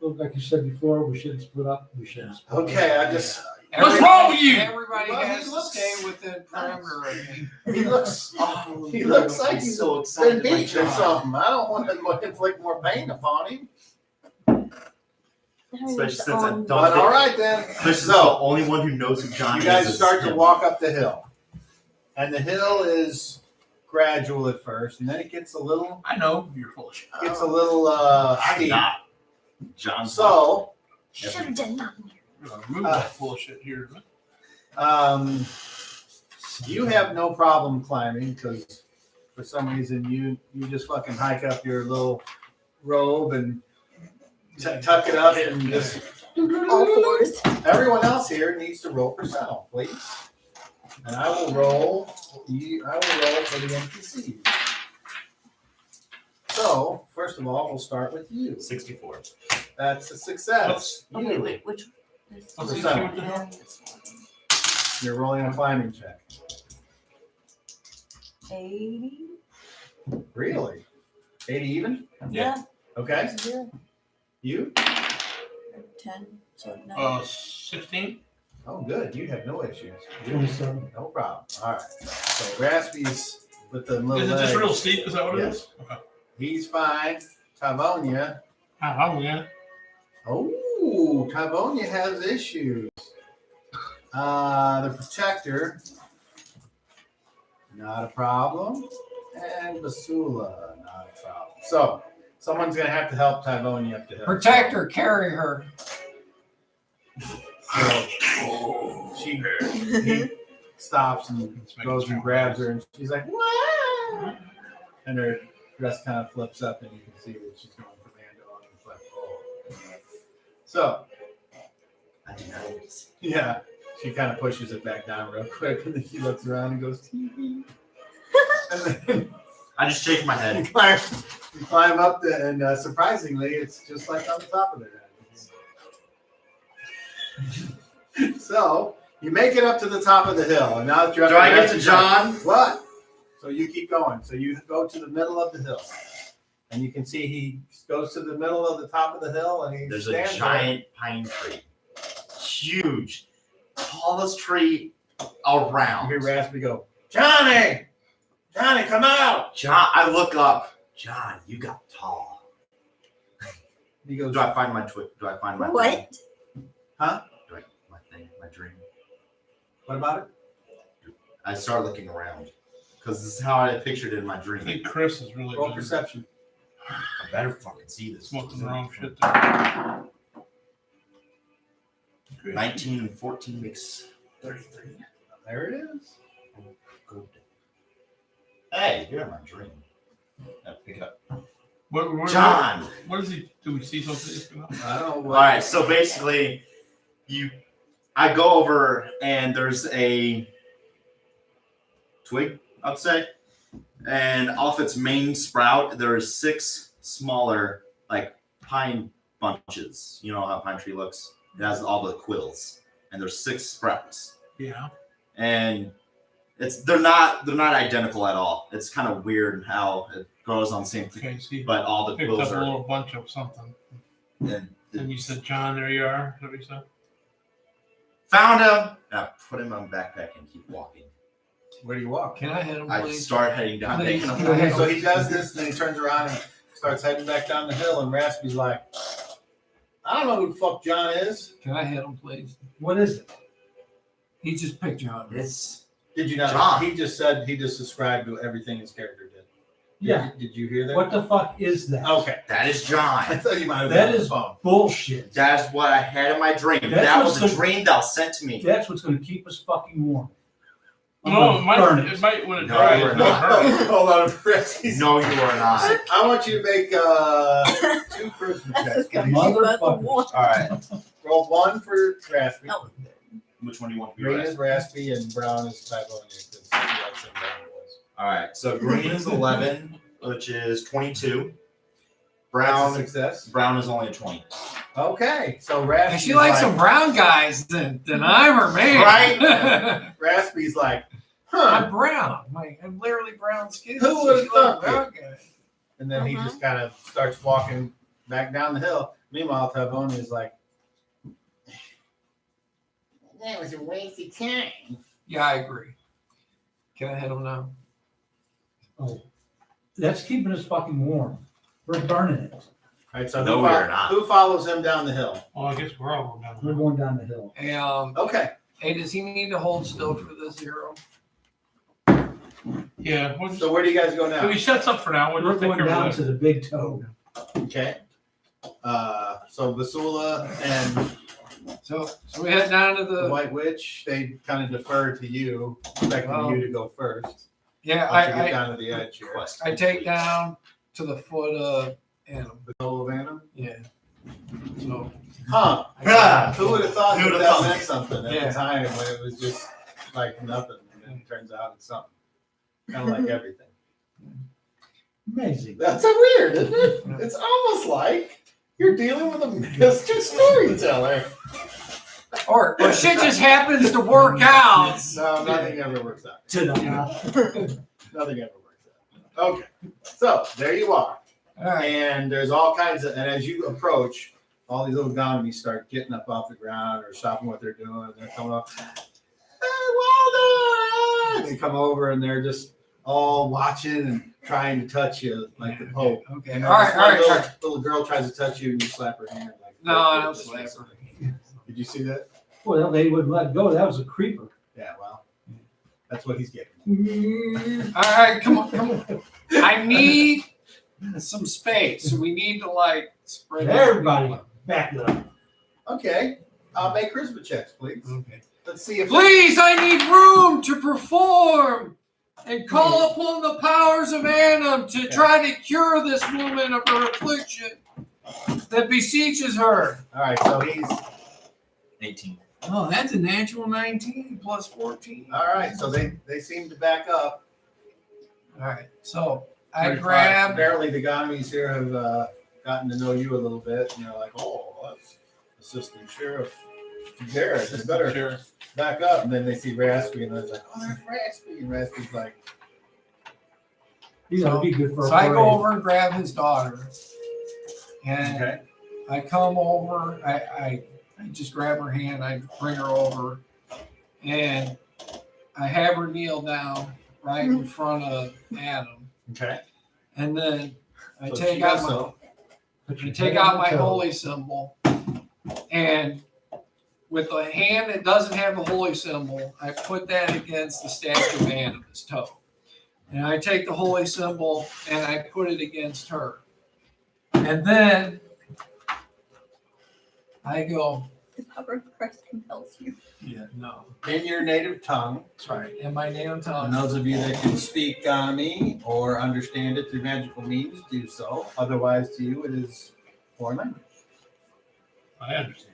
Like you said before, we shouldn't split up. We shouldn't split Okay, I just. What's wrong with you? Everybody Well, he has to looks- stay within perimeter of me. He looks. Oh, He looks like he's so been excited. beat or something. I don't want to inflict more pain upon him. Especially since I don't But think- all right then. Especially since the only one who knows who John You is. guys is start to him. walk up the hill, and the hill is gradual at first, and then it gets a little I know you're full of shit. I'm steep. not. John. So Should have done nothing. You're gonna remove that full of shit here. you have no problem climbing because for some reason you just fucking hike up your little robe and tuck it up and just. All fours. Everyone else here needs to roll percentile, please. And I will roll. I will roll for the NPCs. So first of all, we'll start with you. 64. That's a success. Okay, wait, which? Let's see Percent. what the hell. You're rolling a climbing check. 80. Really? 80 even? Yeah. Okay. 0. You? 10. So 9. 16? Oh, good. You have no issues. up. 27. No problem. All right. So Raspy's with the little Is it just legs. real steep? Is that what it Yes. is? Okay. He's fine. Tyvonia. I'm in. Oh, Tyvonia has issues. The Protector, not a problem. And Basula, not a problem. So, Someone's gonna have to help Tyvonia up the hill. Protect her, carry her. So he stops and goes and grabs her, and she's like, "What?" And her dress kind of flips up, and you can see that she's going commando on him. It's like, oh. So, yeah, she kind of pushes it back down real quick, and then he looks around and goes, "Tee." And then I just shake my head. you climb up and surprisingly, it's just like on the top of their head. So you make it up to the top of the hill, and now that you're up Do I there, get to John? What? So you keep going. So you go to the middle of the hill, and you can see he goes to the middle of the top of the hill, and he There's a stands giant pine tree. Huge. Tallest tree around. there. You hear Raspy go, "Johnny, Johnny, come out!" John, I look up. John, you got tall. He goes, Do I find my Do I find my What? Thing? "Huh? My thing, my dream. What about it?" I start looking around because this is how I pictured it in my I dream. think Chris is really Roll good. perception. I better fucking see this. Smoking the wrong shit there. 19 and 14 makes 33. There it is. Good. Hey, you're in my dream. Pick it up. John! What does he? Do we see something? I don't know. All right, so basically, I go over and there's a twig, I'd say, and off its main sprout there is 6 smaller like pine bunches. You know how a pine tree looks? It has all the quills, and there's 6 sprouts, Yeah. and they're not identical at all. It's kind of weird how it grows on the same thing, Okay, see. but all the Picked quills up a are. little bunch of something. And And you said, John, there you are. Is that what you said? found him. And I put him on my backpack and keep walking. Where do you walk? Can I hit him, I please? start heading down. Please. Taking him Okay, so he does this, and then he turns around and starts heading back down the hill, and Raspy's like, "I don't know who the fuck John is." Can I hit him, please? What is it? He just picked John. It's Did you not? John. He just described everything his character did. Yeah. Did you hear that? What the fuck is that? Okay. that is I John. thought you might have That been on the is- phone. Bullshit. That's what I had in my dream. That's that was what's the the- dream that was sent to me. That's what's going to keep us fucking warm. I'm No, gonna burn it might when it No, dries. we're It not. might hurt. Hold on, Raspy's. No, you are not. I want you to make 2 charisma That's checks. just gonna keep us Motherfucker. warm. All right. Roll 1 for Raspy. Oh. Which one do you want to be? Green Right? is Raspy and brown is Tyvonia, because he likes them brown boys. All right. So green is 11, which is 22. That's a Brown. success. Brown is only a 20. Okay, so Raspy's If she likes some brown guys, then I'm her man. Right? Raspy's like, I'm huh? brown. I'm literally brown skin. Who would've She thought likes brown guys. And then he just kind of starts walking back down the hill. Meanwhile, Tyvonia is like, that was a waste of time. Yeah, I agree. Can I hit him now? Oh, that's keeping us fucking warm. We're burning it. All right, so No, who, we're not. who follows him down the hill? Well, I guess we're all down We're there. going down the hill. Hey, Okay, hey, does he need to hold still for the 0? Yeah. We'll so where do you guys go so now? he shuts up for now. We'll We're just take going care down of to that. the big toe. Okay. So Basula and So we head down to the the. White Witch, they kind of defer to you, expecting you to go first. Yeah, Once you get I down to the edge here. I take down to the foot of Animal. The soul of Anna. Yeah. So. Huh. Ah. Who would have thought Who that would've that thought? meant something at Yeah. the time when it was just like nothing, and then it turns out it's something. Kind of like everything. Amazing. That's so weird, isn't it? It's almost like you're dealing with a master storyteller. Or shit just happens to work out. No, nothing ever works out. Ta-da. Nothing ever works out. Okay, so there you are. All right. And there's all kinds of, and as you approach, all these little Gonomies start getting up off the ground or stopping what they're doing. They're coming up. Hey, Waldo! And they come over and they're just all watching and trying to touch you like the Pope. Okay. And All right. this All right. little, All right. little girl tries to touch you and you slap her hand. Like, No, I don't slap her. Did you see that? Well, they wouldn't let go. That was a creeper. Yeah, well, that's what he's getting. All right. Come on. Come on. I need some space. So we need to like spread Everybody, back it up. Okay, make charisma checks, please. Okay. Let's see if Please, I need room to perform and call upon the powers of Annam to try to cure this woman of her affliction that beseeches her. All right, so he's 18. Oh, that's a natural 19 plus 14. all right. So they seem to back up. All right, so I 35. grab. Apparently, the Gonomies here have gotten to know you a little bit, and they're like, "Oh, that's Assistant Sheriff Garrett. You better back up." And then they see Raspy, and they're like, "Oh, there's Raspy," and Raspy's like, He's gonna be good for a So I go parade. over and grab his daughter, and "Okay, I come over. I just grab her hand. I bring her over, and I have her kneel down right in front of Adam, okay." and then I So take she out does my so. I take out my holy symbol, and with the hand that doesn't have the holy symbol, I put that against the statue of Animus toe. And I take the holy symbol and I put it against her. And then I go, The power of Christ compels you. yeah, no, In your native tongue, that's right. In my native and tongue. those of you that can speak Gonomy or understand it through magical means, do so. Otherwise, to you, it is foreign language. I understand.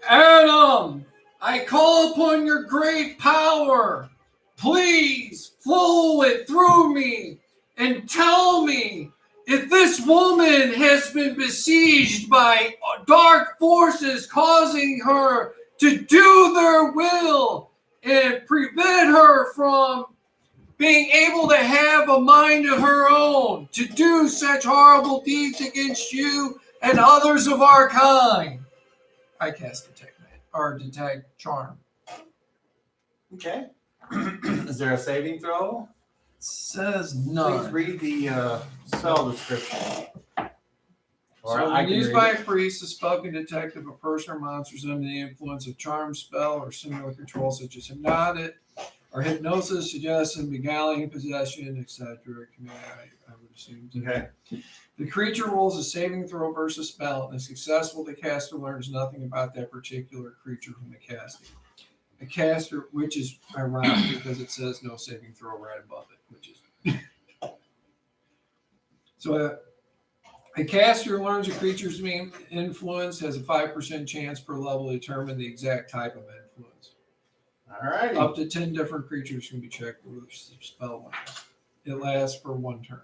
Adam, I call upon your great power. Please flow it through me and tell me if this woman has been besieged by dark forces causing her to do their will and prevent her from being able to have a mind of her own to do such horrible deeds against you and others of our kind. I cast detect charm. Okay. Is there a saving throw? It says Please none. read the spell description. Or So I when can used read by it. a priest, a spell can detect if a person or monster is under the influence of charm, spell, or similar control, such as hypnosis, suggestion, beguiling, possession, etc. I would assume. Okay. The creature rolls a saving throw versus spell, and if successful, the caster learns nothing about that particular creature from the casting. A caster, which is ironic because it says no saving throw right above it, which is so. A caster learns a creature's main influence has a 5% chance per level to determine the exact type of influence. All righty. Up to 10 different creatures can be checked with a spell last. It lasts for one turn.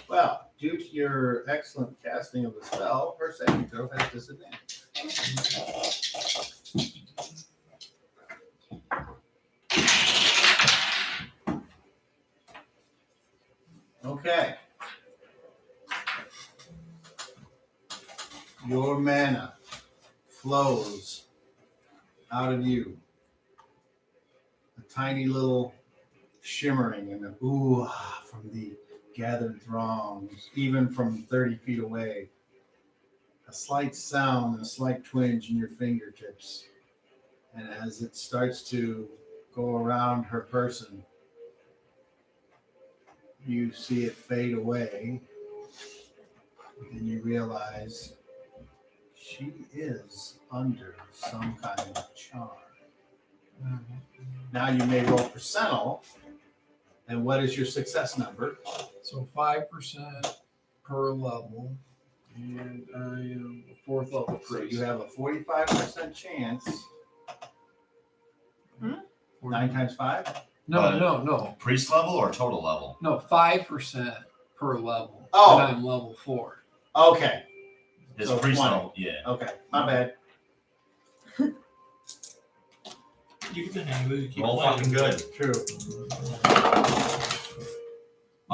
Well, due to your excellent casting of the spell, her saving throw has disadvantage. Okay. Your mana flows out of you. A tiny little shimmering and a ooh from the gathered throngs, even from 30 feet away. A slight sound and a slight twinge in your fingertips. And as it starts to go around her person, you see it fade away. And you realize she is under some kind of charm. Now you may roll percentile. And what is your success number? So 5% per level. And I am a 4th level So priest. you have a 45% chance. 9 times 5? No. Priest level or total level? No, 5% per level. Oh. And I'm level 4. Okay. His So priest 20. level, yeah. Okay. My bad. You get the hang of it. You keep Roll playing. fucking good. True.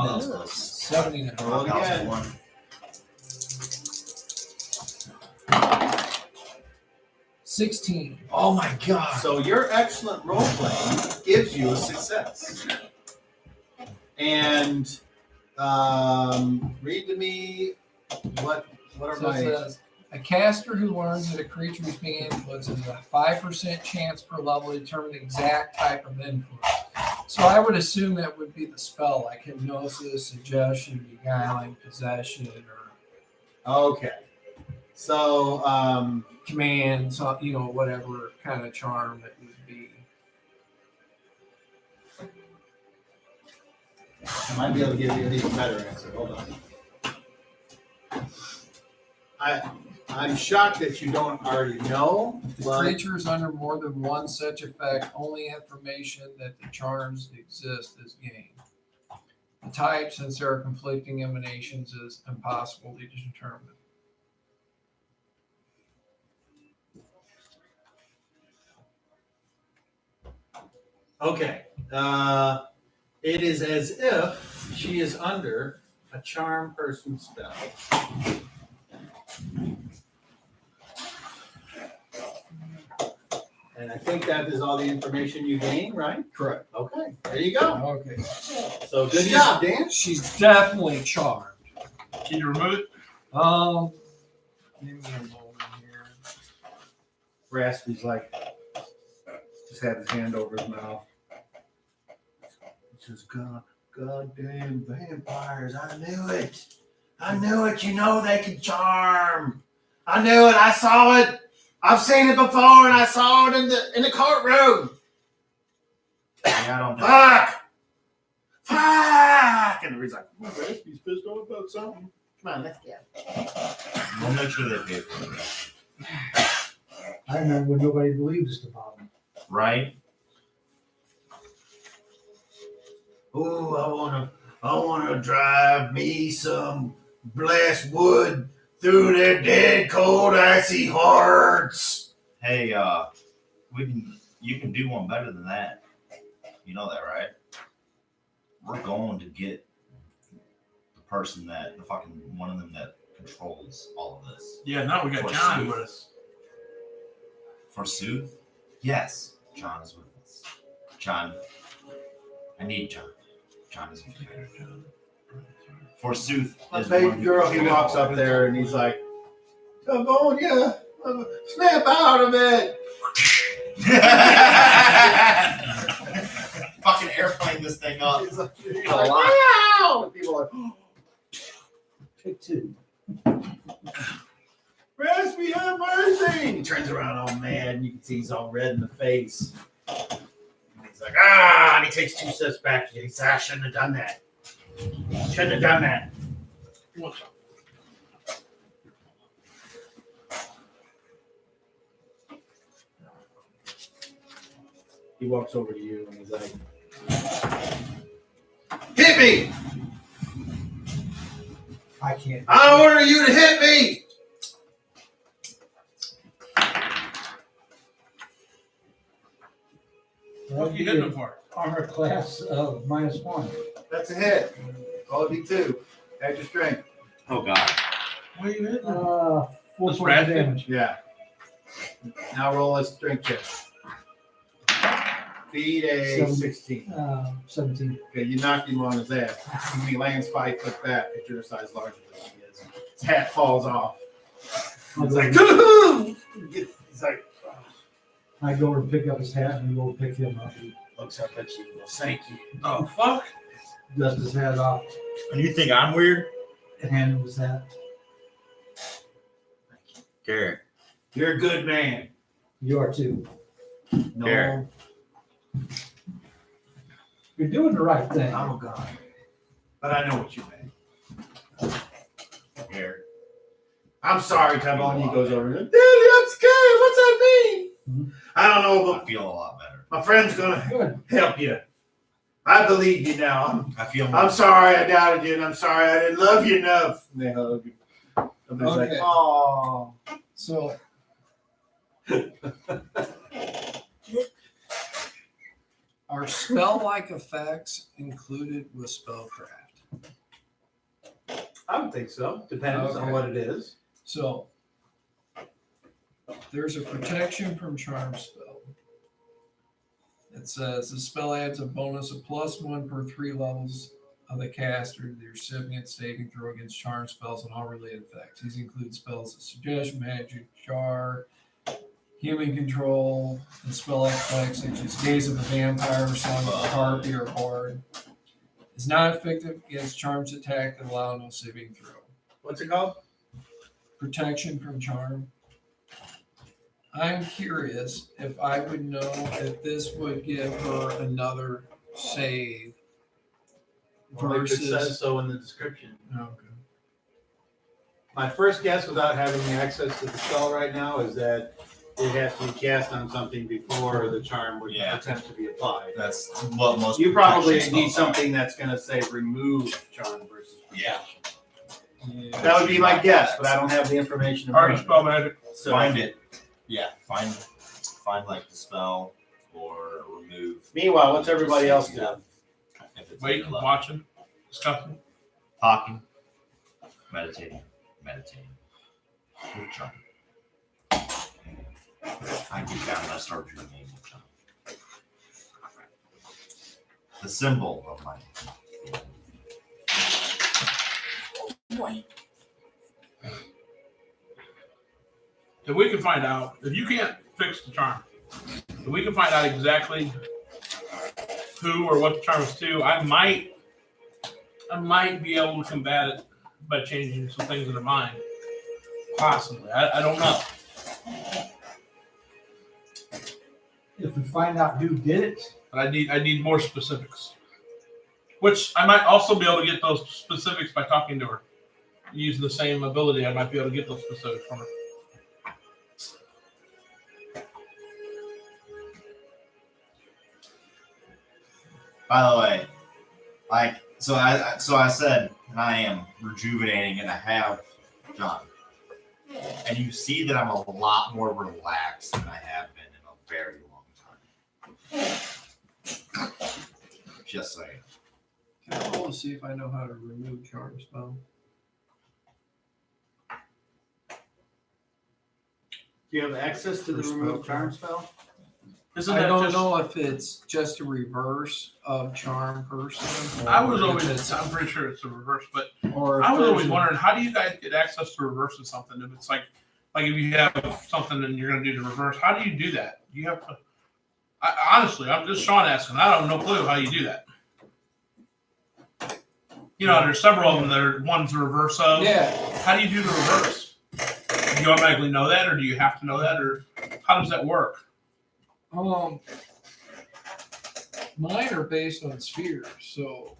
Oh, that was close. 79. Roll it again. One. 16. Oh my god. So your excellent role playing gives you a success. And read to me what are So it my says, a caster who learns that a creature is being influenced has a 5% chance per level to determine the exact type of influence. So I would assume that would be the spell, like hypnosis, suggestion, beguiling, possession, or Okay. So, command, so, whatever kind of charm it would be. I might be able to give you an even better answer. Hold on. I'm shocked that you don't already know. The But creature is under more than one such effect. Only information that the charms exist is gained. The type, since there are conflicting emanations, is impossible to determine. Okay. It is as if she is under a charm person spell. and I think that is all the information you gain, right? Correct. Okay. There you go. Okay. So good job, Dan. She's definitely charmed. Can you remove it? Give me a moment here. Raspy's like, just had his hand over his mouth. He says, goddamn vampires, I knew it. I knew it. You know they can charm. I knew it. I saw it. I've seen it before, and I saw it in the courtroom. Yeah, I don't know. Fuck! And he's like, Raspy's pissed off about something. Come on, let's go. We'll make sure they pay for it. I remember when nobody believed us about him. Right? Ooh, I wanna drive me some blessed wood through their dead, cold, icy hearts. Hey, you can do one better than that. You know that, right? We're going to get the person the fucking one of them that controls all of this. Yeah, now we got For John Soothe. with us. For Soothe? Yes, John is with us. John, I need John. John is with me. For Soothe A is baby one girl, he walks up there and he's like, Tyvonia, snap out of it. Fucking airplane this thing up. He's like, A lot. wow! And people are like, Take two. Raspy, have mercy! He turns around all mad and you can see he's all red in the face. And he's like, and he takes 2 steps back. He says, I shouldn't have done that. Shouldn't have done that. What's up? He walks over to you and he's like, hit me! I can't. I order you to hit me! What are you hitting him for? Armor class of -1. That's a hit. All D2. Add your strength. Oh god. What are you hitting him? 4 points of Raspy? damage. Yeah. Now roll a strength check. Beat a 16. 17. Okay, you knocked him on his ass. He lands 5 foot back at your size larger than he is. His hat falls off. It's like, he's like, I go over and pick up his hat and go pick him up. He looks up at you and goes, thank you. Oh, fuck. dusts his hat off And you think I'm weird? and hand him his hat. Garrett. You're a good man. You are too. No, Here. You're doing the right thing. I'm a god. But I know what you meant. Here. I'm sorry, Tyvonia. He goes over and goes, Daddy, I'm scared. What's that mean? Mhm. I don't know, I but feel a lot better. my friend's gonna Good. help you. I believe you now. I feel I'm sorry I doubted you, and I'm sorry I didn't love you enough. And they hug you. And they're like, Okay. oh. So are spell-like effects included with spellcraft? I would think so. Depends on Okay. what it is. So there's a protection from charm spell. It says the spell adds a bonus of +1 per 3 levels of the caster to the recipient saving throw against charm spells and all related effects. These include spells of suggestion, magic, jar, human control, and spell effects such as Gaze of a Vampire, Song of a Harpy, or Bard. Is not effective against charms attack that allow no saving throw. What's it called? Protection from charm. I'm curious if I would know if this would give her another save Well, it says versus. so in the description. Okay. My first guess, without having access to the spell right now, is that it has to be cast on something before the charm would Yeah. attempt to be applied. That's what most. You probably protection need spells are. something that's going to say remove charm versus. Yeah. Yeah. That would be my guess, but I don't have the information. in Already front of me. spell magic. So Find it. Yeah. Find like the spell or remove. meanwhile, what's everybody else doing? If it's Waiting, in your level. watching, discussing. Talking. Meditating. Good job. I get down and I start dreaming. The symbol of my. Boy. If we can find out, if you can't fix the charm, if we can find out exactly who or what the charm is to, I might be able to combat it by changing some things in her mind. Possibly. I don't know. If we find out who did it, But I need more specifics. Which I might also be able to get those specifics by talking to her. Using the same ability, I might be able to get those specifics from her. By the way, so I said, and I am rejuvenating, and I have John. And you see that I'm a lot more relaxed than I have been in a very long time. Just saying. Can I roll to see if I know how to remove charm spell? Do you have access to the remove charm spell? Isn't I that don't just, know if it's just a reverse of charm person. I was or if always, it's- I'm pretty sure it's the reverse, but or if I was always there's a- wondering, how do you guys get access to reverse of something? If it's like if you have something and you're going to do the reverse, how do you do that? You have to, honestly, I'm just Sean asking. I don't have no clue how you do that. You know, there's several of them that are one's the reverse of. Yeah. How do you do the reverse? Do you automatically know that, or do you have to know that, or how does that work? Mine are based on spheres, so.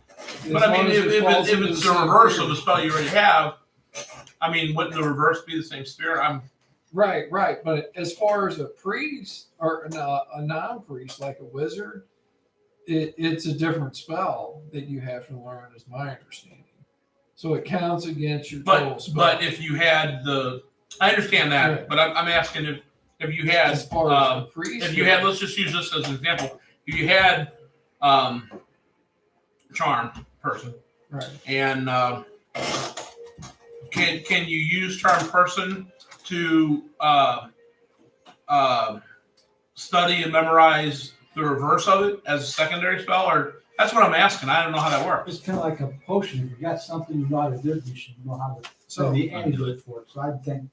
But as I long mean, as if falls into it's the the same reverse sphere. of the spell you already have, I mean, wouldn't the reverse be the same sphere? Right. But as far as a priest or a non-priest, like a wizard, it's a different spell that you have to learn, is my understanding. So it counts against your total spell. But if you had I understand that, Right. but I'm asking if you had, as far as a priest, if you had, let's just use this as an example. If you had charm person, right. and can you use charm person to study and memorize the reverse of it as a secondary spell, or that's what I'm asking. I don't know how that works. it's kind of like a potion. If you got something you know how to do, you should know how to So the antidote for it. So I think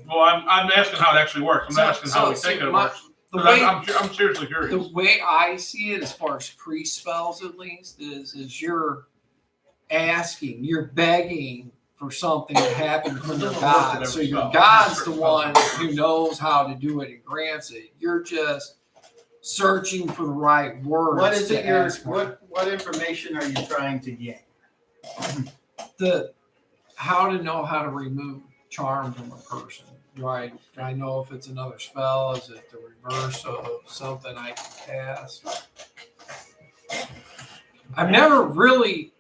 Well, I'm asking how it actually works. I'm asking how we think it works. the But way I'm seriously curious. the way I see it, as far as priest spells at least, is you're asking, you're begging for something to happen from your God. So your God's the one who knows how to do it and grants it. You're just searching for the right words. What is to it? ask for. What information are you trying to gain? How to know how to remove charm from a person, right? I know if it's another spell. Is it the reverse of something I can cast? I've never really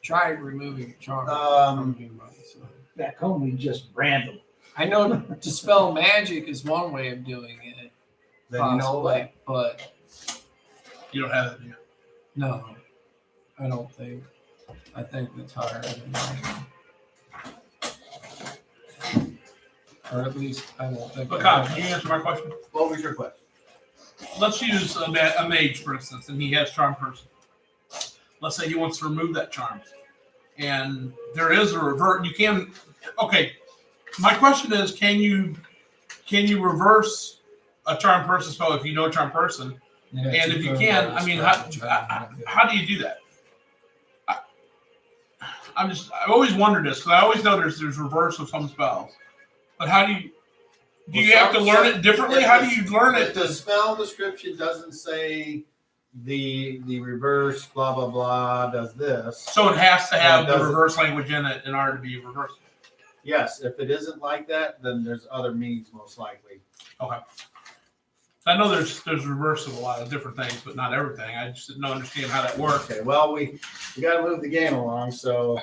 tried removing charm from anybody. So. back home we just brand them. I know dispel magic is one way of doing it, Then you know possibly, what? but You don't have it, do you? no, I don't think. I think that's higher than that. Or at least I don't think. But Kyle, can you answer my question? What was your question? Let's use a mage, for instance, and he has charm person. Let's say he wants to remove that charm. And there is a revert. You can, okay, my question is, can you can you reverse a charm person spell if you know a charm person? Yeah, And if you can, I mean, how do you do that? I've always wondered this because I always know there's reverse of some spells, but how do you? Do you have to learn it differently? How do you learn it? If the spell description doesn't say the reverse blah blah blah does this. So it has to have the doesn't. reverse language in it in order to be reversed. Yes, if it isn't like that, then there's other means most likely. Okay. I know there's reverse of a lot of different things, but not everything. I just didn't understand how that works. Okay, well we got to move the game along. So,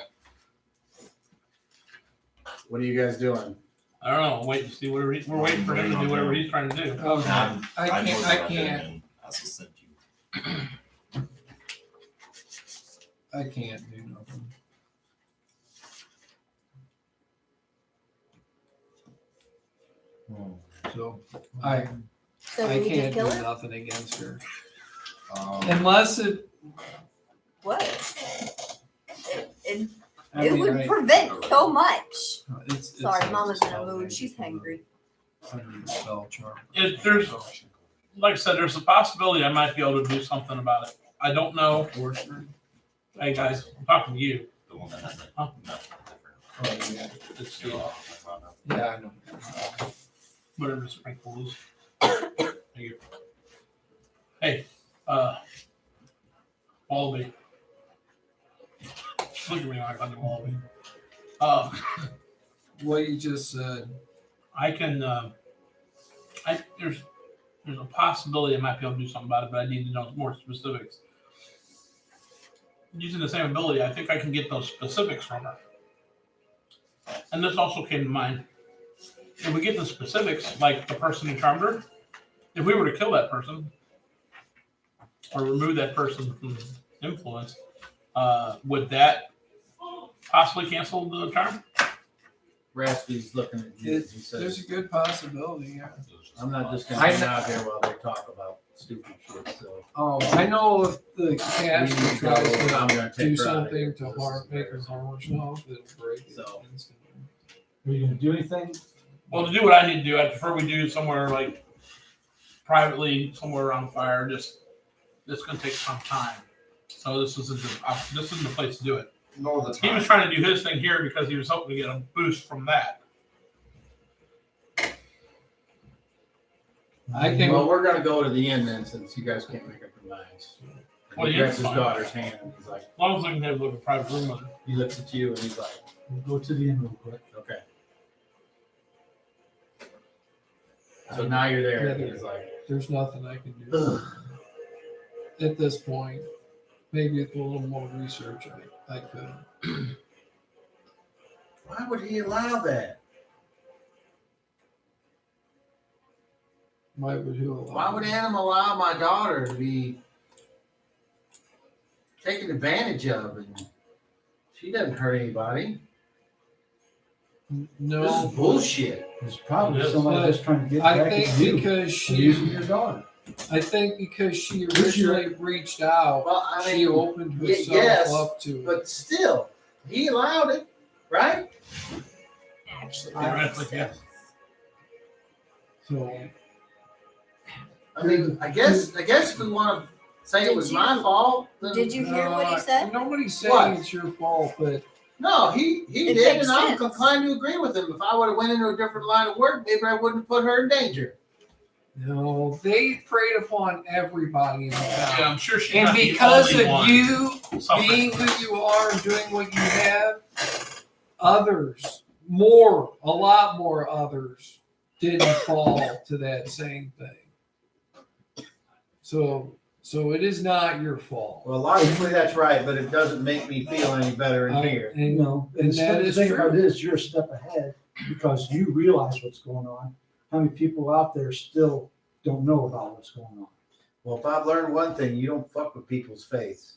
what are you guys doing? I don't know. Wait to see whatever we're waiting for him to do whatever he's trying to do. Oh, I'm- I I'm can't. more I about can't. that, and I will send you. I can't do nothing. So I So I we can can't kill do her? nothing against her Um, unless it. What? It, I it mean, would prevent so much. It's Sorry, a Mama's in a spell mood. magic She's from the- hangry. under the spell charm. There's, like I said, there's a possibility I might be able to do something about it. I don't know. Hey guys, I'm talking to you. the one that has that. Huh? No, Oh, yeah. It's different. Yeah, I know. whatever the sprinkle is. Thank you. Hey, Wallaby. Look at me like I'm the Wallaby. What you just said. I can. There's a possibility I might be able to do something about it, but I need to know more specifics. Using the same ability, I think I can get those specifics from her. And this also came to mind. If we get the specifics, like the person who charmed her, if we were to kill that person or remove that person from influence, would that possibly cancel the charm? Raspy's looking at you. He There's says, a good possibility. Yeah. "I'm not just gonna I hang know- out here while they talk about stupid shit." So Oh, I know if the cat we need to go. tries I'm to gonna do take her out of something here. to This harm, is make her harm herself, it'll break it So. instantly. Are you gonna do anything? Well, to do what I need to do, I prefer we do somewhere like privately, somewhere around the fire. Just it's going to take some time. So this isn't the place to do it. Nor the He time. was trying to do his thing here because he was hoping to get a boost from that. I think Well, we're gonna go to the end then, since you guys can't make up your minds. Well, He yeah, grabs his fine. daughter's hand and he's like, As long as I can have a private room with her. he looks at you and he's like, We'll go to the end real quick. okay. So now you're there. And Yeah, he's like, there's nothing I can do ugh. at this point. Maybe with a little more research, I could. Why would he allow that? Why would you allow? Why would Adam allow my daughter to be taken advantage of? And she doesn't hurt anybody. No, This is bullshit. There's probably Yes. somebody that's trying to get I back think at you because for using she, your daughter. I think because she Who's your- originally reached out, Well, I she mean, opened herself yes, up to it. but still, he allowed it, right? Actually, Theoretically, yes. So I mean, I guess if we want to say it Did was you- my fault, then did you hear what he said? Nobody's saying What? it's your fault, but no, he It did, makes and I'm sense. inclined to agree with him. If I would have went into a different line of work, maybe I wouldn't have put her in danger. no, they preyed upon everybody in the Yeah, town. I'm sure she's And not the because only of one you suffering. being who you are and doing what you have, others, a lot more others, didn't fall to that same thing. So it is not your fault. Well, logically, that's right, but it doesn't make me feel any better in here. And No, and that the is thing true. about it is you're a step ahead because you realize what's going on. How many people out there still don't know about what's going on? Well, if I've learned one thing, you don't fuck with people's faith.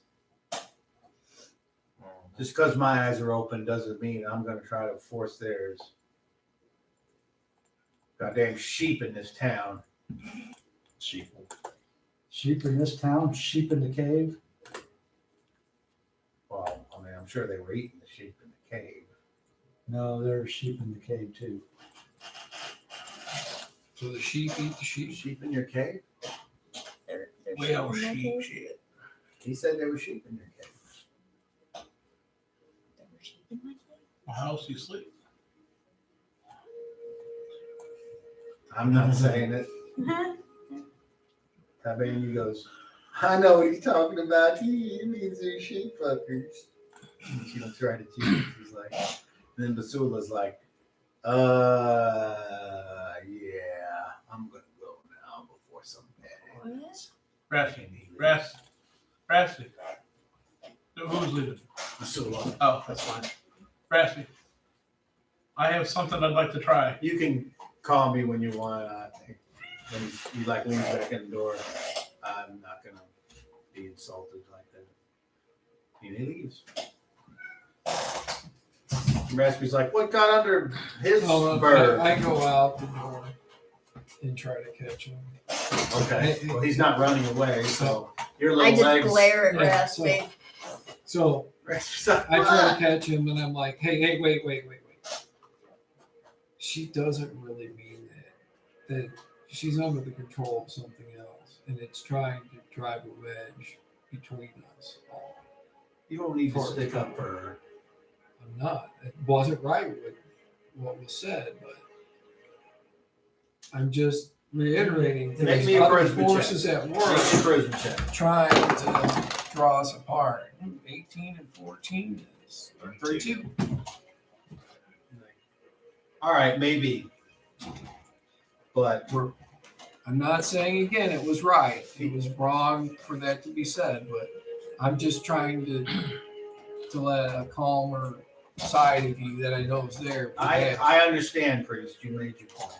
Just because my eyes are open doesn't mean I'm going to try to force theirs. Goddamn sheep in this town. Sheep. Sheep in this town, sheep in the cave. Well, I mean, I'm sure they were eating the sheep in the cave. No, there's sheep in the cave too. So the sheep eat the sheep. Sheep in your cave? They're Well, sheep in my sheep, cave. shit. He said there were sheep in your cave. There were sheep in my cave. Well, how else do you sleep? I'm not saying it. Tyvonia goes, I know what he's talking about. He means they're sheep fuckers. And she was trying to tease. He's like, and then Basula's like, yeah, I'm gonna go now before some bad happens. Rasty. Who's leaving? Basula, Oh, that's fine. Rasty. I have something I'd like to try. you can call me when you want. When he like leans back in the door, I'm not gonna be insulted like that. And he leaves. Raspy's like, what got under his bird? I go out the door and try to catch him. Okay. Well, he's not running away, so your I little just legs. glare at Yeah, Raspy. So Raspy's like, I try to "What?" catch him, and I'm like, hey, wait. She doesn't really mean that. That she's under the control of something else, and it's trying to drive a wedge between us all. You don't need to stick up for her. I'm not. It wasn't right with what was said, but I'm just reiterating Make there's me a other charisma forces at Make work a charisma check. trying to draw us apart. 18 and 14 is 32. All right, maybe. But I'm not saying again it was right. It was wrong for that to be said, but I'm just trying to let a calmer side of you that I know is there. I understand, Priest. You made your point.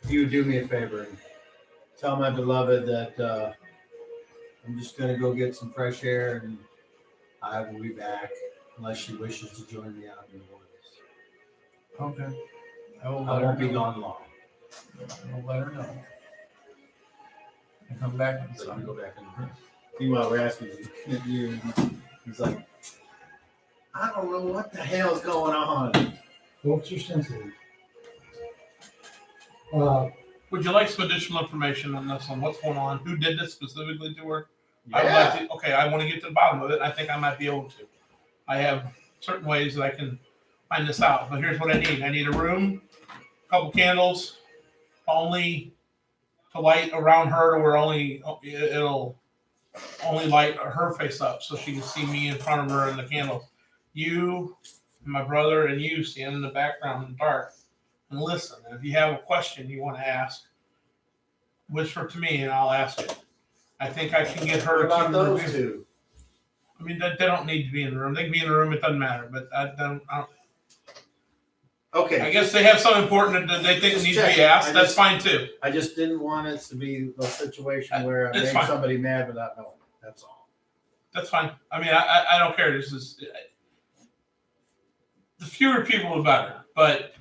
You would do me a favor and tell my beloved that I'm just going to go get some fresh air and I will be back unless she wishes to join me out in the woods. Okay. I won't be gone long. I'll let her know. And come back So I'm inside. going to go back in the room. Meanwhile, Rasmus, he's like, I don't know what the hell's going on. Folks are sensitive. Would you like some additional information on this, on what's going on? Who did this specifically to her? Yeah. I would like to, okay, I want to get to the bottom of it. I think I might be able to. I have certain ways that I can find this out, but here's what I need. I need a room, a couple candles, only to light around her to where it'll only light her face up so she can see me in front of her in the candles. You, my brother, and you stand in the background in the dark and listen. And if you have a question you want to ask, whisper to me and I'll ask it. I think I can get her What about to those review. two? I mean, they don't need to be in the room. They can be in the room. It doesn't matter. But I Okay. guess they have something important that they think Just needs to check be it. asked. I That's just- fine too. I just didn't want it to be a situation where I It's made fine. somebody mad without knowing. That's all. That's fine. I mean, I don't care. This is the fewer people, the better. But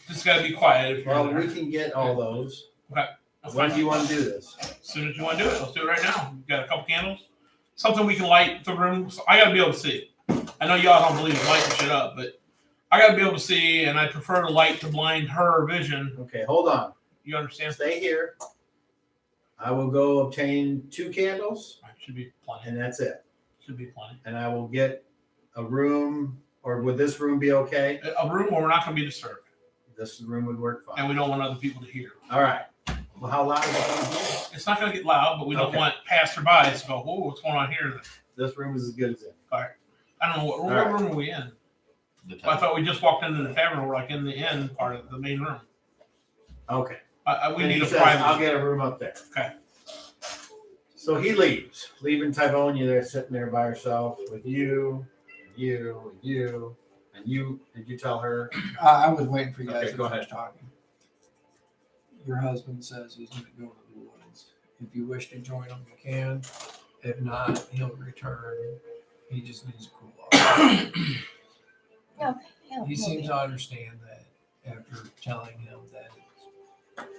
just got to be quiet. If you're Well, there. we can get all those. That's When fine. do you want to do this? As soon as you want to do it, let's do it right now. We've got a couple candles, something we can light the room. So I got to be able to see. I know y'all don't believe in lighting shit up, but I got to be able to see, and I prefer the light to blind her vision. Okay, hold on. You understand? Stay here. I will go obtain 2 candles, Should be plenty. and that's it. Should be plenty. And I will get a room, or would this room be okay? A room where we're not going to be disturbed, This room would work fine. and we don't want other people to hear. All right. Well, how loud is it going to be? It's not going to get loud, but we don't Okay. want passerbys to go, "Whoa, what's going on here?" This room is as good as it. I don't know what right. room are we in. The I thought we just walked into the tavern. We're like in the end part of the main room. Okay. We And need he a says, private. I'll get a room up there. Okay. So he leaves, leaving Tyvonia there sitting there by herself with you, and you, and you, and you. Did you tell her? I was waiting for you guys Okay, to go finish talking. Your husband says he's going to go to the woods. If you wish to join him, you can. If not, he'll return. He just needs to cool off. Hell, He no, seems to understand that after telling him that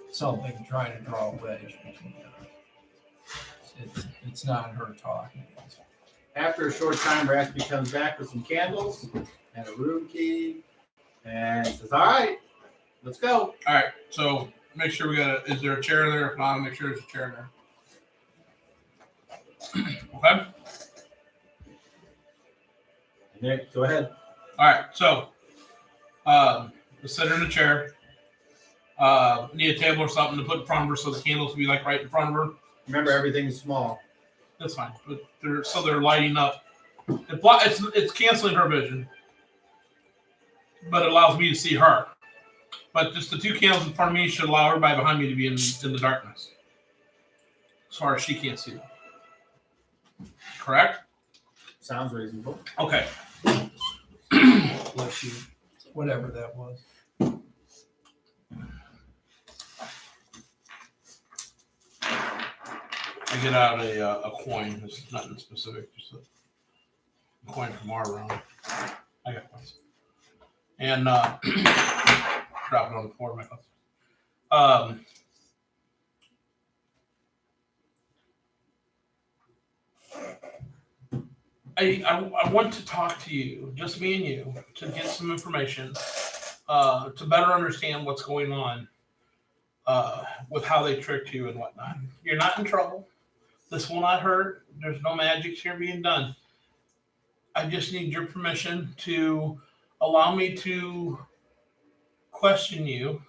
it's something trying to draw a wedge between us. It's not her talking. After a short time, Raspy comes back with some candles and a room key and says, all right, Let's go. All right, so make sure we got is there a chair there? If not, make sure there's a chair there. Okay? Nick, go ahead. All right, so let's sit her in a chair. Need a table or something to put in front of her so the candles will be like right in front of her. Remember, everything's small. That's fine, but they're lighting up. It's canceling her vision, but it allows me to see her. But just the two candles in front of me should allow everybody behind me to be in the darkness, as far as she can't see them. Correct? Sounds reasonable. Okay. Bless you. Whatever that was. I get out a coin. It's nothing specific, just a coin from our round. I got coins. And drop it on the floor, my clothes. I want to talk to you, just me and you, to get some information, to better understand what's going on with how they tricked you and whatnot. You're not in trouble. This will not hurt. There's no magic here being done. I just need your permission to allow me to question you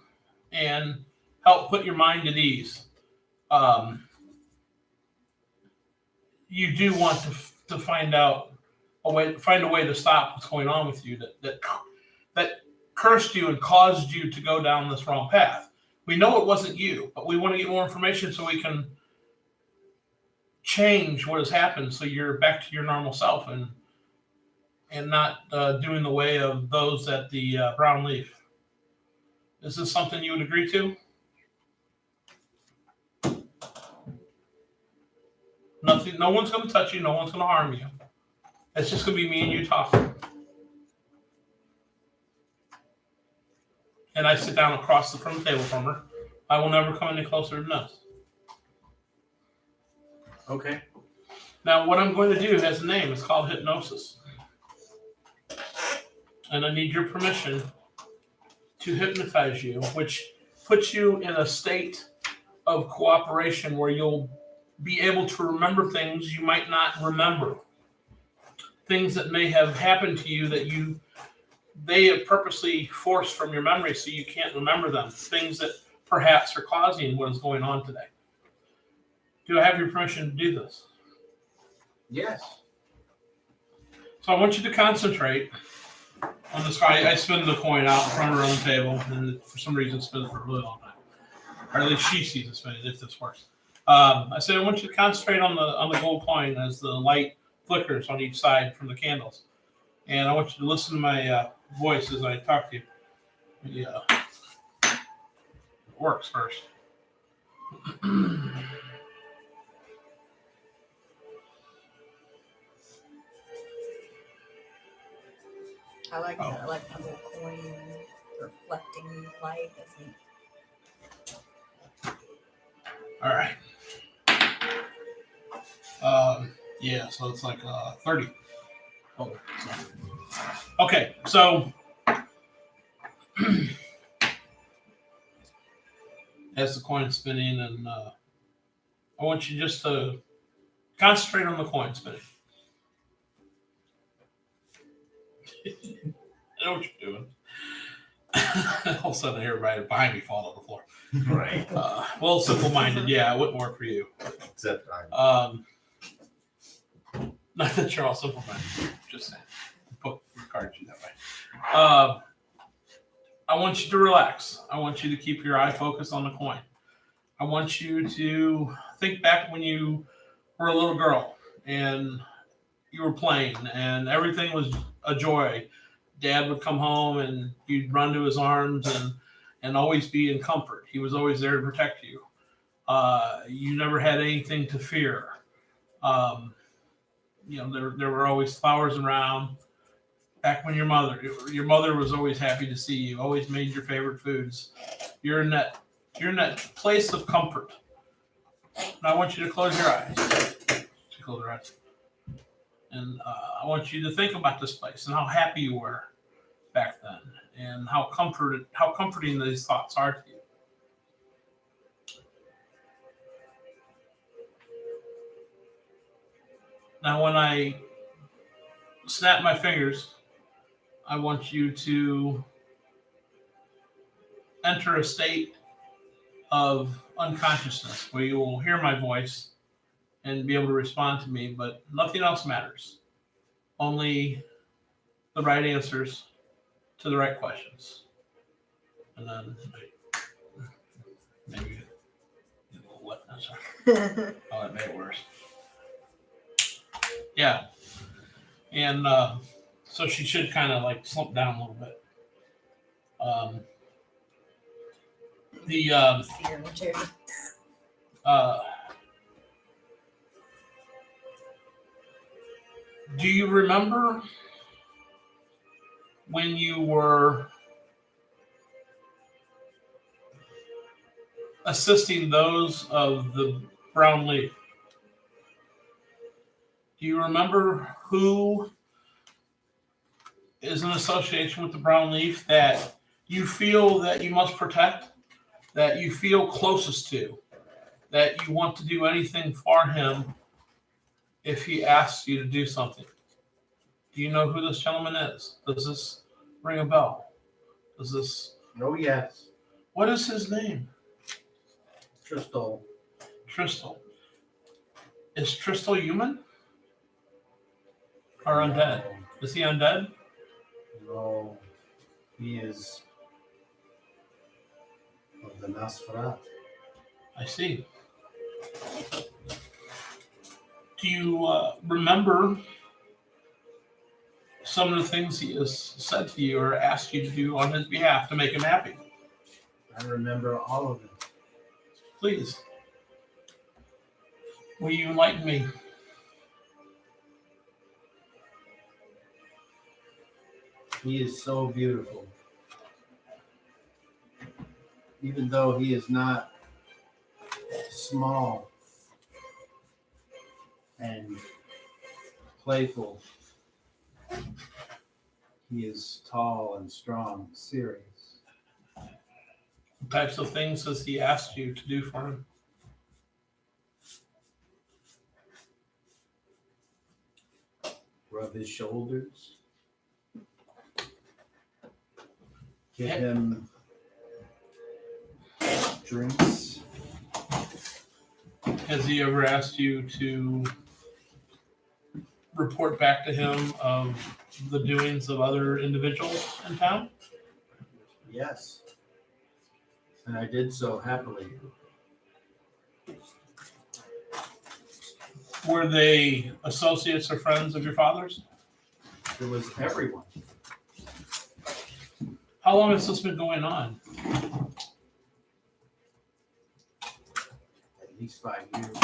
and help put your mind at ease. You do want to find out find a way to stop what's going on with you that cursed you and caused you to go down this wrong path. We know it wasn't you, but we want to get more information so we can change what has happened so you're back to your normal self and not doing the way of those at the Brown Leaf. Is this something you would agree to? Nothing. No one's going to touch you. No one's going to harm you. It's just going to be me and you talking. And I sit down across from the table from her. I will never come any closer than this. Okay. Now, what I'm going to do has a name. It's called hypnosis. And I need your permission to hypnotize you, which puts you in a state of cooperation where you'll be able to remember things you might not remember. Things that may have happened to you that they have purposely forced from your memory so you can't remember them. Things that perhaps are causing what is going on today. Do I have your permission to do this? Yes. So I want you to concentrate on this guy. I spin the coin out in front of her on the table, and for some reason spin it for a really long time. Or at least she sees it spinning, if this works. I said I want you to concentrate on the gold coin as the light flickers on each side from the candles. And I want you to listen to my voice as I talk to you. Yeah. It works first. I like that. I like the whole coin reflecting light. That's neat. All right. Yeah, so it's like 30. Oh, sorry. Okay, so as the coin's spinning, and I want you just to concentrate on the coin spinning. I know what you're doing. All of a sudden, everybody behind me fall on the floor. Right. Well, simple-minded, yeah, it wouldn't work for you. Except I'm. Not that you're all simple-minded, just saying. Put your cards you that way. I want you to relax. I want you to keep your eye focused on the coin. I want you to think back when you were a little girl and you were playing and everything was a joy. Dad would come home and you'd run to his arms and always be in comfort. He was always there to protect you. You never had anything to fear. There were always flowers around. Back when your mother was always happy to see you, always made your favorite foods. You're in that place of comfort. And I want you to close your eyes. Close your eyes. And I want you to think about this place and how happy you were back then. and how comforting these thoughts are to you. Now, when I snap my fingers, I want you to enter a state of unconsciousness where you will hear my voice and be able to respond to me, but nothing else matters. Only the right answers to the right questions. And then maybe a little wetness. Oh, that made it worse. Yeah. And so she should kind of like slump down a little bit. See her in the chair. Do you remember when you were assisting those of the brown leaf? Do you remember who is in association with the brown leaf that you feel that you must protect, that you feel closest to, that you want to do anything for him if he asks you to do something? Do you know who this gentleman is? Does this ring a bell? Does this? Oh, yes. What is his name? Tristal. Tristal. Is Tristal human or undead? Is he undead? No. He is of the Nosferatu. I see. Do you remember some of the things he has said to you or asked you to do on his behalf to make him happy? I remember all of it. Please. Will you enlighten me? He is so beautiful. Even though he is not small and playful, he is tall and strong, serious. What types of things has he asked you to do for him? Rub his shoulders. Get him drinks. Has he ever asked you to report back to him of the doings of other individuals in town? Yes. And I did so happily. Were they associates or friends of your father's? It was everyone. How long has this been going on? At least 5 years.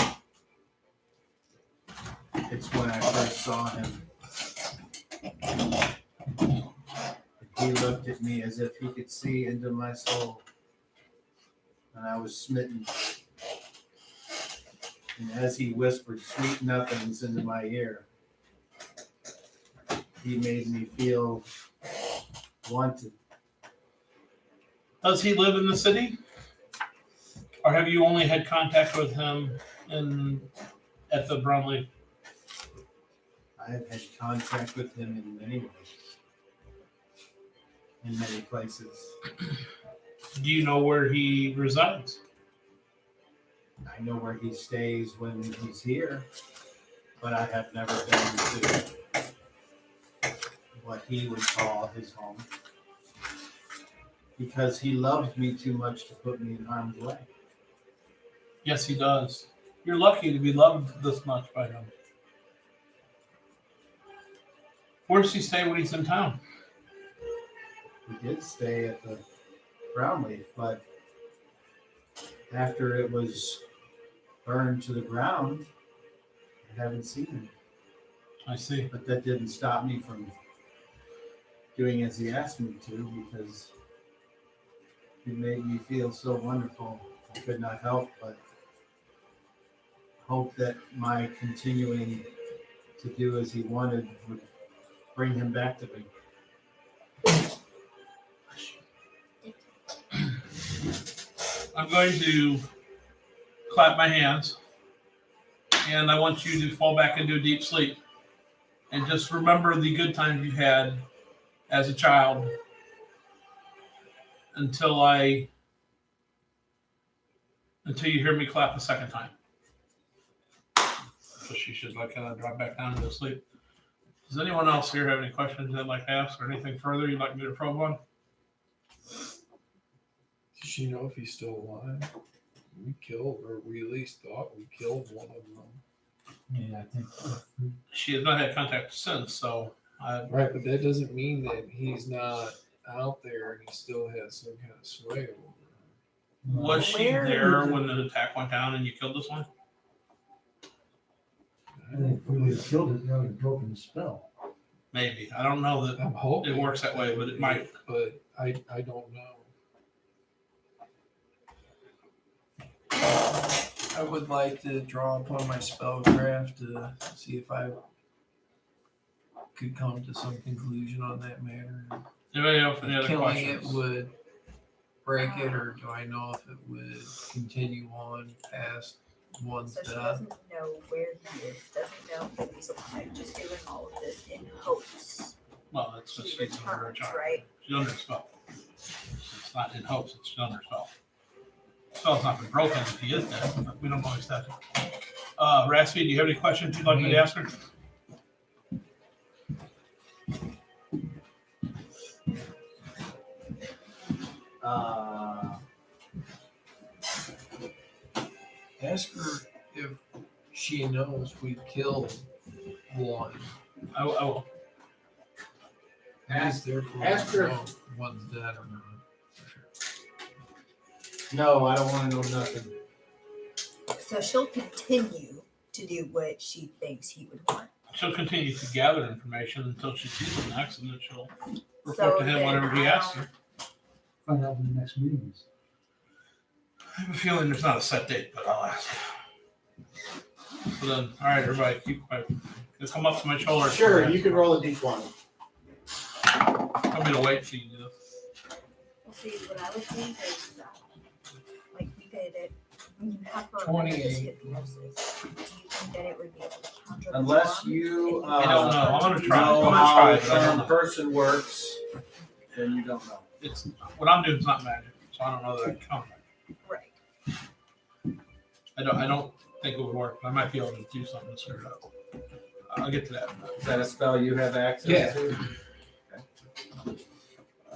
It's when I first saw him. He looked at me as if he could see into my soul. And I was smitten. And as he whispered sweet nothings into my ear, he made me feel wanted. Does he live in the city? Or have you only had contact with him at the Bromley? I have had contact with him in many ways. In many places. Do you know where he resides? I know where he stays when he's here, but I have never been to what he would call his home because he loves me too much to put me in harm's way. Yes, he does. You're lucky to be loved this much by him. Where does he stay when he's in town? He did stay at the Brownleaf, but after it was burned to the ground, I haven't seen him. I see. But that didn't stop me from doing as he asked me to because he made me feel so wonderful. I could not help but hope that my continuing to do as he wanted would bring him back to me. I'm going to clap my hands, and I want you to fall back into a deep sleep. And just remember the good times you had as a child until you hear me clap a second time. So she should like kind of drop back down to sleep. Does anyone else here have any questions they'd like to ask or anything further you'd like me to probe on? Does she know if he's still alive? We killed, or we at least thought we killed one of them. Yeah, I think. She has not had contact since, so Right, but that doesn't mean that he's not out there and he still has some kind of sway over her. was she Where- there when the attack went down and you killed this one? I think if we would have killed it, that would have broken the spell. Maybe. I don't know that I'm hoping it works that way, but it might. But I don't know. I would like to draw upon my spellcraft to see if I could come to some conclusion on that matter. Anybody else any other Killing questions? it would break it, or do I know if it would continue on past one's So she death? doesn't know where he is, doesn't know if he's alive, just doing all of this in hopes Well, that's she just speaking for her returns, child. right? She's under spell. It's not in hopes, it's still under spell. Spell's not been broken if he is dead, but we don't know he's dead. Raspy, do you have any questions you'd like me to ask her? Ask her if she knows we killed one. I will. Ask her ask her- if one's dead or not. No, I don't want to know nothing. So she'll continue to do what she thinks he would want. She'll continue to gather information until she sees him next, and then she'll report So to him then whenever he I asks her. Find out when the next meeting is. I have a feeling there's not a set date, but I'll ask. So then, all right, everybody, keep quiet. Just come up to my shoulder. Sure, you can roll a d20. I'm gonna wait for you to do this. Well, see, what I would think is, like, we could, when you have her 28. hypnosis, do you think that it would be able to counter the Unless charm? you I don't know. I'm gonna try. know I'm gonna how try, a but I don't charm know. person works, then you don't know. It's what I'm doing is not magic, so I don't know that I can count it. Right. I don't think it would work, but I might be able to do something to screw it up. I'll get to that. Is that a spell you have access Yeah. to?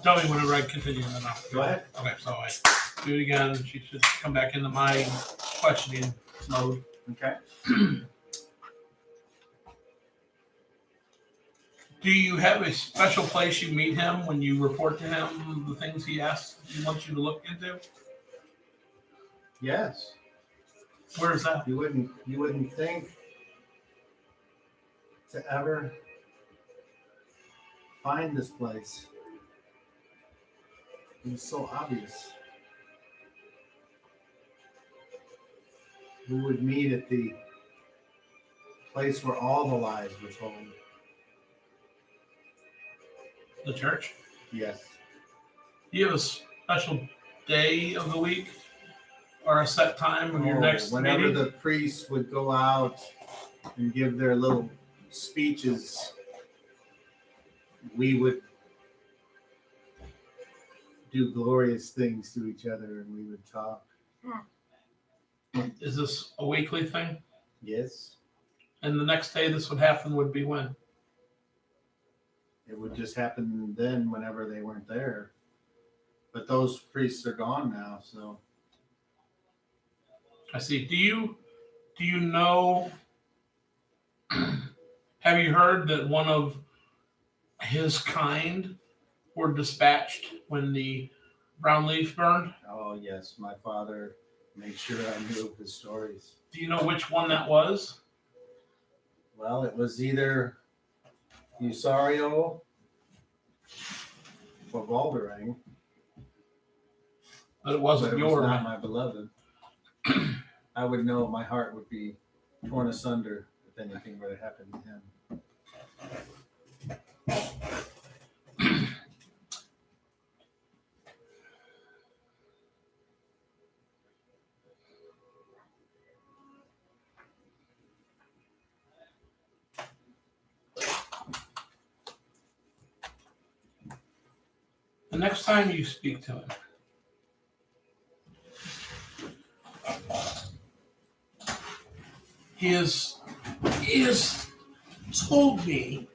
Tell me whenever I continue, and then I'll. Go ahead. Okay, so I do it again. She should come back into my questioning mode. Okay. Do you have a special place you meet him when you report to him the things he asks, he wants you to look into? Yes. Where is that? You wouldn't think to ever find this place. It was so obvious. We would meet at the place where all the lies were told. The church? Yes. Do you have a special day of the week or a set time of your Oh, next whenever meeting? the priests would go out and give their little speeches, we would do glorious things to each other and we would talk. Is this a weekly thing? Yes. And the next day this would happen would be when? It would just happen then whenever they weren't there. But those priests are gone now, so I see. Do you know, have you heard that one of his kind were dispatched when the brown leaf burned? oh yes, my father made sure I knew of his stories. Do you know which one that was? Well, it was either Usario or Valderang, But it but wasn't it was your not man. my beloved. I would know my heart would be torn asunder if anything were to happen to him. The next time you speak to him, he has told me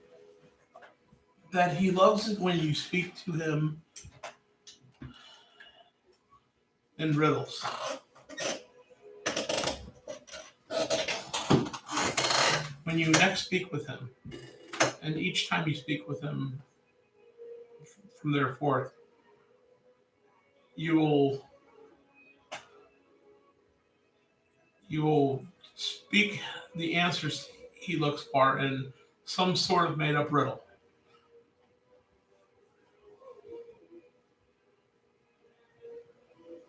that he loves it when you speak to him in riddles. When you next speak with him, and each time you speak with him from there forth, you will speak the answers he looks for in some sort of made up riddle.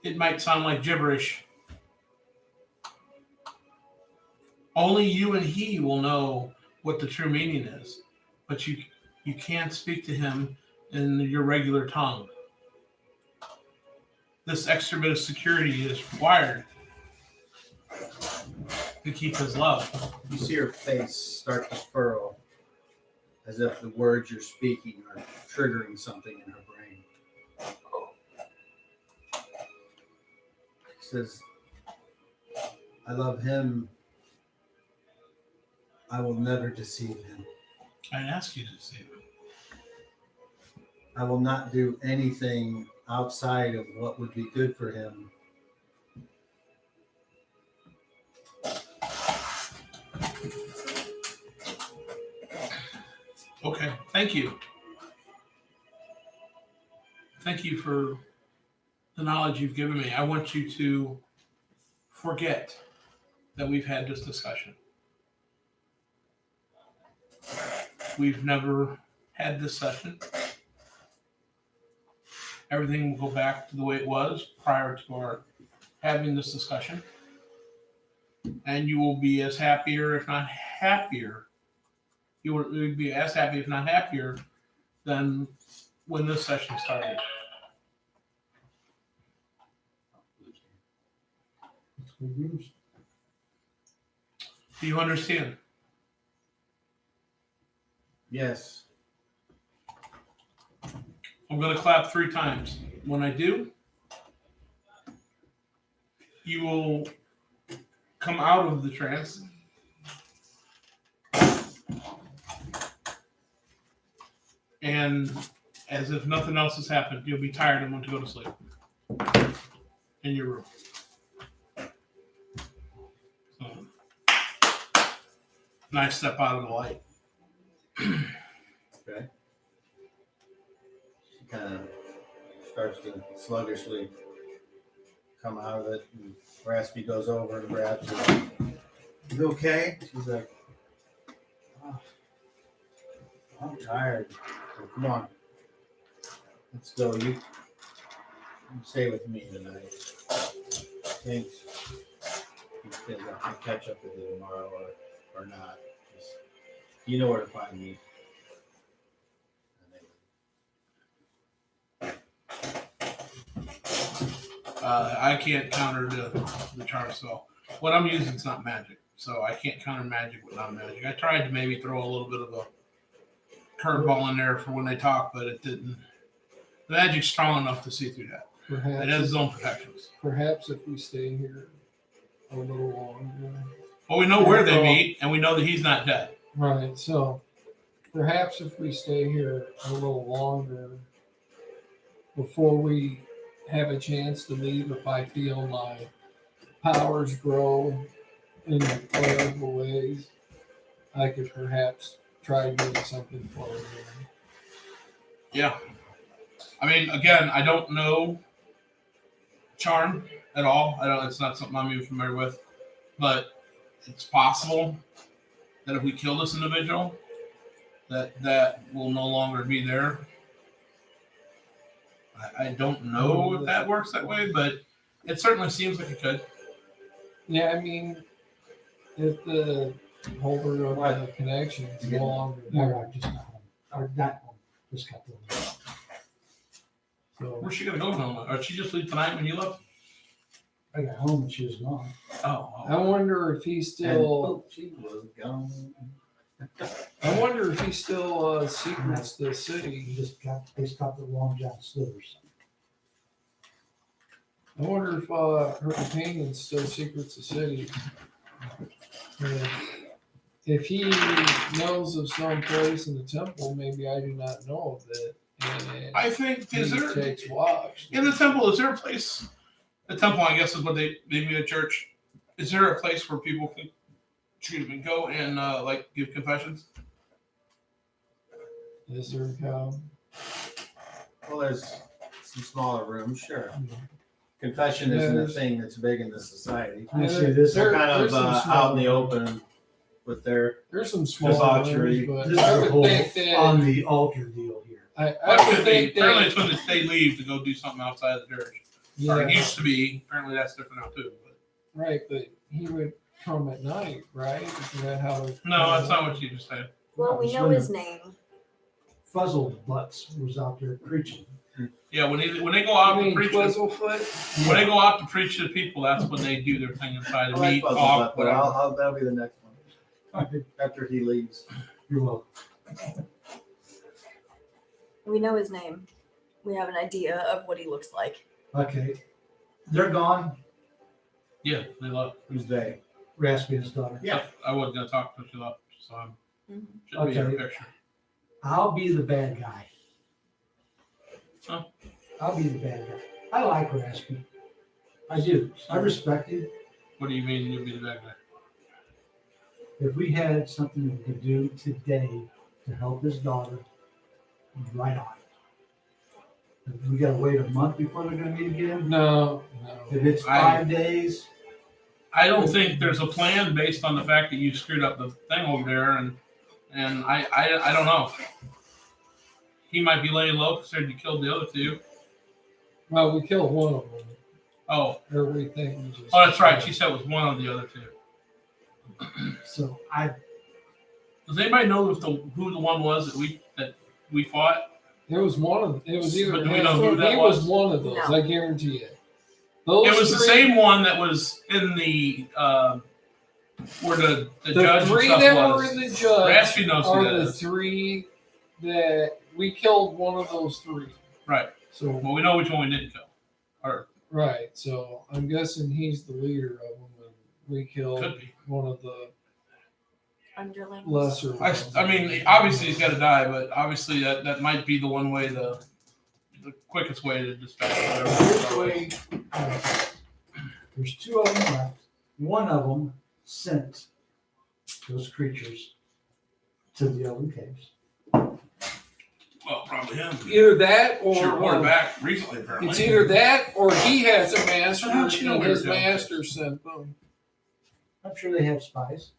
It might sound like gibberish. Only you and he will know what the true meaning is, but you can't speak to him in your regular tongue. This extra bit of security is required to keep his love. You see her face start to furrow as if the words you're speaking are triggering something in her brain. She says, I love him. I will never deceive him. I'd ask you to deceive him. I will not do anything outside of what would be good for him. Okay, thank you. Thank you for the knowledge you've given me. I want you to forget that we've had this discussion. We've never had this session. Everything will go back to the way it was prior to our having this discussion. And you will be as happier, if not happier. You will be as happy, if not happier, than when this session started. Do you understand? Yes. I'm going to clap 3 times. When I do, you will come out of the trance and as if nothing else has happened, you'll be tired and want to go to sleep in your room. So, nice step out of the light. Okay. She kind of starts to sluggishly come out of it, and Raspy goes over and grabs her. You okay? She's like, oh, I'm tired. So come on. Let's go. You stay with me tonight. Thanks. I'll catch up with you tomorrow or not. Just, you know where to find me. I can't counter the charm spell. What I'm using is not magic, so I can't counter magic with non-magic. I tried to maybe throw a little bit of a curveball in there for when they talk, but it didn't. The magic's strong enough to see through that. Perhaps, It has its own protections. perhaps if we stay here a little longer. Well, we know where they meet, and we know that he's not dead. Right, so perhaps if we stay here a little longer before we have a chance to leave, if I feel my powers grow in incredible ways, I could perhaps try doing something for you. Yeah. I mean, again, I don't know charm at all. It's not something I'm even familiar with, but it's possible that if we kill this individual, that will no longer be there. I don't know if that works that way, but it certainly seems like it could. Yeah, I mean, if the holder of the connection is no longer No, there, I just got home. Or not home. Just got home. so Where's she gonna go now? Or did she just leave tonight when you left? I got home and she was gone. Oh, I wonder if he's And still. she was gone. I wonder if he still secrets the city. They stopped at Long John Slivers. I wonder if her companion still secrets the city. If he knows of some place in the temple, maybe I do not know of it. And I think, he is there, takes watch. in the temple, is there a place, the temple, I guess, is what they mean a church. Is there a place where people can, go and, like, give confessions? Is there Well, there's some smaller rooms, sure. Confession isn't a There's- thing that's big in the society. I see this. They're There- kind of there's some out in the small- open with their. there's some small Debauchery. rooms, but This I is a would whole think that on the altar deal here. I Well, would could be. think Apparently that it's when they leave to go do something outside of the church. Or it yeah, used to be. Apparently that's different now too. But right, but he would come at night, right? Isn't that how? no, that's not what you just said. Well, we know his name. Fuzzled Butts was out there preaching. Yeah, when they go out You to mean preach, Twizzlefoot? when they go out to preach to the people, that's when they do their thing inside I and like meet, Puzzle talk, Butt, but whatever. that'll be the next one. After he leaves. You're welcome. We know his name. We have an idea of what he looks like. Okay. They're gone. Yeah, they love. Who's they? Raspy and his daughter. Yeah. I wasn't gonna talk to she left, so I'm Mhm. should be in Okay. her picture. I'll be the bad guy. Oh. I'll be the bad guy. I like Raspy. I do. I respect him. What do you mean you'll be the bad guy? If we had something we could do today to help his daughter, right on. If we gotta wait a month before they're gonna meet again, No. if it's I- 5 days, I don't think there's a plan based on the fact that you screwed up the thing over there, and I don't know. He might be laying low because you killed the other two. Well, we killed one of them. Oh, Or we think we just. oh, that's right. She said it was one of the other two. so Does anybody know if who the one was that we fought? It was one of. It was either. But do we know who that he was was? one of those. No. I guarantee it. Those It was the three- same one that was in the where the The judge and three stuff that was. were in the judge Raspy knows who are that the is. three that we killed. One of those three. Right. So Well, we know which one we didn't kill. Or right. So I'm guessing he's the leader of them, and we killed could be. one of the Underlings. lesser. ones. I mean, obviously he's got to die, but obviously that might be the one way, the quickest way to dispatch here's the whatever. way. There's 2 of them left. One of them sent those creatures to the Elven Caves. Well, probably him. Either that or She reported back recently, apparently. it's either that or he has a master How'd she know and we were his doing master sent them. I'm sure they have spies.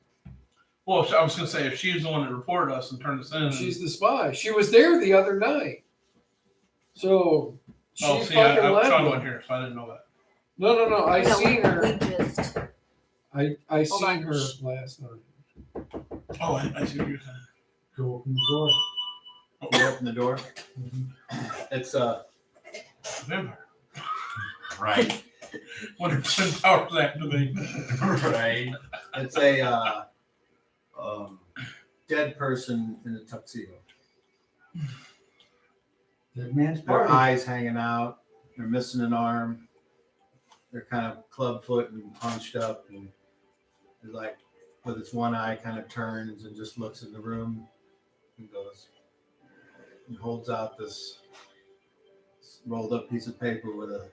Well, I was going to say, if she's the one that reported us and turned us in. She's the spy. She was there the other night. So she Oh, see, fucking I led Sean them. wasn't here, so I didn't know that. No. I No, seen her. We just. I Hold seen on. her last night. Oh, I see what you're saying. Go open the door. You open the door. Mhm. It's Vampire. Right. 100% powers activate. Right. it's a dead person in a tuxedo. Dead man's Their party. eyes hanging out. They're missing an arm. They're kind of clubfoot and hunched up, and they're like, with its one eye, kind of turns and just looks in the room and goes, and holds out this rolled up piece of paper with a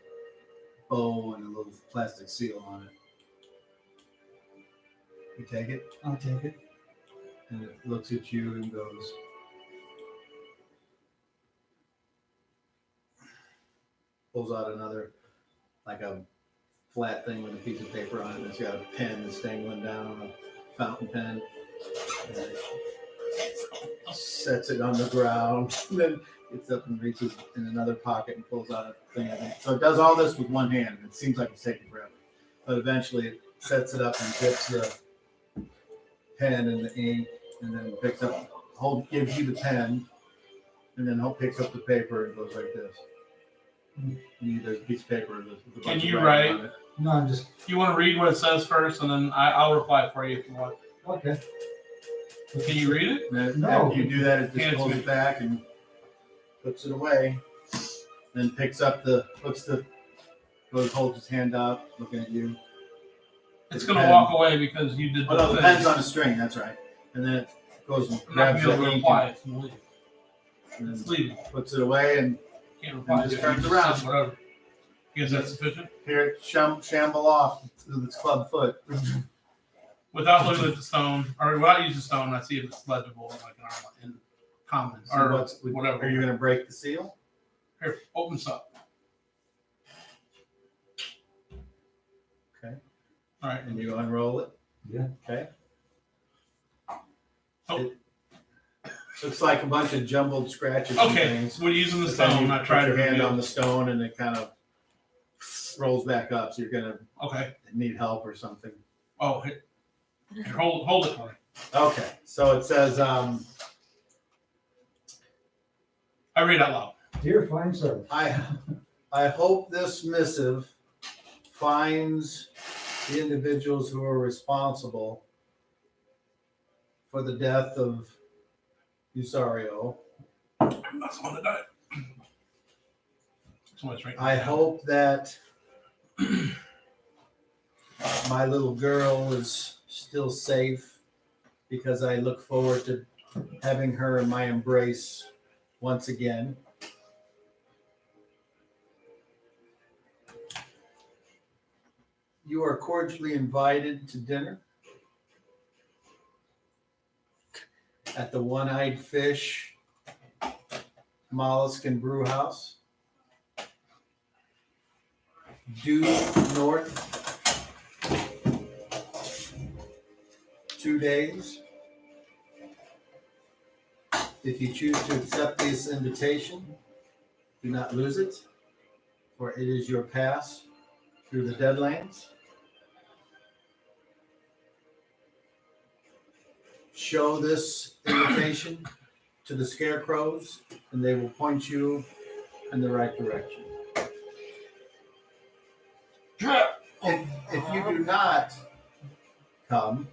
bow and a little plastic seal on it. You take it, I'll take it. and it looks at you and goes, pulls out another, like a flat thing with a piece of paper on it. It's got a pen that's dangling down, a fountain pen. And it sets it on the ground, and then gets up and reaches in another pocket and pulls out a thing. So it does all this with one hand. It seems like it's taking forever, but eventually it sets it up and dips the pen in the ink, and then picks up, gives you the pen, and then picks up the paper and goes like this. You need a piece of paper with a bunch Can of you writing write? on it. No, I'm just You want to read what it says first, and then I'll reply for you if you want. okay. Can you read it? And then No. after you do that, it Hand just it to pulls me. it back and puts it away. Then picks up holds his hand up, looking at you. It's The gonna pen. walk away because you did Oh no, the thing. pen's on a string. That's right. And then it goes and I'm not grabs gonna be the able to ink reply. It's gonna leave. and It's then leaving. puts it away. And Can't reply. just to it. turns You around. said Whatever. You guess that's sufficient? here it shamble off with its club foot. Without looking at the stone, or without using the stone, I see if it's legible, like in common, So or whatever. Are you whatever. gonna break the seal? Here, open this up. Okay. All right. And you unroll it. Yeah. Okay. Oh. It looks like a bunch of jumbled scratches and Okay. things. When using the But then stone, you I put try to your hand reveal. on the stone and it kind of rolls back up. So you're gonna Okay. need help or something. Oh, here, hold it. Okay. So it says, I read out loud. Dear fine sir, I hope this missive finds the individuals who are responsible for the death of Usario. I'm not the one that died. Someone's right. I hope that my little girl is still safe because I look forward to having her in my embrace once again. You are cordially invited to dinner at the One-Eyed Fish Mollusk and Brew House, due north 2 days. If you choose to accept this invitation, do not lose it, for it is your pass through the Deadlands. Show this invitation to the scarecrows, and they will point you in the right direction. If you do not come,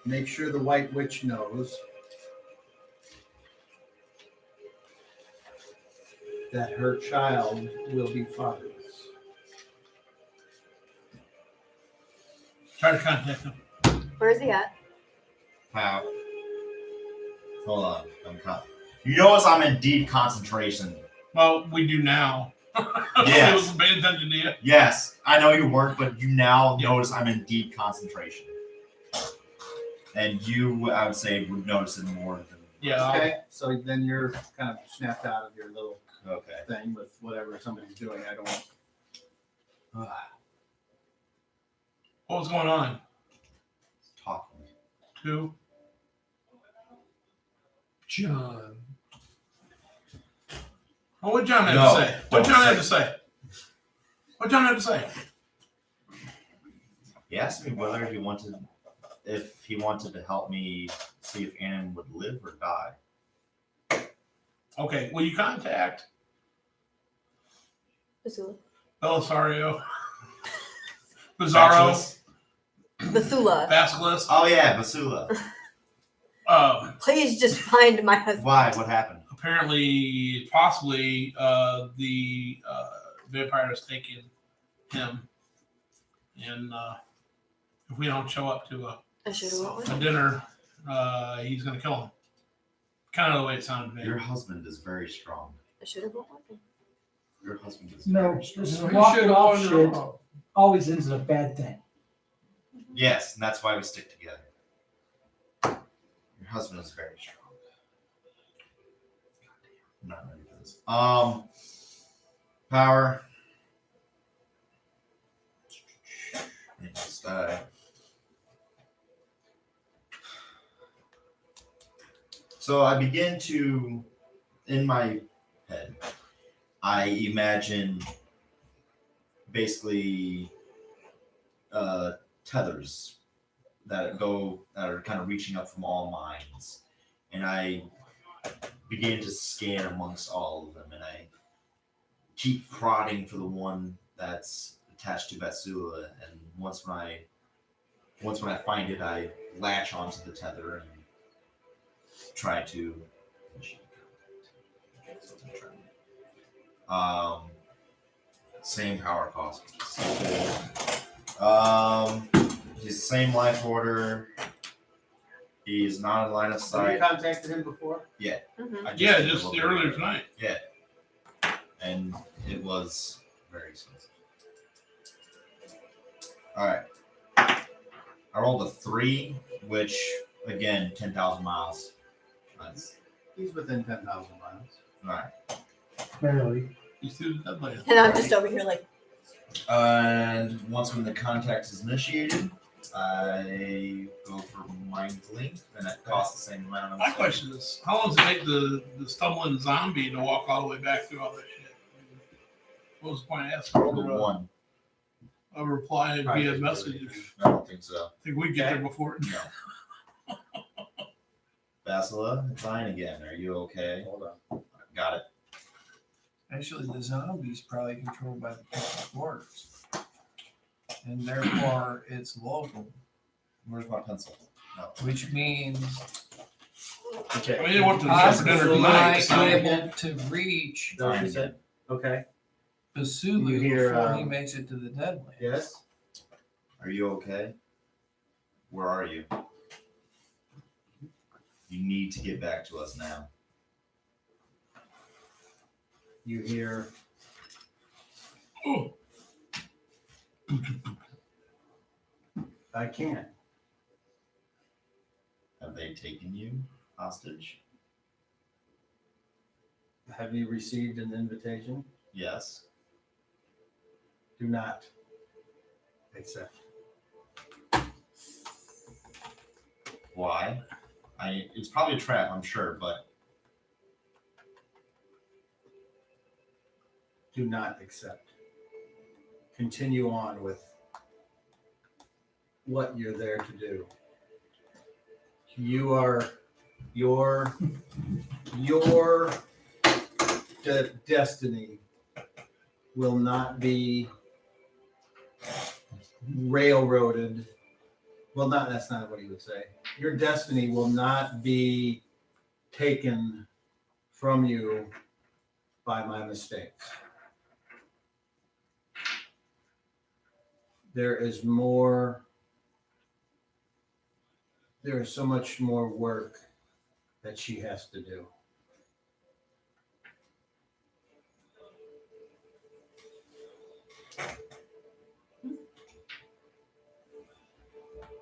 make sure the White Witch knows that her child will be fatherless. Try to contact him. Where's he at? Wow. Hold on. You notice I'm in deep concentration. Well, we do now. Yes. I wasn't paying attention to you. Yes, I know you weren't, but you now notice I'm in deep concentration. And you, I would say, would notice it more than. Yeah. Okay, so then you're kind of snapped out of your little Okay. thing with whatever somebody's doing. I don't. What was going on? Talking. Two. John. Oh, what John had No, to say? What don't John had say. to say? What John had to say? He asked me whether he wanted, if he wanted to help me see if Annan would live or die. Okay. Will you contact Basula. Belisario? Bizarro? Bachelus? Basula. Basilisk? Oh yeah, Basula. Please just find my husband. Why? What happened? Apparently, possibly, the vampire has taken him. And if we don't show up to I should have went with a him. dinner, he's going to kill him. Kind of the way it sounded to me. Your husband is very strong. I should have went with him. Your husband is No, very strong. this You walking should off own shit your own. always ends in a bad thing. Yes, and that's why we stick together. Your husband is very strong. I'm not ready for this. Power. Next die. So I begin to, in my head, I imagine basically tethers that are kind of reaching up from all minds, and I begin to scan amongst all of them, and I keep prodding for the one that's attached to Basula, and once when I find it, I latch onto the tether and try to. Same power cost. He's the same life order. He's not in line of Have sight. you contacted him before? Mhm. I Yeah, did a just little bit earlier earlier. tonight. Yeah. And it was very expensive. Alright. I rolled a 3, which, again, 10,000 miles. That's, He's within 10,000 miles. alright. Barely. He's through the deadline. And I'm just over here like, And once when the contact is initiated, I go for Mind Link, and it costs the same amount. My question is, how long does it take the stumbling zombie to walk all the way back through all that shit? What was the point of asking For the for one. a reply Probably via just message? really- I don't think so. I think we get there before. No. Basila, it's Ian again. Are you okay? Hold on. Got it. Actually, the zombie's probably controlled by the public works, and therefore it's local, Where's my pencil? No. which means Okay. I mean, they went to the supper dinner possibly tonight, might so be able to reach Is that what you said? Okay. Basulu You hear, before he makes it to the Deadlands. Yes. Are you okay? Where are you? You need to get back to us now. You hear. Oh. I can't. Have they taken you hostage? Have you received an invitation? Yes. Do not accept. Why? It's probably a trap, I'm sure, but Do not accept. Continue on with what you're there to do. You are your destiny will not be railroaded. Well, that's not what he would say. Your destiny will not be taken from you by my mistakes. There is so much more work that she has to do.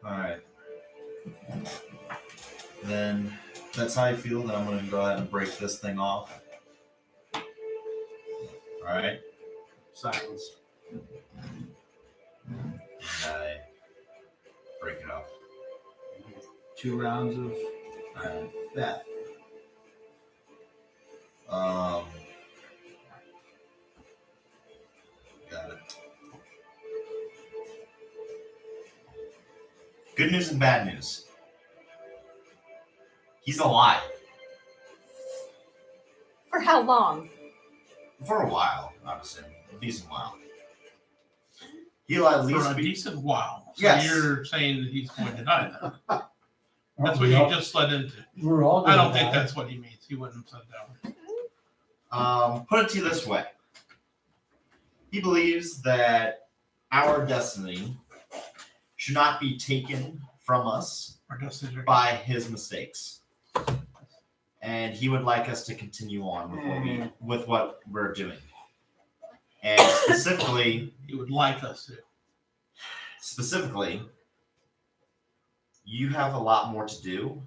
alright. Then that's how I feel, then I'm gonna go ahead and break this thing off. Alright. Silence. And I break it off. 2 rounds of Alright. that. Got it. Good news and bad news. He's alive. for how long? For a while, obviously. A decent while. He'll at For least a be. decent while. So Yes. you're saying that he's going to die then. That's Aren't what we you all- just led into. We're all I gonna don't think die. that's what he means. He wouldn't have said that. Put it to you this way. He believes that our destiny should not be taken from us Or just his by his mistakes. And he would like us to continue on with what we're doing. And he would like us to. specifically, you have a lot more to do.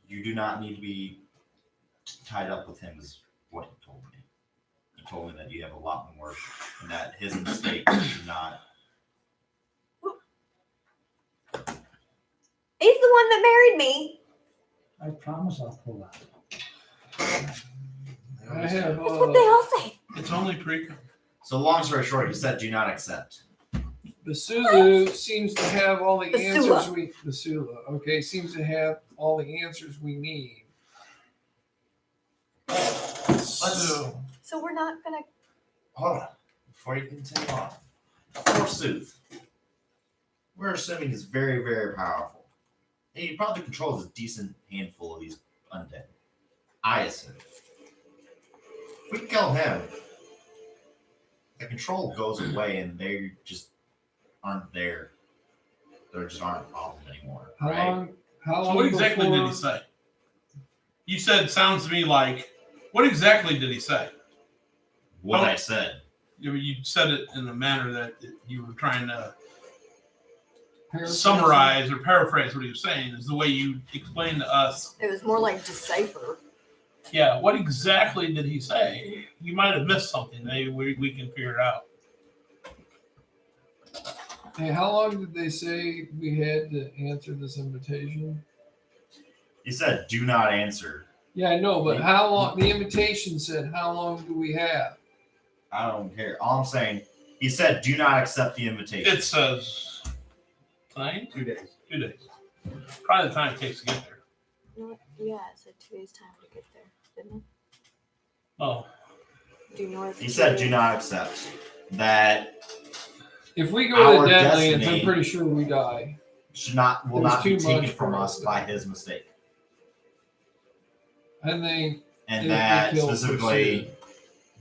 You do not need to be tied up with him, is what he told me. He told me that you have a lot more and that his mistakes should not. He's the one that married me. I promise I'll pull out. I have That's what they all say. It's only pre. So long story short, he said do not accept. Basulu seems to have all the Basula. answers Basula, okay, seems to have all the answers we need. So So we're not gonna. hold on. Before you continue on, forsooth, we're assuming he's very, very powerful. And he probably controls a decent handful of these undead. I assume. If we kill him, the control goes away and they just aren't there. They just aren't a problem anymore. How Right? long? How So long what exactly did before- he say? You said sounds to me like. What exactly did he say? What I said. You said it in a manner that you were trying to Paraphrase? summarize or paraphrase what he was saying. Is the way you explained to us. It was more like decipher. Yeah. What exactly did he say? You might have missed something. Maybe we can figure it out. Hey, how long did they say we had to answer this invitation? He said, "Do not answer." Yeah, I know, but how long? The invitation said, how long do we have? I don't care. All I'm saying, he said, "Do not accept the invitation." It says tonight, 2 days. 2 days. Probably the time it takes to get there. No, yeah, it said 2 days time to get there, didn't Oh, it? Do north. He said, "Do not accept." That If we go to Our the Deadlands, I'm destiny- pretty sure we die. will There's not be too taken much from for us us. by his mistake. And they, And If that we kill specifically,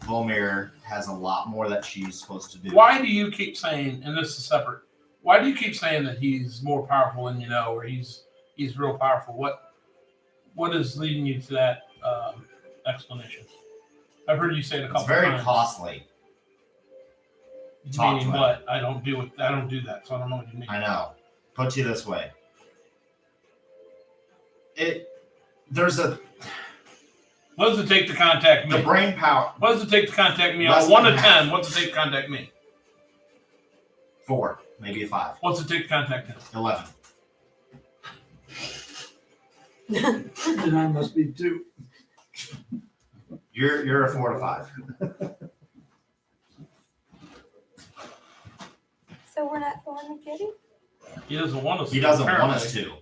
Volmir has a lot more that she's supposed to do. why do you keep saying? And this is separate. Why do you keep saying that he's more powerful than you know, or he's real powerful? What is leading you to that explanation? I've heard you say it a couple It's very times. costly. Talk Meaning to him. what? I don't do that, so I don't know what you mean. I know. Put you this way. There's a What does it take to contact me? the brain power. What does it take to contact me? Less On 1 to than 10, what's it take to contact me? 4, maybe a 5, What's it take to contact him? 11. And I must be 2. You're a 4 to 5. So we're not going to get him? He doesn't want us. He doesn't want apparently. us to.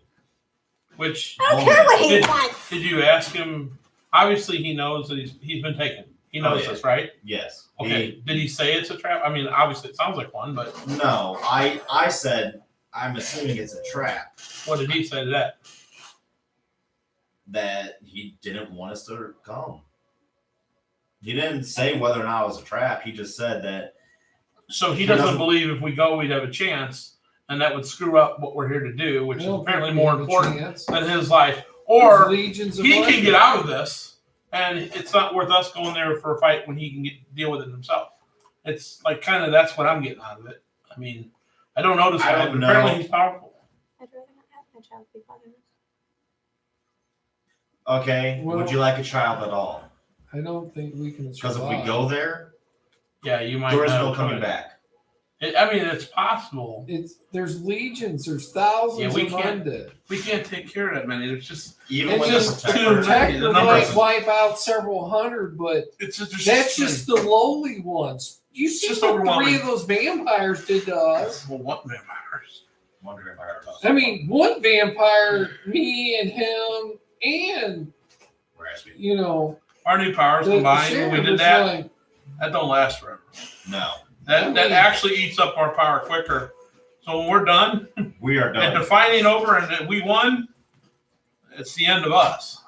Which I don't care what he Did- wants. did you ask him? Obviously, he knows that he's been taken. He knows Oh, yeah. this, right? Yes. Okay. Did he say it's a trap? I mean, obviously, it sounds like one, but No, I said I'm assuming it's a trap. what did he say to that? That he didn't want us to come. He didn't say whether or not it was a trap. He just said that So he He doesn't doesn't- believe if we go, we'd have a chance, and that would screw up what we're here to do, which I is don't apparently think we more have a important chance. than his life. There's Or legions of he light. can get out of this, and it's not worth us going there for a fight when he can deal with it himself. It's like kind of that's what I'm getting out of it. I mean, I don't know this I guy, don't but apparently know. he's powerful. I'd rather not have my child be fatherless. okay, Well- would you like a child at all? I don't think we can Because if we survive. go there, Yeah, you might. there is not no have coming it. back. I mean, it's possible. There's legions. There's thousands Yeah, we of can't- undead. We can't take care of that many. There's just Even It's with just the too protector, many. Protector The numbers- might wipe out several hundred, but it's just there's that's too just the lowly ones. You It's see just what overwhelming. 3 of those vampires did to us. many. Well, what vampires? wondering if I heard about I mean, one vampire, me and him, and whereas we you know, Our new powers the combined. When sheriff we did was that. like, That don't last forever. no, That actually eats up our power quicker. So when we're done, we are and done. defining over, and that we won, it's the end of us.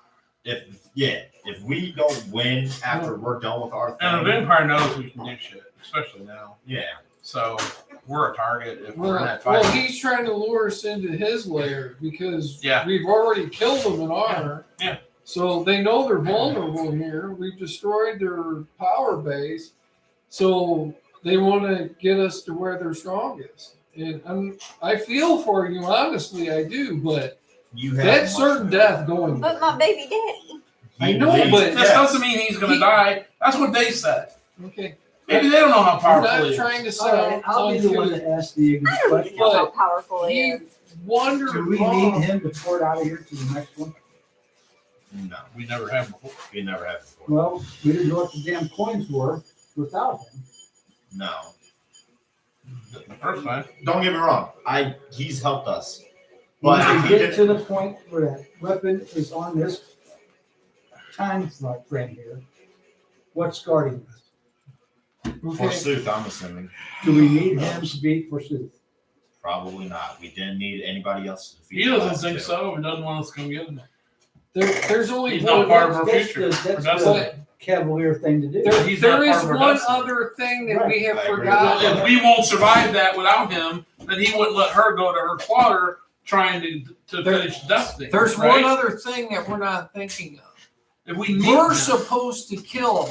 If we don't win after we're done with our And the thing, vampire knows we can do shit, especially now. yeah, So we're a target if we're in well, that fight. well, he's trying to lure us into his lair because Yeah. we've already killed them in our. Yeah. So they know they're vulnerable here. We've destroyed their power base. So they want to get us to where they're strongest. And I feel for you, honestly, I do. But you have that's much certain better. death going. But my baby daddy. I know, believes- but- This doesn't mean he's going to He- die. That's what they said. Okay. Maybe they don't know how I'm powerful not he is. tring to All right, sound I'll be the one uncouth. to ask the I ignorant don't question. even know how But powerful he he is. wandered Do we wrong. need him to port out of here to the next one? No, We never have before. we never have before. Well, we didn't know what the damn coins were without him. No, The first time. don't get me wrong. He's helped us, When but if we he get did, to the point where that weapon is on this time frame here, what's guarding us? For Okay. Sooth, I'm assuming. Do we need him to beat Forsooth? Probably not. We didn't need anybody else to defeat He the doesn't last think two. so. He doesn't want us to come get him. There's only He's one. not part of our That's future. That's That's the cavalier thing to do. He's There not is part of our one destiny. other thing that we have I agree. forgotten. If we won't survive that without him, then he wouldn't let her go to her slaughter trying to finish Destiny. There's right? one other thing that we're not thinking of. If we need We're him, supposed to kill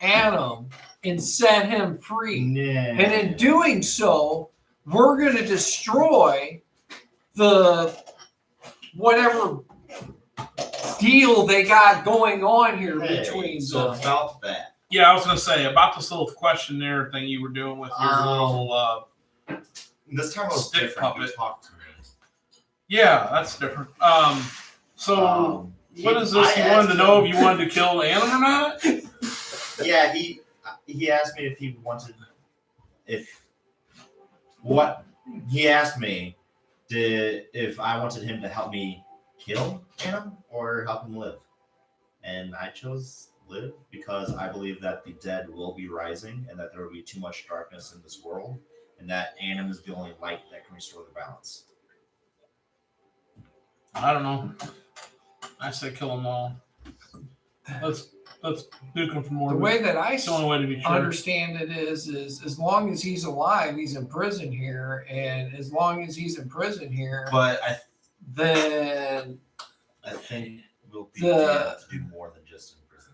Adam and set him free. Nah. And in doing so, we're going to destroy the whatever deal they got going on here Hey, between so them. about that. yeah, I was gonna say about this little questionnaire thing you were doing with your little. This time was Stick different. You puppet. talked to me. Yeah, that's different. So what is this? I You wanted to asked know him- if you wanted to kill Adam or not? Yeah, he asked me if he wanted he asked me if I wanted him to help me kill Adam or help him live. And I chose live because I believe that the dead will be rising and that there will be too much darkness in this world and that Adam is the only light that can restore the balance. I don't know. I say kill them all. Let's nuke them from more. The way that I It's the only way to be sure. understand it is as long as he's alive, he's in prison here, and as long as he's in prison here, But then I think we'll be The- able to do more than just in prison.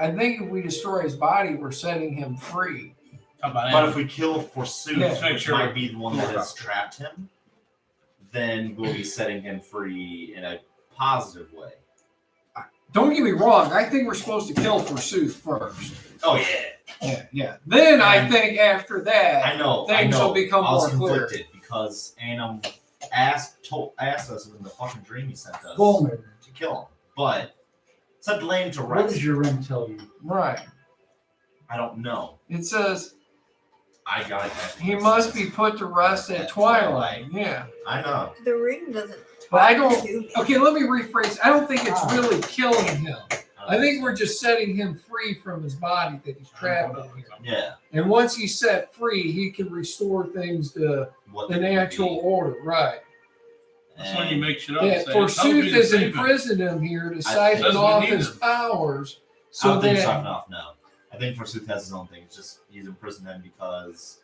I think if we destroy his body, we're setting him free. How about But Adam? if we kill Forsooth, Yeah. Make which sure- might be the one that has trapped him, then we'll be setting him free in a positive way. Don't get me wrong. I think we're supposed to kill Forsooth first. Oh yeah, Yeah. Then I And- think after that, I know. Things I know. will become I was more clear. conflicted because Anam asked us in the fucking dream he sent us Fulmer, to kill him, but said lay him to what rest. does your ring tell you? right? I don't know. It says I got it. he must be put to rest at twilight. Yeah. I know. The ring doesn't. But I talk don't- to me. Okay, let me rephrase. I don't think it's really killing him. I think we're just setting him free from his body that he's trapped in here. Yeah. And once he's set free, he can restore things to What the they would natural be. order. Right. That's when you make shit up. Yeah, and say, "Tell me Forsooth to has save him." imprisoned him here to I- siphon Doesn't off need his him. powers. I So don't think he's that talking off now. I think Forsooth has his own thing. It's just he's imprisoned him because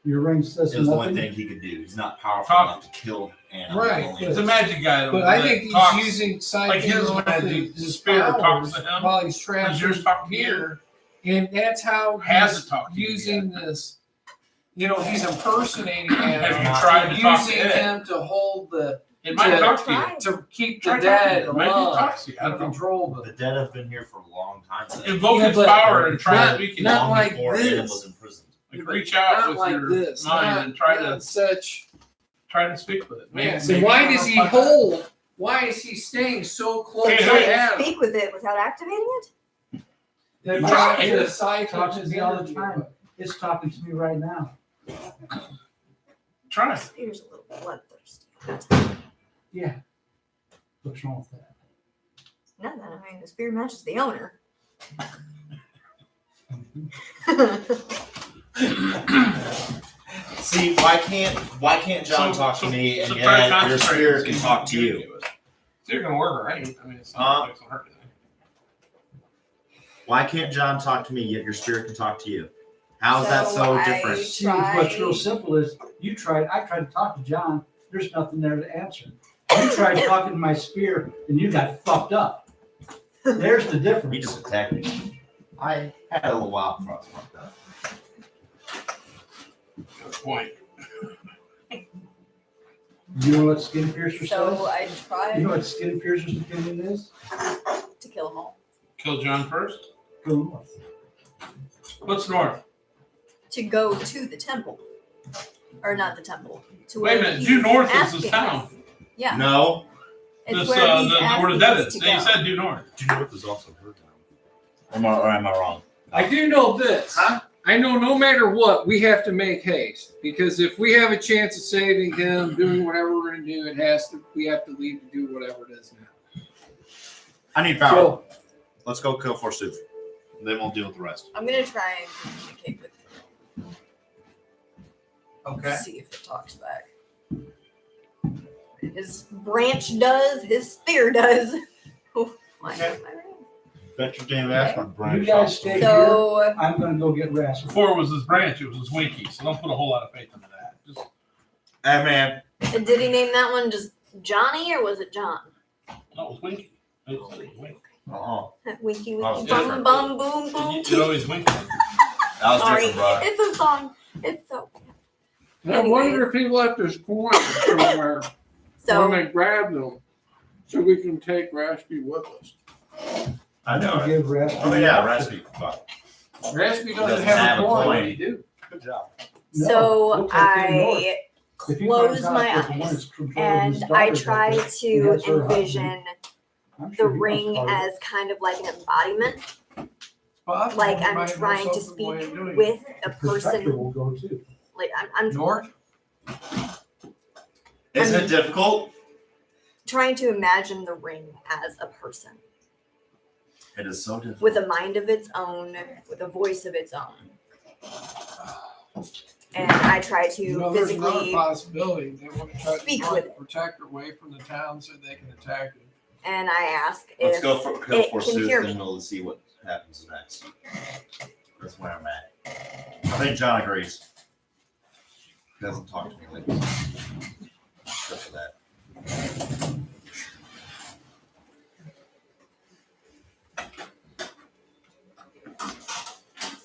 Your ring says it was the only nothing. thing he could do. He's not powerful Talk- enough to kill Anam. Right, It's a magic guy. But I think he's talks. using like siphoning his off magic his spear powers talks to him. while he's trapped Does yours talk to you? here. And that's how Has he's it talked to you using this. He's impersonating Have him. you tried to talk to using it? him to hold It might to- talk to you. Try. to keep the Try dead talking to it. Maybe it alive talks to you. I and don't know. control The them. dead have been here for a long time. Invoke Yeah, his but power and try not- to speak it. not long like before this. Anam was imprisoned. Like, reach out Not with like your this. mind Not, and try not to such. speak with it. Yeah. So maybe why it'll does he fuck hold? Why is he staying so close Hey, to Can hey, I Adam? speak with it without activating it? That You tries try. to siphon Talks to his me all the energy. time. It's talking to me right now. Try. Spear's a little bloodthirsty. Yeah. What's wrong with that? No, I mean the spear matches the owner. See, why can't John talk to me and try to yet your concentrate spirit and can see talk if to you you? can do it. So you're gonna work all right. I mean, it's not like it's gonna hurt anything. Why can't John talk to me yet your spirit can talk to you? How is that so I different? See, what's real simple is I tried to talk to John. There's nothing there to answer. You tried talking to my spear and you got fucked up. There's the He difference. just attacked me. I had a little while before I was fucked up. Good point. You know what Skin Piercer So says? I tried You know what Skin Piercer's opinion is? to kill them all. Kill John first. Go north. What's north? To go to the temple. Or not the temple. To Wait a where minute. he's Due north is asking this town. us. Yeah. No. It's This where he's where the asking dead us is. to They go. said due north. Due North is also her town. Or am I wrong? I do know this. Huh? I know no matter what, we have to make haste because if we have a chance of saving him, doing whatever we're going to do, we have to leave to do whatever it is now. I need power. So Let's go kill Forsooth. Then we'll deal with the rest. I'm gonna try and communicate with Okay. him. See if it talks back. His branch does. His spear does. Oh, my Okay. God. Bet your damn ass my branch. You guys stay here. So I'm gonna go get rest. Before it was his branch, it was his Winky. So don't put a whole lot of faith into that. Just Hey man, and did he name that one just Johnny or was it John? no, it was Winky. It was Winky. Winky That was winky bum different. bum boom boom. It always Winky. that was Sorry, different, bro. it's a song. It's so. I wonder if he left his coins somewhere when So they grabbed them, so we can take Raspy with us. I know it. Give rest. Oh yeah, recipe. Fuck. Raspy doesn't doesn't have have a a coin. coin. What do you do? Good job. No, so we'll take him north. I If he close finds out my that the one eyes that's controlling his and I daughter's try like this, he to has her husband, envision I'm the sure he wants ring part of it. as kind of like an embodiment. Possible. Like He I'm might know trying to something way of speak doing it. with a The specter person. will go too. Like I'm North? Isn't it difficult? trying to imagine the ring as a person It is so difficult. with a mind of its own, with a voice of its own. And I try to You know, there's another physically, possibility. They want to try speak to with it. protect her away from the town so they can attack it. and I ask Let's if go for it kill can Forsooth hear and me. we'll see what happens next. That's where I'm at. I think John agrees. He doesn't talk to me lately. Except for that.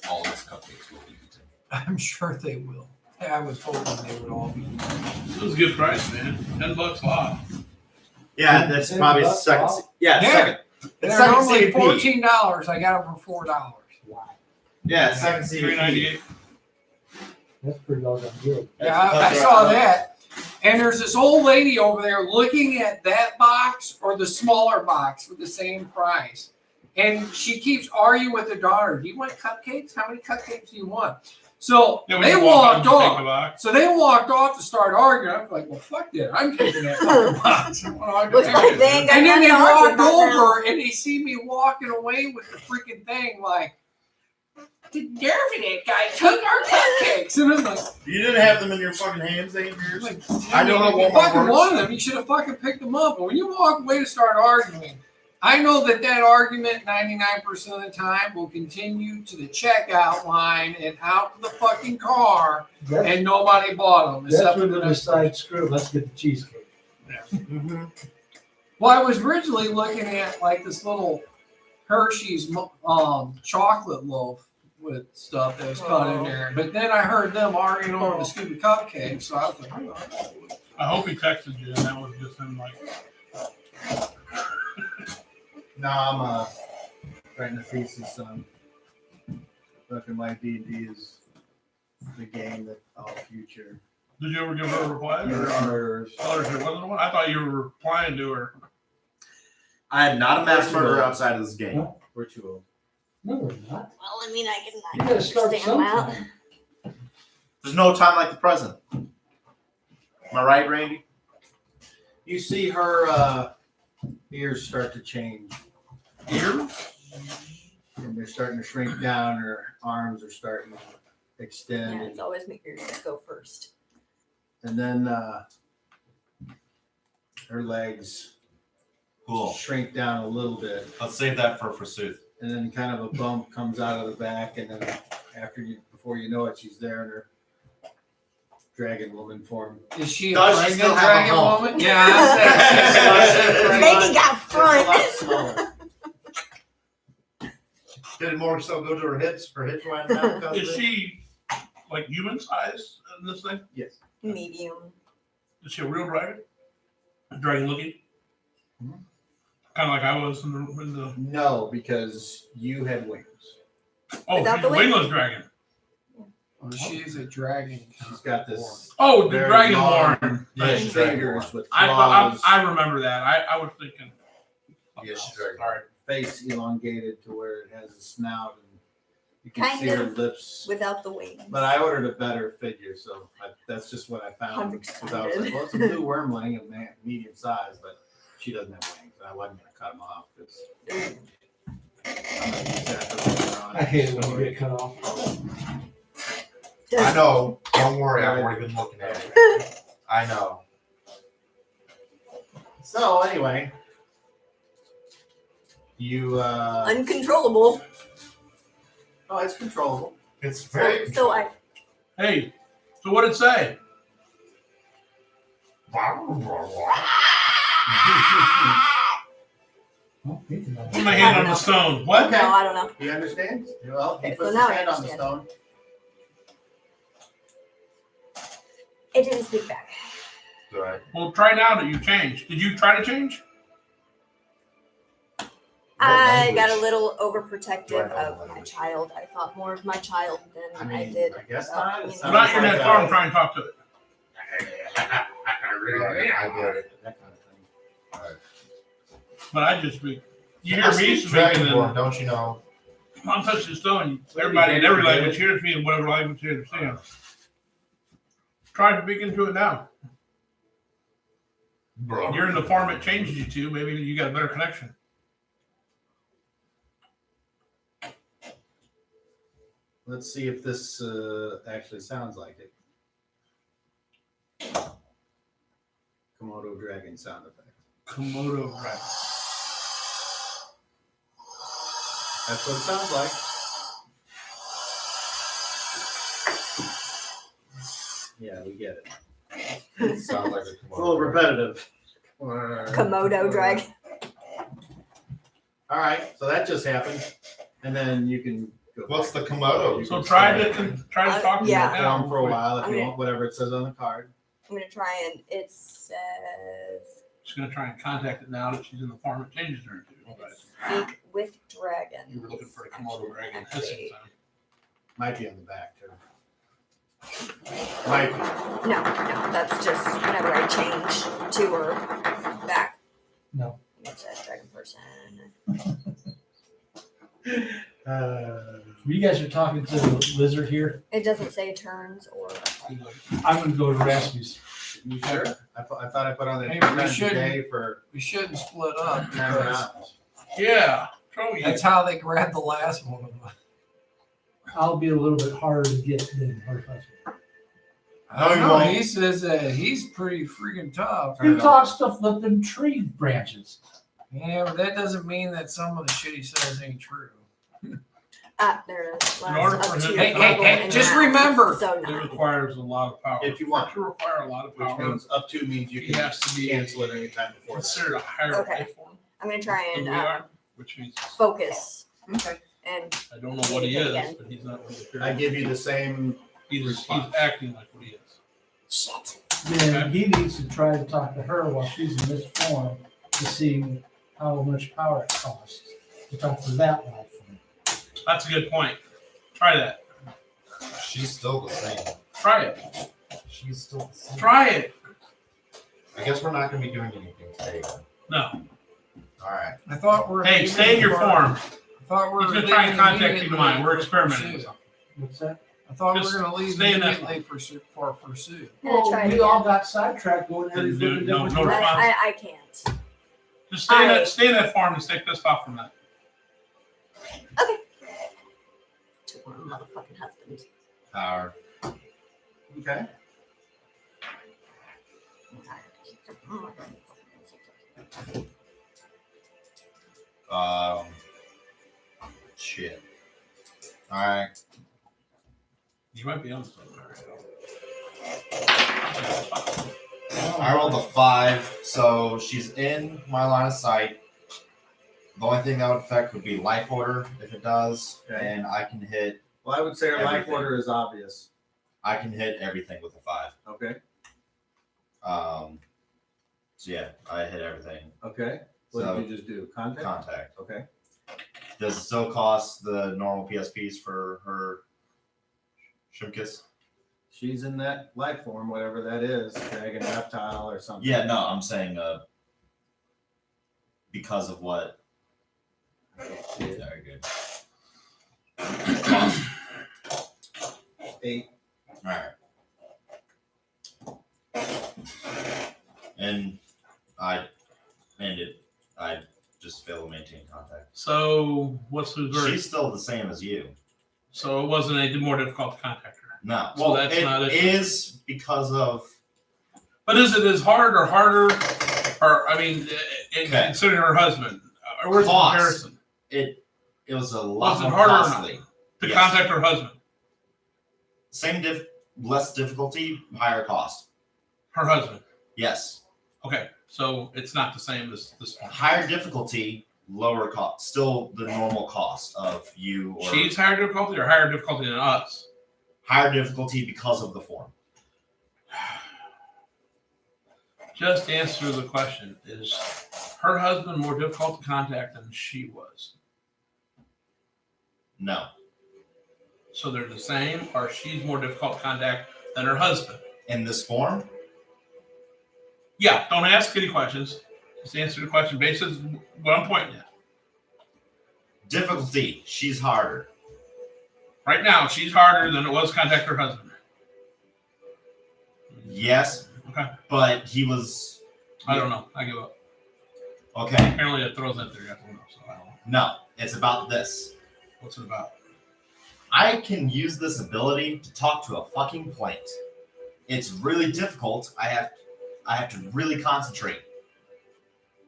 All these cupcakes will be eaten. I'm sure they will. I was hoping they would all be. It was a good price, man. $10 off. Yeah, that's $10 probably off? second. Yeah, Yeah. second. It's They're second normally CP. $14. I got them for $4. Yeah, it's second CP. $3.98. That's pretty doggone good. Yeah, I saw that. And there's this old lady over there looking at that box or the smaller box for the same price. And she keeps arguing with her daughter. Do you want cupcakes? How many cupcakes do you want? So Yeah, when they you walk walked up, you take off. the box. So they walked off to start arguing. I'm like, well, fuck that. I'm taking that fucking box. I wanna argue Looks with like her. they ain't got And then nothing they to argue walked about now. over and they see me walking away with the freaking thing like, the nerve of that guy took our cupcakes. And I'm like, You didn't have them in your fucking hands, ain't yours? like, I know how if you Walmart fucking works. wanted them, you should have fucking picked them up. But when you walk away to start arguing, I know that argument 99% of the time will continue to the checkout line and out to the fucking car, That's, and nobody bought them. that's Except when for they the next decide, screw it, let's get the cheesecake. Mm-hmm. Well, I was originally looking at like this little Hershey's chocolate loaf with stuff that was cut in there, but then I heard them arguing over the stupid cupcakes, so I was like, oh. I hope he texted you and that was just him like, No, I'm writing a thesis on fucking my D&D is the game that all future did you ever give her a reply? Or murderers. tell her she wasn't one? I thought you were replying to her. I am not a mass murderer outside of this game. We're too old. No, we're not. Well, I mean, I You can gotta start understand that. sometime. There's no time like the present. Am I right, Randy? You see her ears start to change. Ears? And they're starting to shrink down. Her arms are starting to extend. Yeah, it's always make yours go first. And then her legs Cool. shrink down a little bit. Let's save that for Forsooth. And then kind of a bump comes out of the back. And then before you know it, she's there in her dragon woman form. Is she a Does she still pregnant have a dragon hump? woman? Yeah, I said Megan got front. It's a lot smaller. Did it more so go to her hips? Her hips went down. because Is of it? she like human size in this thing? Yes. Medium. Is she a real dragon? Dragon looking? Mhm. Kind of like I was in the No, because you had wings. oh, Without she's the a wing? wingless dragon. Well, she is a dragon. She's got this Oh, the very Dragonborn. long Yeah, she's dragon fingers with I claws, remember that. I was thinking. Yeah, she's dragon. All right. face elongated to where it has a snout, and you can Kind see her of lips. Without the wings. But I ordered a better figure, so that's just what I found. 100% Because I was like, well, it's a blue wormling, a medium size, but she doesn't have wings. And I wasn't going to cut them off because I'm not exactly on. I hate it when you get cut off. I know. Don't worry. I've already been looking at it. I know. So anyway, you Uncontrollable. oh, it's controllable. It's very. So I Hey, so what did it say? Oh, he can Put my hand on the stone. What? Okay. no, I don't know. You understand? Well, Okay, he so puts now his I hand on the understand. stone. It didn't speak back. Right. Well, try now that you've changed. Did you try to change? I got a language? little Do I overprotective know of the my language? child. I thought more of my child than I I, mean, did. I guess about, not. It you know, sounds Not your like net a- farm. Try and talk to it. I get it. That kind of thing. But I just speak. You hear I me speak speaking, Dragonborn, and don't you know? I'm touching the stone. Everybody in every language hears me in whatever language they understand. Try speaking to it now. You're in the form it changes you to. Maybe you got a better connection. Let's see if this actually sounds like it. Komodo dragon sound effect. Komodo. Right. That's what it sounds like. Yeah, we get it. Sounds like It's a little repetitive. Komodo dragon. All right, so that just happened, and then you can go. What's back. the Komodo? You So can try start to talk to it yeah. now. form for a while if you Okay. want, whatever it says on the card. I'm gonna try and it says She's gonna try and contact it now that she's in the form it changes her to. But speak with dragon. you were looking for a Komodo dragon hissing sound. Might be on the back too. Might be. No, that's just whenever I change to or back. No. It says dragon person. You guys are talking to the lizard here. It doesn't say turns or. I'm gonna go to Raspy's. You sure? I thought I put on the Hey, time we today for We shouldn't split up. 10 because rounds. Yeah. Throw you. That's how they grabbed the last one. I'll be a little bit harder to get than her husband. I don't you know. won't. He says that he's pretty freaking tough. He talks to flipping tree branches. Yeah, but that doesn't mean that some of the shit he says ain't true. There it is. In order for Up to him- Hey, the hey, level hey, and just down. remember. So It 9. requires a lot of power. If you want. To require a lot of Which power, means up to means you he can has to be cancel it anytime before that. considered a higher Okay. life form I'm gonna try than and we are, which means focus Okay. and I don't know what he is, Again. but he's not what he appears. I give you the same. He's acting like what he is. shit. Then he needs to try to talk to her while she's in this form to see how much power it costs to talk to that life form. That's a good point. Try that. She's still the same. Try it. She's still the same. Try it. I guess we're not going to be doing anything today. Then. No. All right. I thought we're. Hey, stay in your form. I thought we He's were gonna try and leaving contact you immediately tonight. We're for experimenting with pursuit. something. What's that? I thought we Just were going to leave stay in that immediately for pursuit. I'm gonna try it we again. all got sidetracked going every Didn't do it. flipping No, different no direction. response. I can't. Just stay in that form and stay pissed off from that. To my motherfucking husband. Power. Okay. Shit. All right. You might be on something. I rolled a 5, so she's in my line of sight. The only thing that would affect would be life order if it does, Okay. and I can hit. Well, I would say our life Everything. order is obvious. I can hit everything with a 5. Okay. So yeah, I hit everything. Okay. What So- did you just do? Contact? Contact. Okay. Does it still cost the normal PSPs for her Shimkus? She's in that life form, whatever that is, dragon, reptile, or something. Yeah, no, I'm saying because of what. Very good. Cost. 8. All right. And I just fail to maintain maintain contact. So what's the verdict? She's still the same as you. So it wasn't any more difficult to contact her. No. So Well, that's not it a- is because of. But is it as hard or harder, or I mean, Okay. considering her husband, or where's the Cost. comparison It was a lot Was it more harder or not? costly. to Yes. contact her husband? Less difficulty, higher cost. Her husband. Yes. Okay, so it's not the same as this one. Higher difficulty, lower cost. Still the normal cost of you or She's higher difficulty or higher difficulty than us? higher difficulty because of the form. Just answer the question. Is her husband more difficult to contact than she was? No. So they're the same, or she's more difficult to contact than her husband? In this form, Yeah, don't ask any questions. Just answer the question based on what I'm pointing at. difficulty, she's harder. Right now, she's harder than it was to contact her husband. Yes. Okay. But he was I don't know. I give up. okay. Apparently, it throws that theory out the window, so I don't know. No, it's about this. What's it about? I can use this ability to talk to a fucking plant. It's really difficult. I have to really concentrate.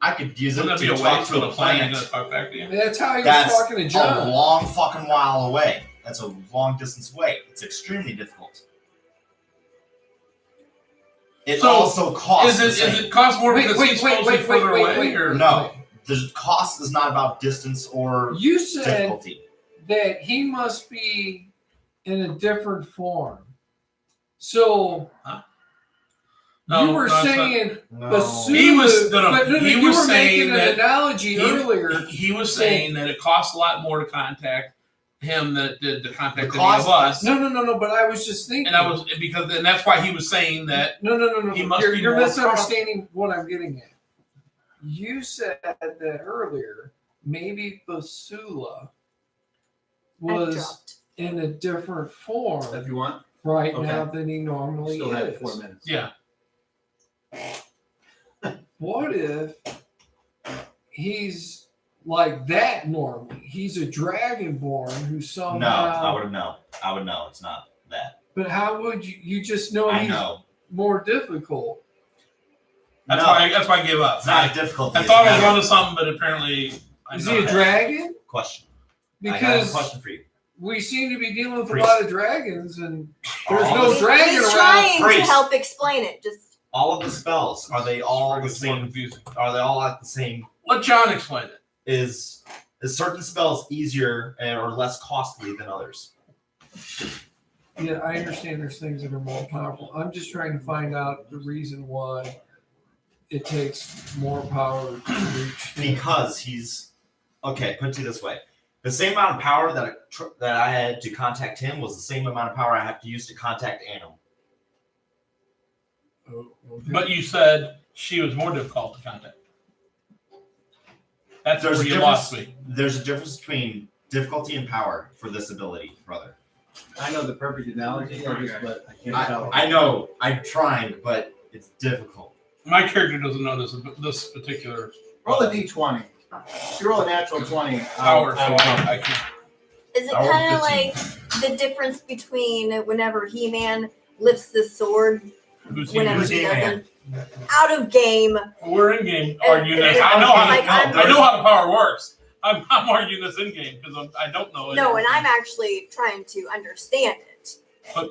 I could use it Wouldn't that to be a talk waste to for a the plan plant. to talk back to you? That's how he was That's talking to a John. long fucking while away. That's a long distance away. It's extremely difficult. It So, also costs. Is the it same. cost more because he's supposedly further away? Or No, the cost is not about distance or You said difficulty. that he must be in a different form. So No, you were no, it's not. saying No. assume He was- no, but he you was were saying making that an analogy earlier. He was saying that it costs a lot more to contact him than it did to contact The any of cost- us. No. But I was just thinking. And I was and that's why he was saying that. No. He must You're, be you're more misunderstanding what I'm getting at. You said that earlier. Maybe Basula I was dropped. in a different form If you want, right Okay. now than he normally still have is. 4 minutes. Yeah. What if he's like that normally? He's a dragonborn who somehow. No, I would know. I would know. It's not that. But how would you? You just know I he's know. more difficult. That's No. why I gave up. It's not a difficulty. I it's thought I was matter- onto something, but apparently I'm Is not. he a dragon? Question. I have a Because question for you. we seem to be dealing with Priest. a lot of dragons, and there's All no the- dragon He's around. trying to Priest. help explain it. Just All of the spells are they all the It's more same? confusing. Are they all at the same? Let John explain it. Is certain spells easier or less costly than others? Yeah, I understand there's things that are more powerful. I'm just trying to find out the reason why it takes more power to reach him. Because he's okay. Put it to you this way: the same amount of power that I had to contact him was the same amount of power I have to use to contact Animal. Oh, okay. But you said she was more difficult to contact. That's There's where a you difference. lost me. There's a difference between difficulty and power for this ability, brother. I know the perfect analogy, but I can't tell. I know. I'm trying, but it's difficult. My character doesn't know this particular Roll a d20. If you roll a natural 20, power, so I'll- I can. is it I rolled kind of 15. like the difference between whenever He-Man lifts the sword, Who's whenever Who's he He-Man? doesn't, out of game. We're in game arguing this. Like, I know I'm- I know how the power works. I'm arguing this in game because I don't know it. No, and I'm actually trying to understand it. But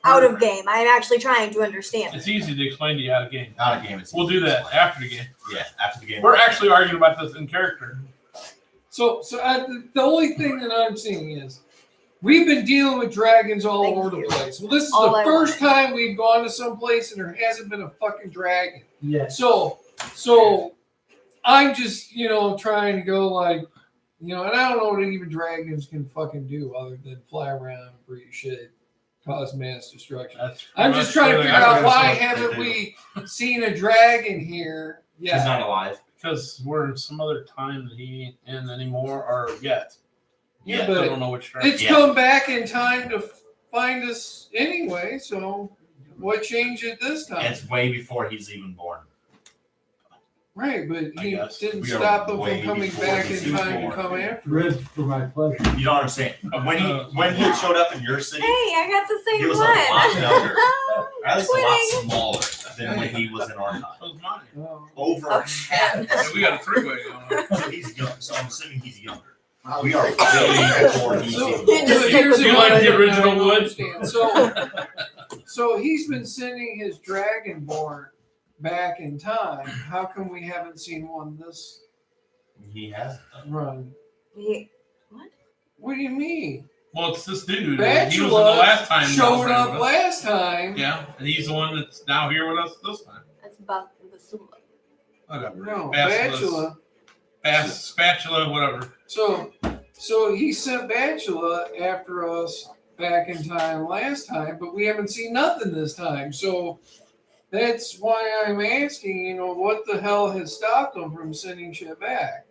Out of game, I'm actually trying to understand it. it's easy to explain to you out of game. Out of game. It's We'll do that after the game. Yeah, after the game. We're actually arguing about this in character. So the only thing that I'm seeing is we've been dealing with dragons all Thank over the you. place. Well, this is All the I first time we've gone to some place and there hasn't been a fucking dragon. Yes. So I'm just, trying to go like, and I don't know what even dragons can fucking do other than fly around, breathe shit, cause mass destruction. That's I'm just trying to pretty figure much out what why I was gonna say. haven't we seen a dragon here He's yet? not alive. Because we're in some other time that he ain't in anymore, or yet. Yeah, I but don't know which direction. It's Yeah. come back in time to find us anyway, so what changed it this time? It's way before he's even born. Right, but I he guess. didn't We are stop them way from coming before back the in Super time to Bowl. come after. Ribs for my pleasure. You don't understand. When he showed up in your city, Hey, I got the same he was one. a lot younger. At least a lot Quitting. smaller than when he was in our time. So is mine. Oh. Over Oh, half. shit. Yeah, we got a three-way going on. So he's young. So I'm assuming he's younger. We are way before he's So, even. Just stick here's with You what like I the don't original wood? understand. So he's been sending his Dragonborn back in time. How come we haven't seen one this He has done. run? Yeah. What do you mean? Well, it's this dude. He was in the Bachelor last time. showed with up us. last time. Yeah, and he's the one that's now here with us this time. That's about the Sula. Whatever. No, Bachelor. Bachelor. Spatula, whatever. So he sent Bachelor after us back in time last time, but we haven't seen nothing this time. So that's why I'm asking, what the hell has stopped them from sending shit back?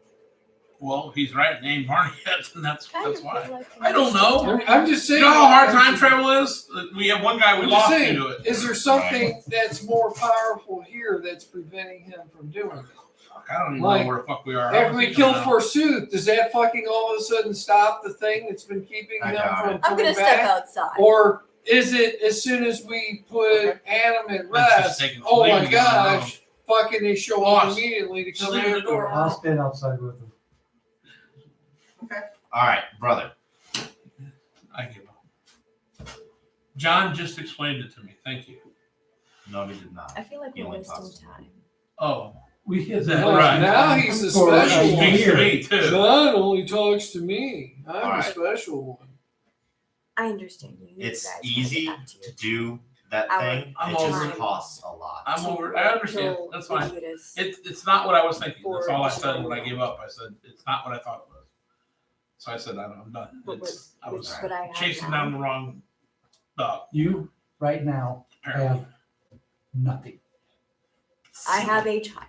Well, he's right. Named Barney yet, and that's Kind of why. feel like I don't know. I'm just saying. You know how hard time travel is? We have one guy we I'm just lost saying, into it. is there something that's more powerful here that's preventing him from doing it? Fuck, I don't even Like, know where the fuck we are. After we killed Forsooth, does that fucking all of a sudden stop the thing that's been keeping I him doubt from it. I'm coming gonna step back? outside. Or is it as soon as we put Adam at just rest, taking oh my leaving it alone. gosh, fucking they show Boss, up immediately to just come leave the after door. him? I'll stand outside with them. All right, brother. I give up. John just explained it to me. Thank you. No, he did not. I feel like He we're only wasting talks to me. time. Oh, We hit Is that Well, right? now he's a For a special he one. speaks year. to me too. John only talks to me. I'm a Alright. special one. I understand you. You It's guys wanna easy get back to your to do that Our thing. I'm It just over it. costs a lot. I'm over. I understand. Kill That's fine. Judas. It's not what I was thinking. That's For all I said when I additional- gave up. I said it's not what I thought it was. So I said I'm done. But I was what I have chasing now. down the wrong dog. You, right now, Apparently, have nothing. I have a child.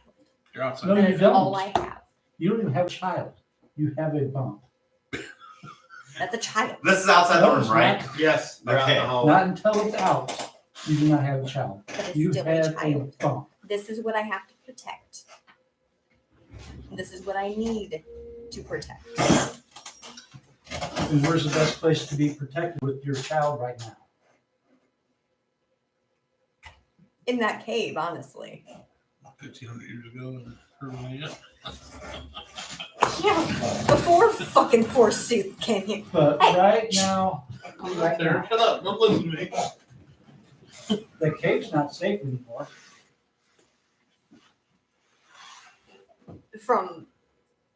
you're outside. No, That you is don't. all I have. You don't even have a child. You have a bump. That's a child. This is outside the No, room, it's right? not. Yes, they're out in the Okay. hallway. Not until it's out. You do not have a child. But it's You still a have a child. bump. This is what I have to protect. This is what I need to protect. And where's the best place to be protected with your child right now? In that cave, honestly. 1,500 years ago, and her way up. Yeah, before fucking Forsooth came here. But right now, right There, now, shut up! Don't listen to me. the cave's not safe anymore. From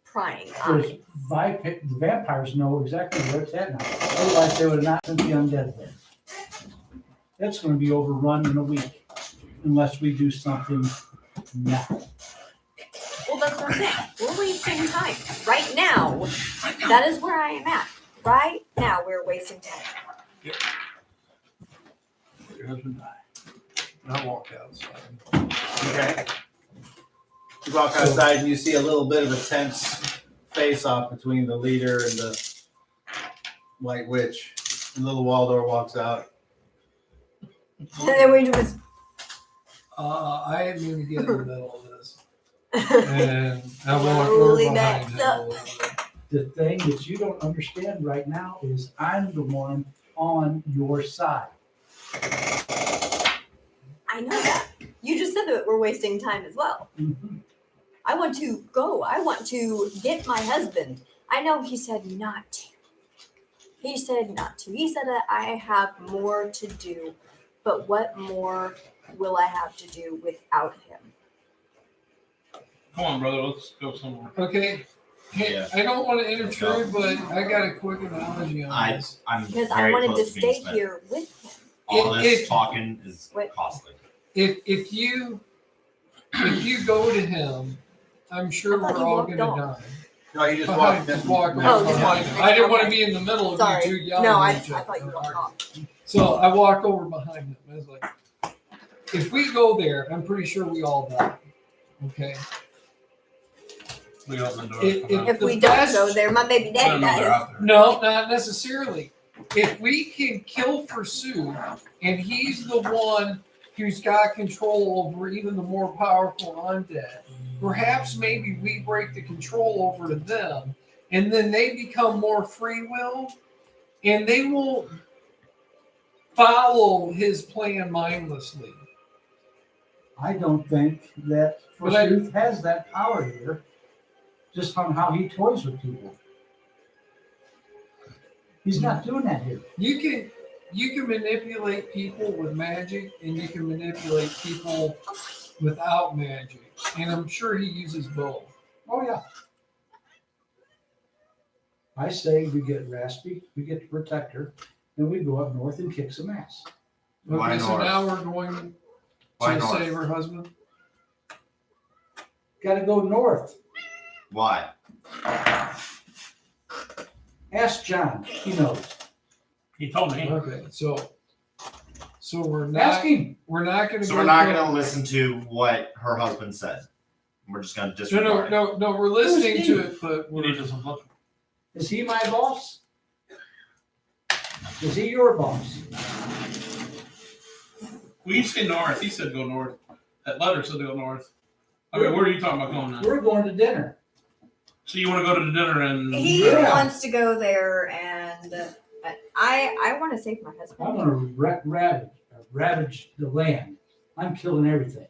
prying There's eyes. vampires know exactly where it's at now. Otherwise, they would not send the undead there. It's going to be overrun in a week unless we do something now. Well, that's what I'm saying. We're wasting time. Right now, that is where I am at. Right now, we're wasting time. Your husband died. And I walked outside. Okay. You walk outside and you see a little bit of a tense face-off between the leader and the White Witch. And little Waldor walks out. And then we just. I am going to get in the middle of this. And I walk over Slowly behind backs him a up. little bit. The thing that you don't understand right now is I'm the one on your side. I know that. You just said that we're wasting time as well. Mhm. I want to go. I want to get my husband. I know he said not to. He said not to. He said that I have more to do. But what more will I have to do without him? Come on, brother. Let's go somewhere. Okay. Hey, Yeah. I don't want to intrude, but I got a quick analogy on this. I'm Because I very wanted to close being stay Smith. here with him. All this If- talking is Wait. costly. If you go to him, I'm sure I thought we're you all walked going to off. die. No, he just Behind, walked. just walk Oh, behind just walk. him. I didn't want to Okay. be in the middle of Sorry. you two yelling No, at each I other. thought you walked off. So I walk over behind him. I was like, if we go there, I'm pretty sure we all die. Okay. We open the door. If- Come on. If we The don't best- go there, my baby I daddy don't know they're dies. out there. No, not necessarily. If we can kill Forsooth, and he's the one who's got control over even the more powerful undead, perhaps maybe we break the control over to them, and then they become more free will, and they will follow his plan mindlessly. I don't think that Forsooth has that power here, just on how he toys with people. He's not doing that here. You can manipulate people with magic, and you can manipulate people without magic, and I'm sure he uses both. Oh, yeah. I say we get Raspy, we get the Protector, and we go up north and kick some ass. Why Okay, so north? now we're going Why to north? save her husband. Gotta go north. Why? Ask John, he knows. He told me. Okay, so we're Ask not him. we're not going to. So we're not going to listen to what her husband said. We're just going to disregard it. No. We're listening to it, but We need to look. Is he my boss? Is he your boss? We say north. He said go north. That letter said to go north. I mean, where are you talking about going now? We're going to dinner. So you want to go to the dinner and He Yeah. wants to go there, and I want to save my I husband. want to ravage the land. I'm killing everything.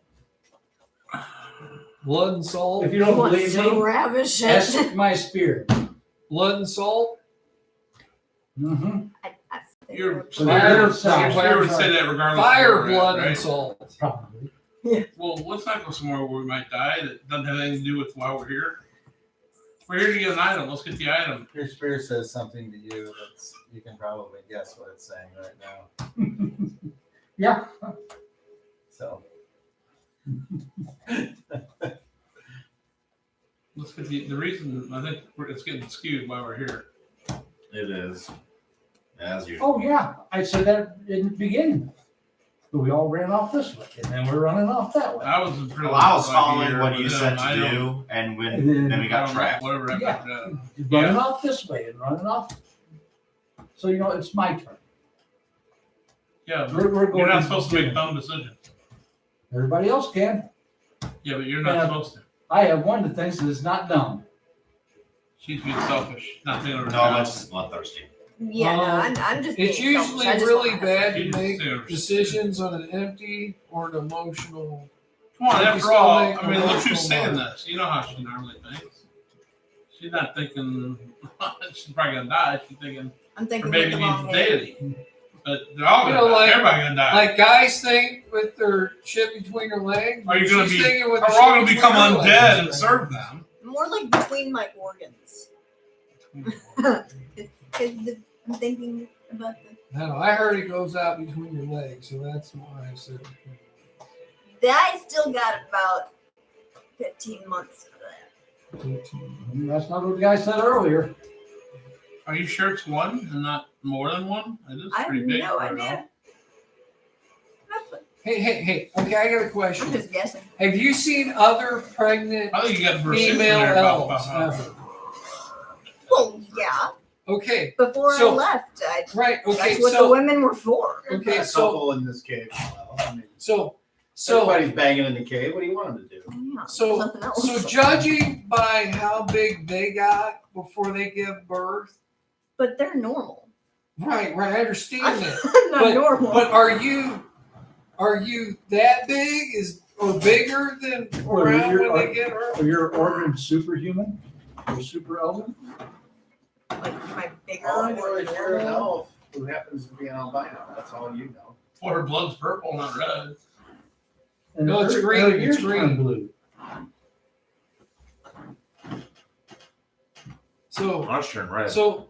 blood and salt. If you don't He wants believe to me, ravish it. ask my spear. Blood and salt. Mm-hmm. you're So Fire- you're south. you would say that regardless. of Fire, where we're at, blood, right? and salt. Probably. Well, let's not go somewhere where we might die that doesn't have anything to do with why we're here. We're here to get an item. Let's get the item. Your spirit says something to you that's you can probably guess what it's saying right now. Yeah. So Let's get the reason. I think it's getting skewed why we're here. It is. As usual. Oh, yeah. I said that in the beginning. But we all ran off this way, and then we're running off that way. I was pretty. Well, I was like following here, what but you then said I to don't- do, and when And then we I got don't know, trapped. Whatever happened. Yeah. Running off this way and running off. So, it's my turn. Yeah, but We're going you're not to supposed to make dinner. dumb decisions. Everybody else can. Yeah, but you're not Yeah. supposed to. I have one that thinks that it's not dumb. She's being selfish, not thinking of her No, job. that's just bloodthirsty. Yeah, no, I'm just. It's being selfish. usually I just really want my bad She's to make serious. decisions on an empty or an emotional. Come on, You after still all, make I mean, look who's emotional saying money. this. You know how she normally thinks. She's not thinking she's probably gonna die. She's thinking I'm her thinking with baby the needs wrong a head. deity. But they're all You gonna know, die. like- Everybody gonna die. Like guys think with their shit between their legs. Are you gonna she's be? thinking with Are the we all shit gonna between become her undead legs. and serve them? More like between my organs. I'm thinking about the. No, I heard it goes out between your legs, so that's why I said. I still got about 15 months for that. That's not what the guy said earlier. Are you sure it's one and not more than one? It is I have pretty big. no for an elf. idea. Hey. Okay, I got a I'm question. just guessing. Have you seen other pregnant I think you got verses in female there about elves how- ever? Well, yeah. Okay, Before So- I left, right. Okay, that's what the so women were for. okay, a so couple in this cave. Well, I mean, so everybody's banging in the cave. What do you want them to do? Yeah, So- something else. so judging by how big they got before they give birth, But they're normal. right. I understand that. I'm not normal. But are you that big or bigger than Or around you're- when they get her? Are your organs superhuman or super elven? like my bigger All I or know is you're an normal. elf who happens to be an albino. That's all you know. Well, her blood's purple, not red. And No, it's her- green, her it's ears turn green. blue. So Ours turn red. so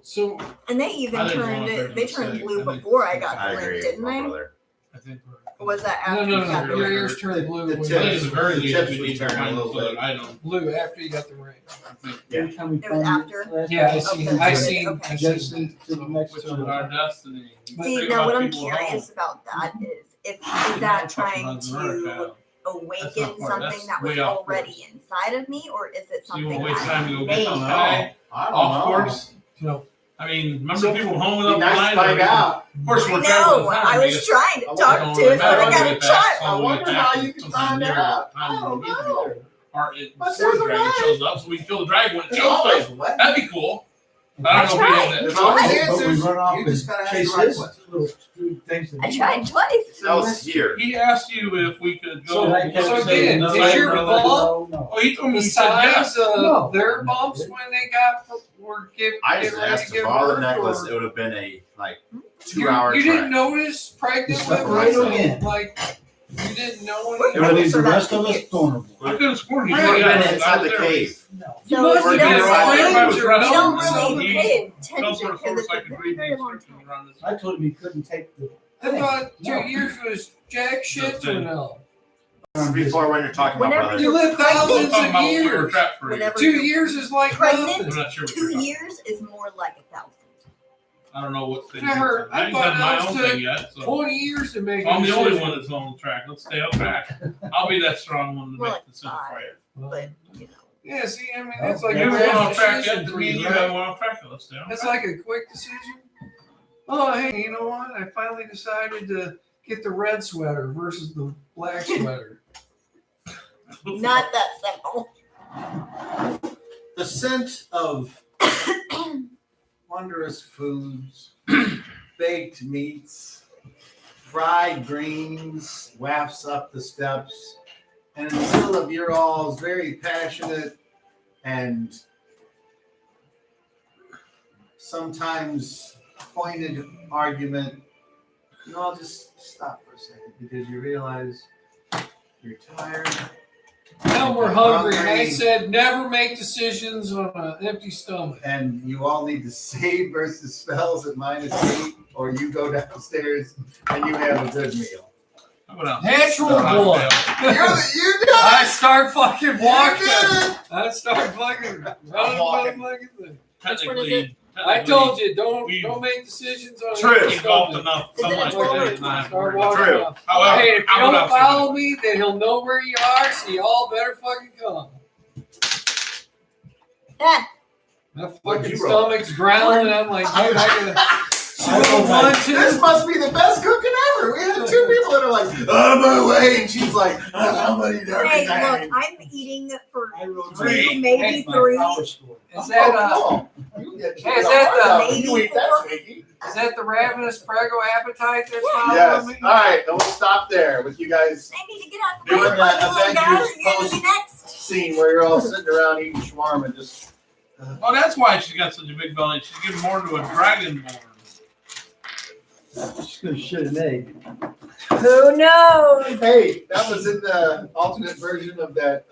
And they even I think turned one it. They third turned was blue sick. I think- before I got I the ring, agree. didn't My they? brother. I think we're. Or was that no after no you got no. the Your ring? ears turn blue the when tips- I you think at the very the least tips we would need to turn a find little so that bit. I don't. blue after you got the ring. I think Every time we It was find after? last Yeah, I time, see. Okay. I see. Okay. I Just see. to the next Which is one. our destiny. See, Think now about what I'm people at home. curious about that is Not that fucking trying runs to America. awaken That's not part- something that's that was way off already inside of me, or is it So you something wanna waste I time to go get made? some No, guy I don't off know. course? No. I mean, remember So- people home Be without nice to blind find out. Of course, we're I traveling know. time I was because trying to I talk don't to it, but I remember got when a we passed child. I all the way wonder back how to you can sometime find near out. the time I don't we were know. our But storage there's a dragon way. shows up, so we can kill the dragon when it There's shows always up. a way. That'd be cool. I don't know if we have that. There's always But we answers. run off You just gotta and ask chase the right his question. little stupid things. that I he tried wants. twice. That was here. He asked you if we could So- go. so again, is your ball- No. Oh, he told me The he said yes. size of No. their bumps when they were getting I just ready asked to to give borrow the birth, necklace. or- It would have been a like You, 2-hour you trek. didn't notice pregnant Just stuff women, right so, in. like you didn't know We're any. But leaves the So rest that's of us it. vulnerable. I could have sworn you Right, said We've been yes. inside the cave. No. You So must you have don't been really- friends or You don't known really somebody. pay Comes attention for a because force it's I a could very, read the very long instructions time. around this. I told him he couldn't take the. I thought No. 2 years was jack shit to know. This is before when you're talking about Whenever brothers. You live I'm thousands talking of about when we were years. trapped for a year. Whenever 2 you're years is like pregnant, nothing. I'm not sure what 2 you're talking years is more like 1,000. I don't know what thing. I heard- I I ain't thought done my that own was thing yet, so 20 years to make. I'm a the only decision. one that's on track. Let's stay on track. I'll be that strong one to More make like the decision for you. But, you know. Yeah, see, I mean, that's like You a haven't rash went on track decision yet. for Me and you, you right? haven't went on track. Let's stay on It's track. like a quick decision. Oh, hey, you know what? I finally decided to get the red sweater versus the black sweater. Not that simple. The scent of wondrous foods, baked meats, fried greens wafts up the steps, and in the middle of your all's very passionate and sometimes pointed argument, you all just stop for a second because you realize you're tired. Now we're hungry. And I Hungry. said never make decisions on an empty stomach. And you all need to save versus spells at -8, or you go downstairs and you have a good meal. How about Natural I blood. failed. You did I start fucking walking. it! I start fucking running walking. fucking thing. Technically, I told you, we- don't make decisions on True. an empty He golfed stomach. enough. Is it Something a like 12 or that. Nah, Start we're walking True. off. However, Hey, if you how don't about follow me, then he'll know where you are, so you all better fucking come. Ah, What'd My fucking you roll? stomach's growling. I'm like, dude, I gotta. I rolled One, like- two. This must be the best cooking ever. We had 2 people that are like, out of my way, and she's like, I'm gonna eat hey, everything. look, I'm eating for I wrote 2, maybe 3. Is that Oh, you get Hey, is that the- you eat that, Twinkie. is that the ravenous prego appetite that's following Yes. me? All right, and we'll stop there with you guys I need to get out the doing way. that Come on, guys. Avengers You're gonna be post next. scene where you're all sitting around eating shawarma. Just Oh, that's why she's got such a big belly. She's giving more to a dragonborn. She's gonna shit an egg. Who knows? hey, that was in the alternate version of that.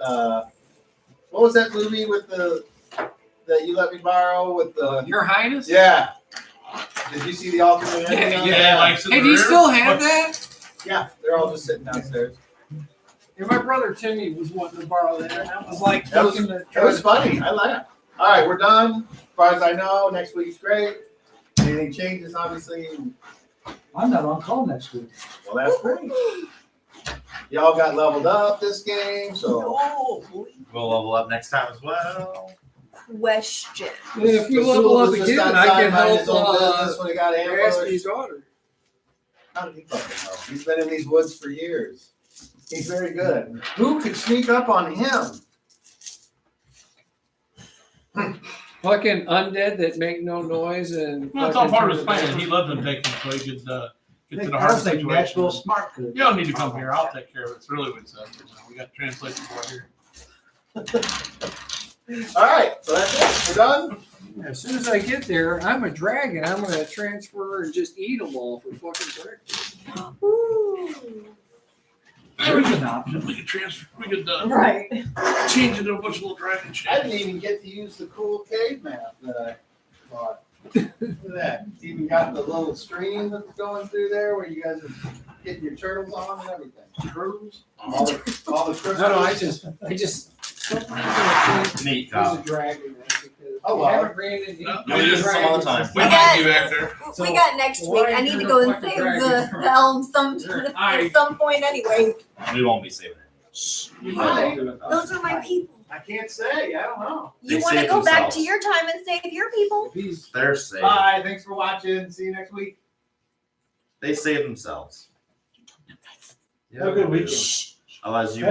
What was that movie with the that you let me borrow with the? Your Highness? Yeah. Did you see the alternate ending? on Yeah. that? Like Hey, do you still have that? Yeah, they're all just sitting downstairs. Yeah, my brother Timmy was wanting to borrow that. And I was like, That was- looking to It was funny. I laughed. All right, we're done. As far as I know, next week's great. Anything changes, obviously. I'm not on call next week. Well, that's great. Y'all got leveled up this game, so Oh, We'll level up next time as well. question. Yeah, if we level up again, I can help when he got Raspy's ambushed. daughter. How did he fucking know? He's been in these woods for years. He's very good. Who could sneak up on him? Fucking undead that make no noise and. Well, it's all fucking part of his turn it plan. down. He lived in taking so he could get to the I heart was of the like Nashville situation. smart good. You don't need to come here. I'll take care of it. It's really what it says. We got translation for here. All right, so that's it. We're done. As soon as I get there, I'm a dragon. I'm gonna transfer and just eat them all for fucking breakfast. Ooh. There's an option. We could transfer. We could Right. change it to a bunch of little dragon shit. I didn't even get to use the cool cave map that I bought. Look at that. It's even got the little stream that's going through there where you guys are getting your turtles on and everything. Turtles? All the crystals. No, I just. Sometimes I think Neat, he's Kyle. a dragon. Because Oh, we well. haven't ran into No, we do this all the time. We We might got- be back there. We got next week. I need to go and save the elm at some point anyway. We won't be saving it. Hi. Those are my people. I can't say. I don't know. You They want to save go back themselves. to your time and save your people? He's They're safe. Bye. Thanks for watching. See you next week. They save themselves. Have a good week. Otherwise, you